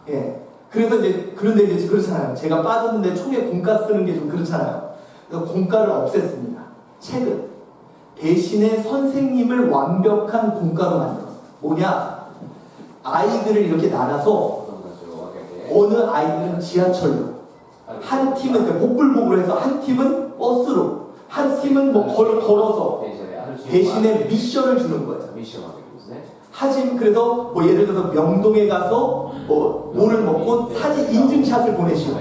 Speaker 1: 예. 그런데 이제 그렇잖아요. 제가 빠졌는데 총회 공과 쓰는 게 좀 그렇잖아요. 그래서 공과를 없앴습니다. 책은 대신에 선생님을 완벽한 공과로 만들었어요. 뭐냐? 아이들을 이렇게 나눠서 어느 아이들은 지하철로, 한 팀은 복불복으로 해서 한 팀은 버스로, 한 팀은 뭐 걸어서 대신에 미션을 주는 거예요. 하지만 그래서 뭐 예를 들어서 명동에 가서 뭐를 먹고 사진 인증샷을 보내시고,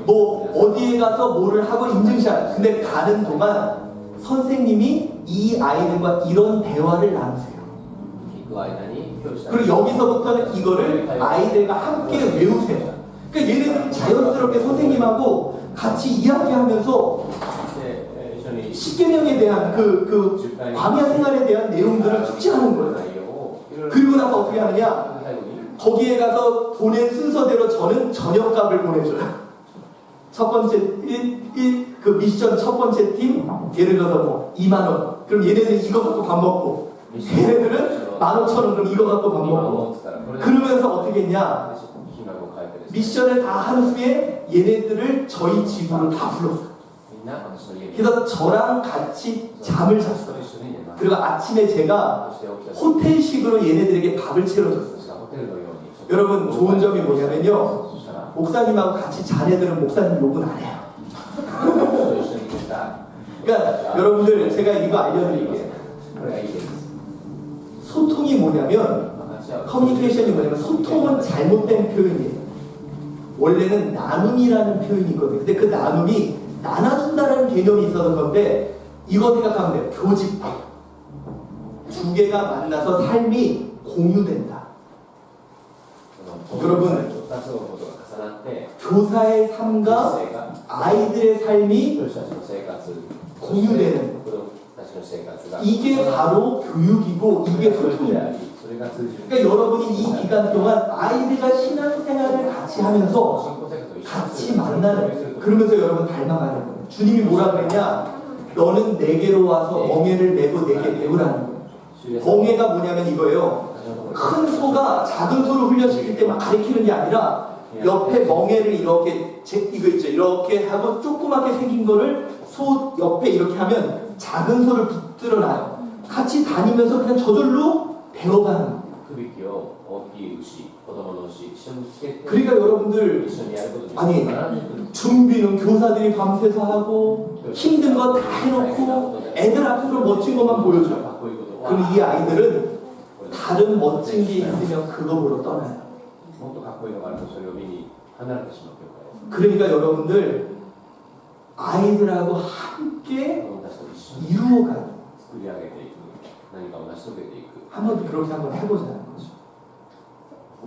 Speaker 1: 뭐 어디에 가서 뭐를 하고 인증샷. 근데 가는 동안 선생님이 이 아이들과 이런 대화를 나누세요. 그리고 여기서부터는 이거를 아이들과 함께 외우세요. 그러니까 얘네들은 자연스럽게 선생님하고 같이 이야기하면서 십계명에 대한 그 광야 생활에 대한 내용들을 숙지하는 거예요. 그리고 나서 어떻게 하느냐? 거기에 가서 보낸 순서대로 저는 저녁값을 보내줘요. 첫 번째 그 미션 첫 번째 팀 예를 들어서 뭐 2만 원. 그럼 얘네들은 이거 갖고 밥 먹고 얘네들은 15,000원. 그럼 이거 갖고 밥 먹고. 그러면서 어떻게 했냐? 미션을 다 한 후에 얘네들을 저희 집으로 다 불렀어요.
Speaker 6: みんな私の家に
Speaker 1: 그래서 저랑 같이 잠을
Speaker 6: 私
Speaker 1: 잤어요.
Speaker 6: と一緒に寝ます。
Speaker 1: 그리고 아침에 제가
Speaker 6: そして起きた時
Speaker 1: 호텔식으로 얘네들에게 밥을 채워줬어요.
Speaker 6: 私がホテルのように
Speaker 1: 여러분 좋은 점이 뭐냐면요.
Speaker 6: そしたら
Speaker 1: 목사님하고 같이 잔 애들은 목사님 욕은 안 해요.
Speaker 6: 私と一緒に寝た
Speaker 1: 그러니까 여러분들 제가 이거 알려드릴게요.
Speaker 6: これがいいです。
Speaker 1: 소통이 뭐냐면
Speaker 6: 私は
Speaker 1: 커뮤니케이션이 뭐냐면 소통은 잘못된 표현이에요. 원래는 나눔이라는 표현이 있거든요. 근데 그 나눔이 나눠준다는 개념이 있어서 그런데 이거 생각하면 돼요. 교집합. 두 개가 만나서 삶이 공유된다. 여러분,
Speaker 6: 2つのことが重なって
Speaker 1: 교사의 삶과
Speaker 6: 生が
Speaker 1: 아이들의 삶이
Speaker 6: 教師たちの生活
Speaker 1: 공유되는
Speaker 6: 子供たちの生活が
Speaker 1: 이게 바로 교육이고 이게
Speaker 6: それで
Speaker 1: 소통이야.
Speaker 6: ありそれが通じる
Speaker 1: 그러니까 여러분이 이 기간 동안 아이들과 신앙생활을 같이 하면서
Speaker 6: 信仰生活を一緒に
Speaker 1: 같이 만나는 그러면서 여러분 닮아가는 거예요. 주님이 뭐라 그랬냐? 너는 내게로 와서 멍에를 메고 내게 배우라는 거예요. 멍에가 뭐냐면 이거예요. 큰 소가 작은 소를 훈련시킬 때 막 가리키는 게 아니라 옆에 멍에를 이렇게 이거 있죠. 이렇게 하고 조그맣게 생긴 거를 소 옆에 이렇게 하면 작은 소를 붙들어 놔요. 같이 다니면서 그냥 저절로 배워가는 거예요.
Speaker 6: くびきを大きい牛子供の牛一緒につけて
Speaker 1: 그러니까 여러분들
Speaker 6: 一緒にやることに
Speaker 1: 아니
Speaker 6: 学んでいく
Speaker 1: 준비는 교사들이 밤새서 하고 힘든 거 다 해놓고 애들 앞에서 멋진 것만
Speaker 6: か
Speaker 1: 보여줘요.
Speaker 6: っこいいことは
Speaker 1: 그럼 이 아이들은 다른 멋진 게 있으면 그거로 떠나요.
Speaker 6: もっとかっこいいのがあるとそれを見に離れてしまう教会
Speaker 1: 그러니까 여러분들 아이들하고 함께
Speaker 6: 子供たちと一緒に
Speaker 1: 이루어가요.
Speaker 6: 作り上げていく何かを成し遂げていく
Speaker 1: 한번 그렇게 한번 해보자는 거죠.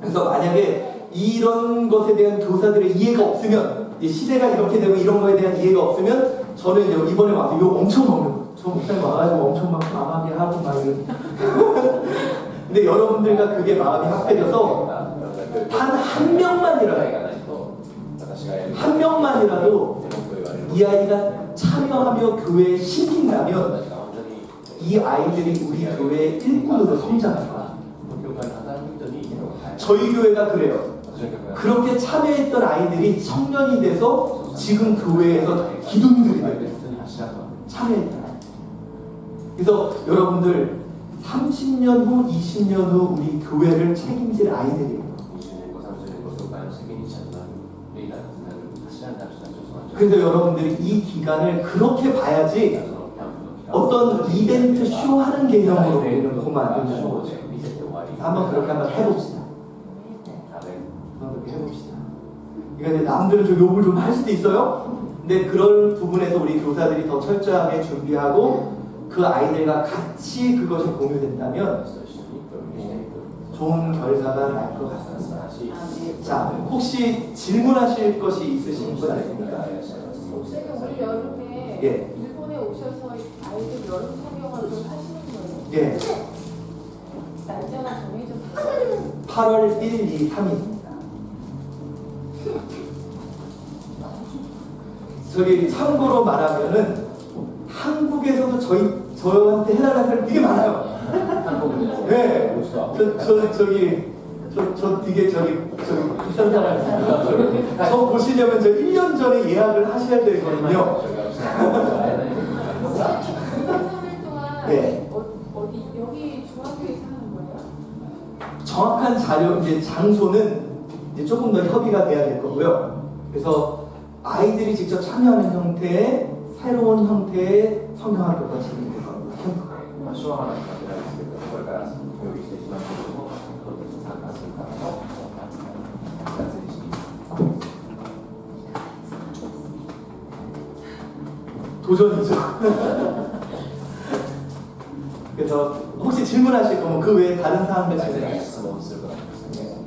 Speaker 1: 그래서 만약에 이런 것에 대한 교사들의 이해가 없으면 이 시대가 이렇게 되고 이런 거에 대한 이해가 없으면 저는 이제 이번에 와서 이거 엄청 먹는 거예요. 저 목사님 와가지고 엄청 막 마마게 하고 막 이런. 근데 여러분들과 그게 마음이 합해져서 단 한 명만이라도
Speaker 6: 私がやる
Speaker 1: 한 명만이라도
Speaker 6: 文句言われる
Speaker 1: 이 아이가 참여하며 교회에 신긴다면
Speaker 6: 私が本当に
Speaker 1: 이 아이들이 우리 교회의 일꾼으로 성장할 거야.
Speaker 6: 教会の働く人にいいのが
Speaker 1: 저희 교회가 그래요.
Speaker 6: 私の教会が
Speaker 1: 그렇게 참여했던 아이들이 청년이 돼서 지금 교회에서 기둥들이 돼요.
Speaker 6: 別に柱と
Speaker 1: 참여했던 아이들. 그래서 여러분들 30년 후, 20년 후 우리 교회를 책임질 아이들이에요.
Speaker 6: 20年後30年後教会の責任者になるリーダーになる柱になる人たちを育てる
Speaker 1: 그래서 여러분들이 이 기간을 그렇게 봐야지
Speaker 6: そのキャンプの期間
Speaker 1: 어떤 이벤트 쇼 하는 개념으로
Speaker 6: イベン
Speaker 1: 우리는
Speaker 6: ト
Speaker 1: 보면 안
Speaker 6: とかシ
Speaker 1: 된다는
Speaker 6: ョー
Speaker 1: 거죠.
Speaker 6: で見せて終わり
Speaker 1: 한번 그렇게 한번 해봅시다.
Speaker 6: アメン
Speaker 1: 한번 그렇게 해봅시다. 이거 이제 남들은 좀 욕을 좀 할 수도 있어요. 근데 그런 부분에서 우리 교사들이 더 철저하게 준비하고 그 아이들과 같이 그것이 공유된다면
Speaker 6: 私と一緒に協力していく
Speaker 1: 좋은 결과가 날 것
Speaker 6: 素
Speaker 1: 같습니다.
Speaker 6: 晴らしい
Speaker 1: 자, 혹시 질문하실 것이 있으신 분
Speaker 6: いら
Speaker 1: 있습니까?
Speaker 6: っしゃいます
Speaker 4: 목사님 올 여름에
Speaker 1: 예.
Speaker 4: 일본에 오셔서 아이들 여름 성경학을 하시는 거예요.
Speaker 1: 예,
Speaker 4: 날짜가 정해졌어요.
Speaker 1: 8월 1, 2, 3일입니다. 저기 참고로 말하면은 한국에서도 저한테 해달라는 사람이 되게 많아요.
Speaker 6: 한국에
Speaker 1: 네.
Speaker 6: 올 수도 없고
Speaker 1: 저 되게 저기 비싼 사람입니다. 저 보시려면 저 1년 전에 예약을 하셔야 되거든요.
Speaker 4: 목사님 3일 동안
Speaker 1: 예.
Speaker 4: 어디 여기 중학교에서 하는 거예요?
Speaker 1: 정확한 자료 이제 장소는 이제 조금 더 협의가 돼야 될 거고요. 그래서 아이들이 직접 참여하는 형태의 새로운 형태의 성경학교가 진행될 겁니다. 캠프가.
Speaker 6: 場所はまだ決まってないですけど、これから協議していきますけれども、どうぞ参加する方の活躍していきます。
Speaker 1: 도전이죠. 그래서 혹시 질문하실 거면 그 외에 다른 사항들
Speaker 6: ぜひ
Speaker 1: 질문하세요.
Speaker 6: 質問することができますね。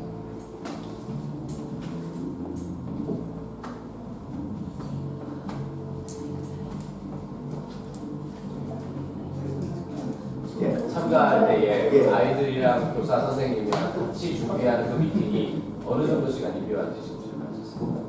Speaker 1: 예.
Speaker 6: 참가할 때에
Speaker 1: 예.
Speaker 6: 아이들이랑 교사 선생님이랑 같이 준비하는 그 미팅이 어느 정도 시간이 필요한지 좀 질문하셨습니다.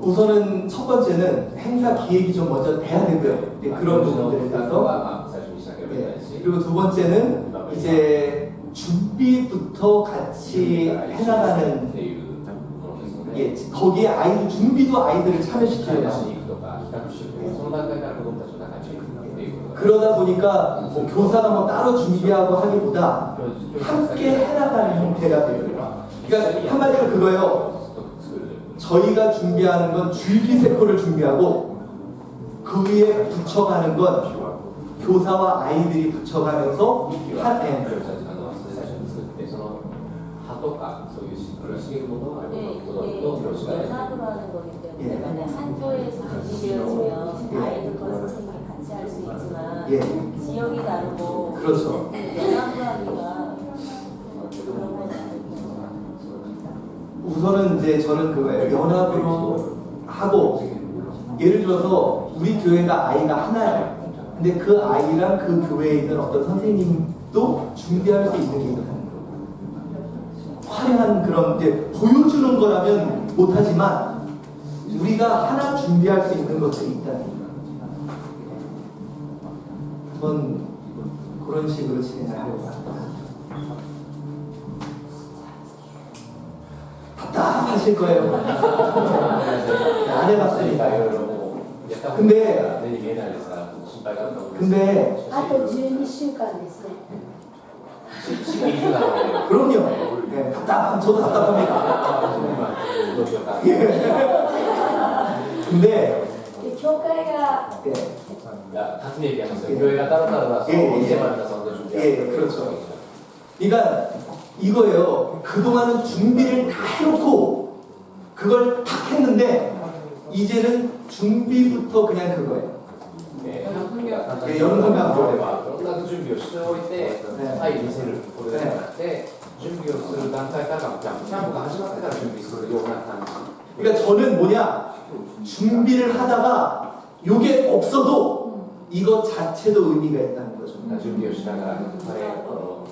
Speaker 1: 우선은 첫 번째는 행사 기획이 좀 먼저 돼야 되고요. 네, 그런 부분들에 따라서.
Speaker 6: は最初にしなければいけない
Speaker 1: 예.
Speaker 6: し、
Speaker 1: 그리고 두 번째는 이제 준비부터 같이
Speaker 6: っ
Speaker 1: 해나가는
Speaker 6: ていうものですので、
Speaker 1: 예, 거기에 아이들 준비도 아이들을
Speaker 6: 買い
Speaker 1: 참여시키려고
Speaker 6: 出し
Speaker 1: 합니다.
Speaker 6: に行くとか企画していくその段階から子どもたちの中に行くっていうことが
Speaker 1: 그러다 보니까 뭐 교사가 뭐 따로 준비하고 하기보다 함께 해나가는 형태가 돼요. 그러니까 한마디로 그거예요. 저희가 준비하는 건 줄기세포를 준비하고 그 위에 붙여가는 건 교사와 아이들이 붙여가면서
Speaker 6: 幹は教師たちが最初に作ってその葉とかそういう茂るものを子
Speaker 4: 네,
Speaker 6: ども
Speaker 4: 이게
Speaker 6: と教師がやる
Speaker 4: 연합으로 하는 거기
Speaker 1: 예.
Speaker 4: 때문에 만약 한교에서 준비되어지면
Speaker 1: 예.
Speaker 4: 아이들과 선생님이 같이 할 수 있지만
Speaker 1: 예.
Speaker 4: 지역이 다르고
Speaker 1: 그렇죠.
Speaker 4: 연합으로 하기가 그런 건
Speaker 1: 우선은 이제 저는 그거예요. 연합으로 하고 예를 들어서 우리 교회가 아이가 하나예요. 근데 그 아이랑 그 교회에 있는 어떤 선생님도 준비할 수 있는 게 있는 거예요. 화려한 그런 이제 보여주는 거라면 못하지만 우리가 하나 준비할 수 있는 것들이 있다는 거예요. 한번 그런 식으로 진행을 하려고 합니다. 답답하실 거예요. 안 해봤으니까.
Speaker 6: いろいろもうやったこと
Speaker 1: 근데
Speaker 6: が目に見えないですから心配があったと思います
Speaker 1: 근데
Speaker 8: あと12週間ですね。
Speaker 6: 시기 이주 나오네요.
Speaker 1: 그럼요. 네, 저도 답답합니다. 근데
Speaker 8: で教会が
Speaker 1: 예,
Speaker 6: 같은 얘기하면서 교회가 따로 따라서 이제 만나서 준비하고
Speaker 1: 예, 그렇죠. 그러니까 이거예요. 그동안은 준비를 다 해놓고 그걸 탁 했는데 이제는 준비부터 그냥 그거예요.
Speaker 6: 예,
Speaker 1: 예, 여름 성경
Speaker 6: では音楽準備をしておいて、はい見せるこれではなくて、準備をする段階からキャンプが始まってから準備するような感じ。
Speaker 1: 그러니까 저는 뭐냐 준비를 하다가 이게 없어도 이거 자체도 의미가 있다는 거죠.
Speaker 6: 準備をしながら、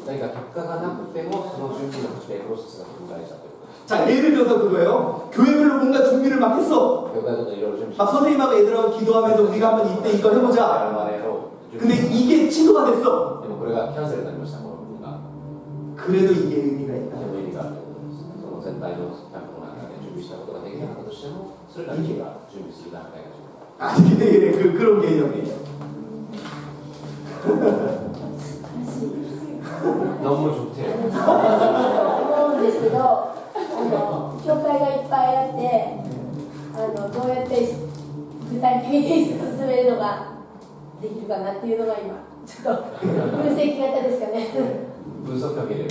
Speaker 6: 何か結果がなくてもその準備のプロセスが大事だということ。
Speaker 1: 자 예를 들어서 그거예요. 교회별로 뭔가 준비를 막 했어.
Speaker 6: 教会ごとにいろいろ準備して
Speaker 1: 막 선생님하고 애들하고 기도하면서 우리가 한번 이때 이거 해보자.
Speaker 6: 我々を準
Speaker 1: 근데
Speaker 6: 備
Speaker 1: 이게 취소가 됐어.
Speaker 6: でもこれがキャンセルになりました、この部分が。
Speaker 1: 그래도 이게 의미가 있다.
Speaker 6: でも意味があるということです。その全体のキャンプの中で準備したことができなかったとしても、それができれば準備する段階が重要。
Speaker 1: 아, 예, 그런 개념이에요.
Speaker 6: 何も좋대요
Speaker 8: 思うんですけど、教会がいっぱいあってどうやって具体的に進めるのができるかなっていうのが今ちょっと分析型ですかね。
Speaker 6: 분석 경기를.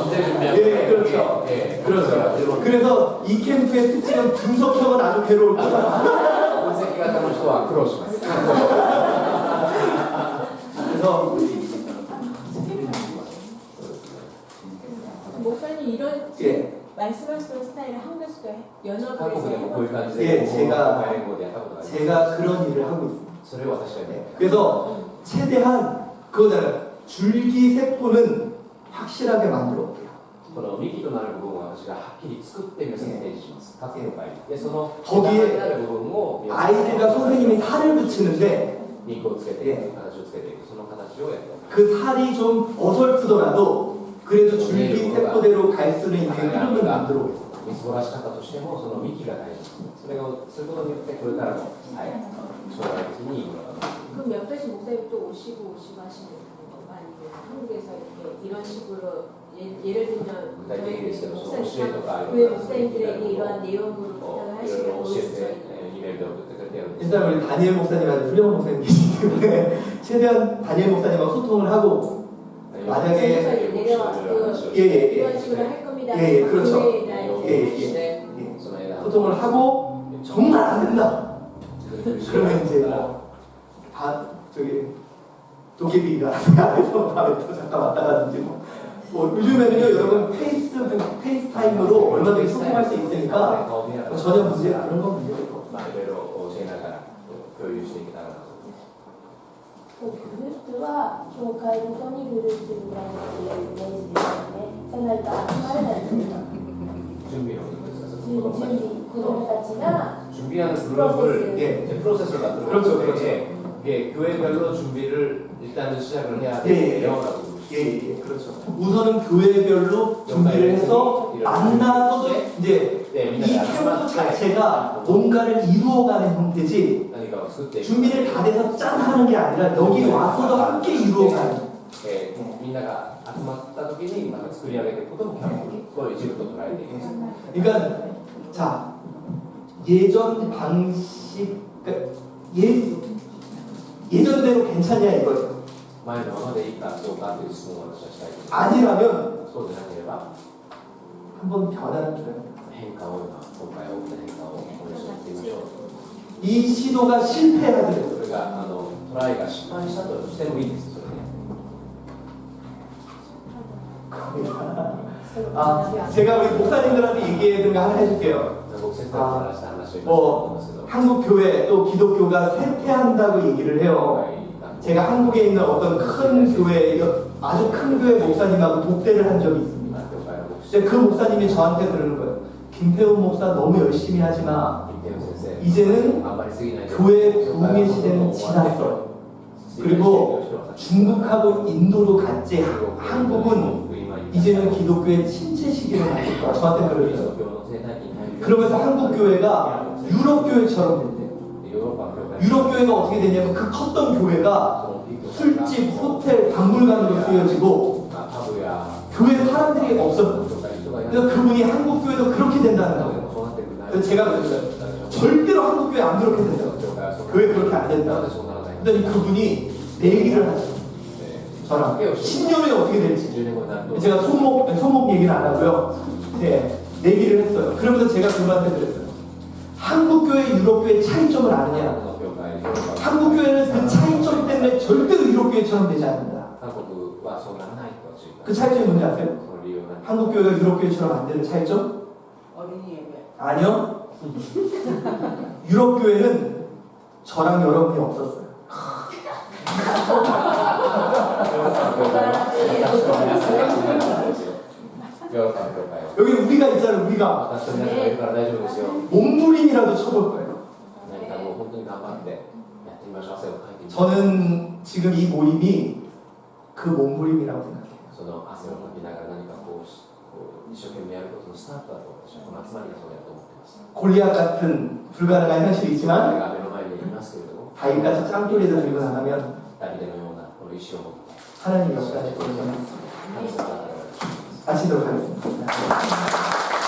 Speaker 6: 언제 준비하고?
Speaker 1: 예, 그렇죠.
Speaker 6: 예,
Speaker 1: 그렇죠. 그래서 이 캠프의 특징은 분석형은 아주 괴로울 거다.
Speaker 6: 분석型の人は苦労します。
Speaker 1: 그래서
Speaker 4: 목사님 이런
Speaker 1: 예,
Speaker 4: 말씀하시는 스타일을 한국에서도 연합을 해서
Speaker 6: 한국에 뭐
Speaker 4: 해본
Speaker 6: 거기까지
Speaker 1: 예, 제가
Speaker 6: 그런
Speaker 1: 그런 일을 하고 있습니다.
Speaker 6: それを私が
Speaker 1: 네,
Speaker 6: ね
Speaker 1: 그래서 최대한 그거잖아요. 줄기세포는 확실하게 만들어 볼게요.
Speaker 6: この幹となる部分を私がはっきり作って皆さんに提示します。各の場合でその
Speaker 1: 거기에
Speaker 6: になる部分を
Speaker 1: 아이들과 선생님이 살을 붙이는데
Speaker 6: 肉をつけて
Speaker 1: 예
Speaker 6: 形をつけていくその形をやって
Speaker 1: 그 살이 좀 어설프더라도 그래도 줄기세포대로 갈 수는 있는 흐름을 만들어 보겠습니다.
Speaker 6: みすぼらしかったとしてもその幹が大事です。それをすることによってこれからも将来的にいいものが出てくる。
Speaker 4: 그럼 옆에서 목사님 또 오시고 하시는 건가 아니면 한국에서 이렇게 이런 식으로 예를 들면 저희 교회 목사님들에게 이러한 내용으로 부탁을 하시면 오시죠.
Speaker 1: 일단 우리 다니엘 목사님한테 훌륭한 목사님 계시기 때문에 최대한 다니엘 목사님하고 소통을 하고 만약에 예예예
Speaker 4: 이런 식으로 할 겁니다.
Speaker 1: 예, 그렇죠.
Speaker 4: 교회에다
Speaker 1: 소통을 하고 정말 안 된다. 그러면 이제 다 저기 도깨비가 안에서 밤에 또 잠깐 왔다 가든지 뭐 요즘에는요 여러분 페이스타임으로 얼마든지 소통할 수 있으니까 전혀 문제 그런 건 문제가 없고.
Speaker 6: いろいろ教えながら共有していけたらなと。
Speaker 8: グループは教会ごとにグループになるっていうイメージですよね。じゃないと集まれないですよ。
Speaker 6: 準備の
Speaker 8: 準備子供たちが
Speaker 6: 준비하는 그룹을
Speaker 1: 예.
Speaker 6: 프로세스를 만들어
Speaker 1: 그렇죠,
Speaker 6: 때
Speaker 1: 그렇죠.
Speaker 6: 예, 교회별로 준비를 일단은 시작을 해야
Speaker 1: 예, 예.
Speaker 6: 돼요.
Speaker 1: 예, 그렇죠. 우선은 교회별로 준비를 해서 만나서도 이제
Speaker 6: 네,
Speaker 1: 이 캠프 자체가 뭔가를 이루어가는 형태지
Speaker 6: 何かを作っていく
Speaker 1: 준비를 다 돼서 짠 하는 게 아니라 여기 와서도 함께 이루어가는
Speaker 6: みんなが集まった時にまた作り上げていくこともキャンプの一部と捉えています
Speaker 1: 그러니까 자 예전 방식 그러니까 예전대로 괜찮냐 이거죠
Speaker 6: 前のままでいいかどうかという質問を私はしたいです
Speaker 1: 아니라면
Speaker 6: そうでなければ
Speaker 1: 한번 변화를 줘요
Speaker 6: 変化を今回大きな変化をお願いしてみましょう
Speaker 1: 이 시도가 실패하더라도
Speaker 6: それがトライが失敗したとしてもいいですそれで
Speaker 1: 아 제가 우리 목사님들한테 얘기해드린 거 하나 해줄게요
Speaker 6: 僕先生と話した話を今
Speaker 1: 뭐
Speaker 6: ますけど
Speaker 1: 한국 교회 또 기독교가 쇠퇴한다고 얘기를 해요 제가 한국에 있는 어떤 큰 교회 아주 큰 교회 목사님하고 독대를 한 적이 있습니다 근데 그 목사님이 저한테 그러는 거예요 김태훈 목사 너무 열심히 하지 마 이제는 교회 부흥의 시대는 지났어 그리고 중국하고 인도도 같이 한국은 이제는 기독교의 침체 시기를 맞을 거야 저한테 그러더라고요 그러면서 한국 교회가 유럽 교회처럼 된대요 유럽 교회가 어떻게 되냐면 그 컸던 교회가 술집, 호텔, 박물관으로 쓰여지고 교회 사람들이 없었고 그래서 그분이 한국 교회도 그렇게 된다는 거예요 그래서 제가 그랬어요 절대로 한국 교회 안 그렇게 된다고 교회 그렇게 안 된다고 그랬더니 그분이 내기를 하죠 저랑 10년에 어떻게 될지 제가 손목 얘기는 안 하고요 네, 내기를 했어요 그러면서 제가 그분한테 그랬어요 한국 교회, 유럽 교회 차이점을 아느냐 한국 교회는 그 차이점 때문에 절대로 유럽 교회처럼 되지 않는다 그 차이점이 뭔지 아세요? 한국 교회가 유럽 교회처럼 안 되는 차이점?
Speaker 4: 어린이 예배.
Speaker 1: 아니요 유럽 교회는 저랑 여러분이 없었어요 여기 우리가 있잖아요 우리가 몸부림이라도 쳐볼 거예요 저는 지금 이 모임이 그 몸부림이라고 생각해요 골리앗 같은 불가능한 현실이 있지만 다윗같이 짱돌이를 들고 나가면 하나님이 역사를 보여주는 마치도록 하겠습니다.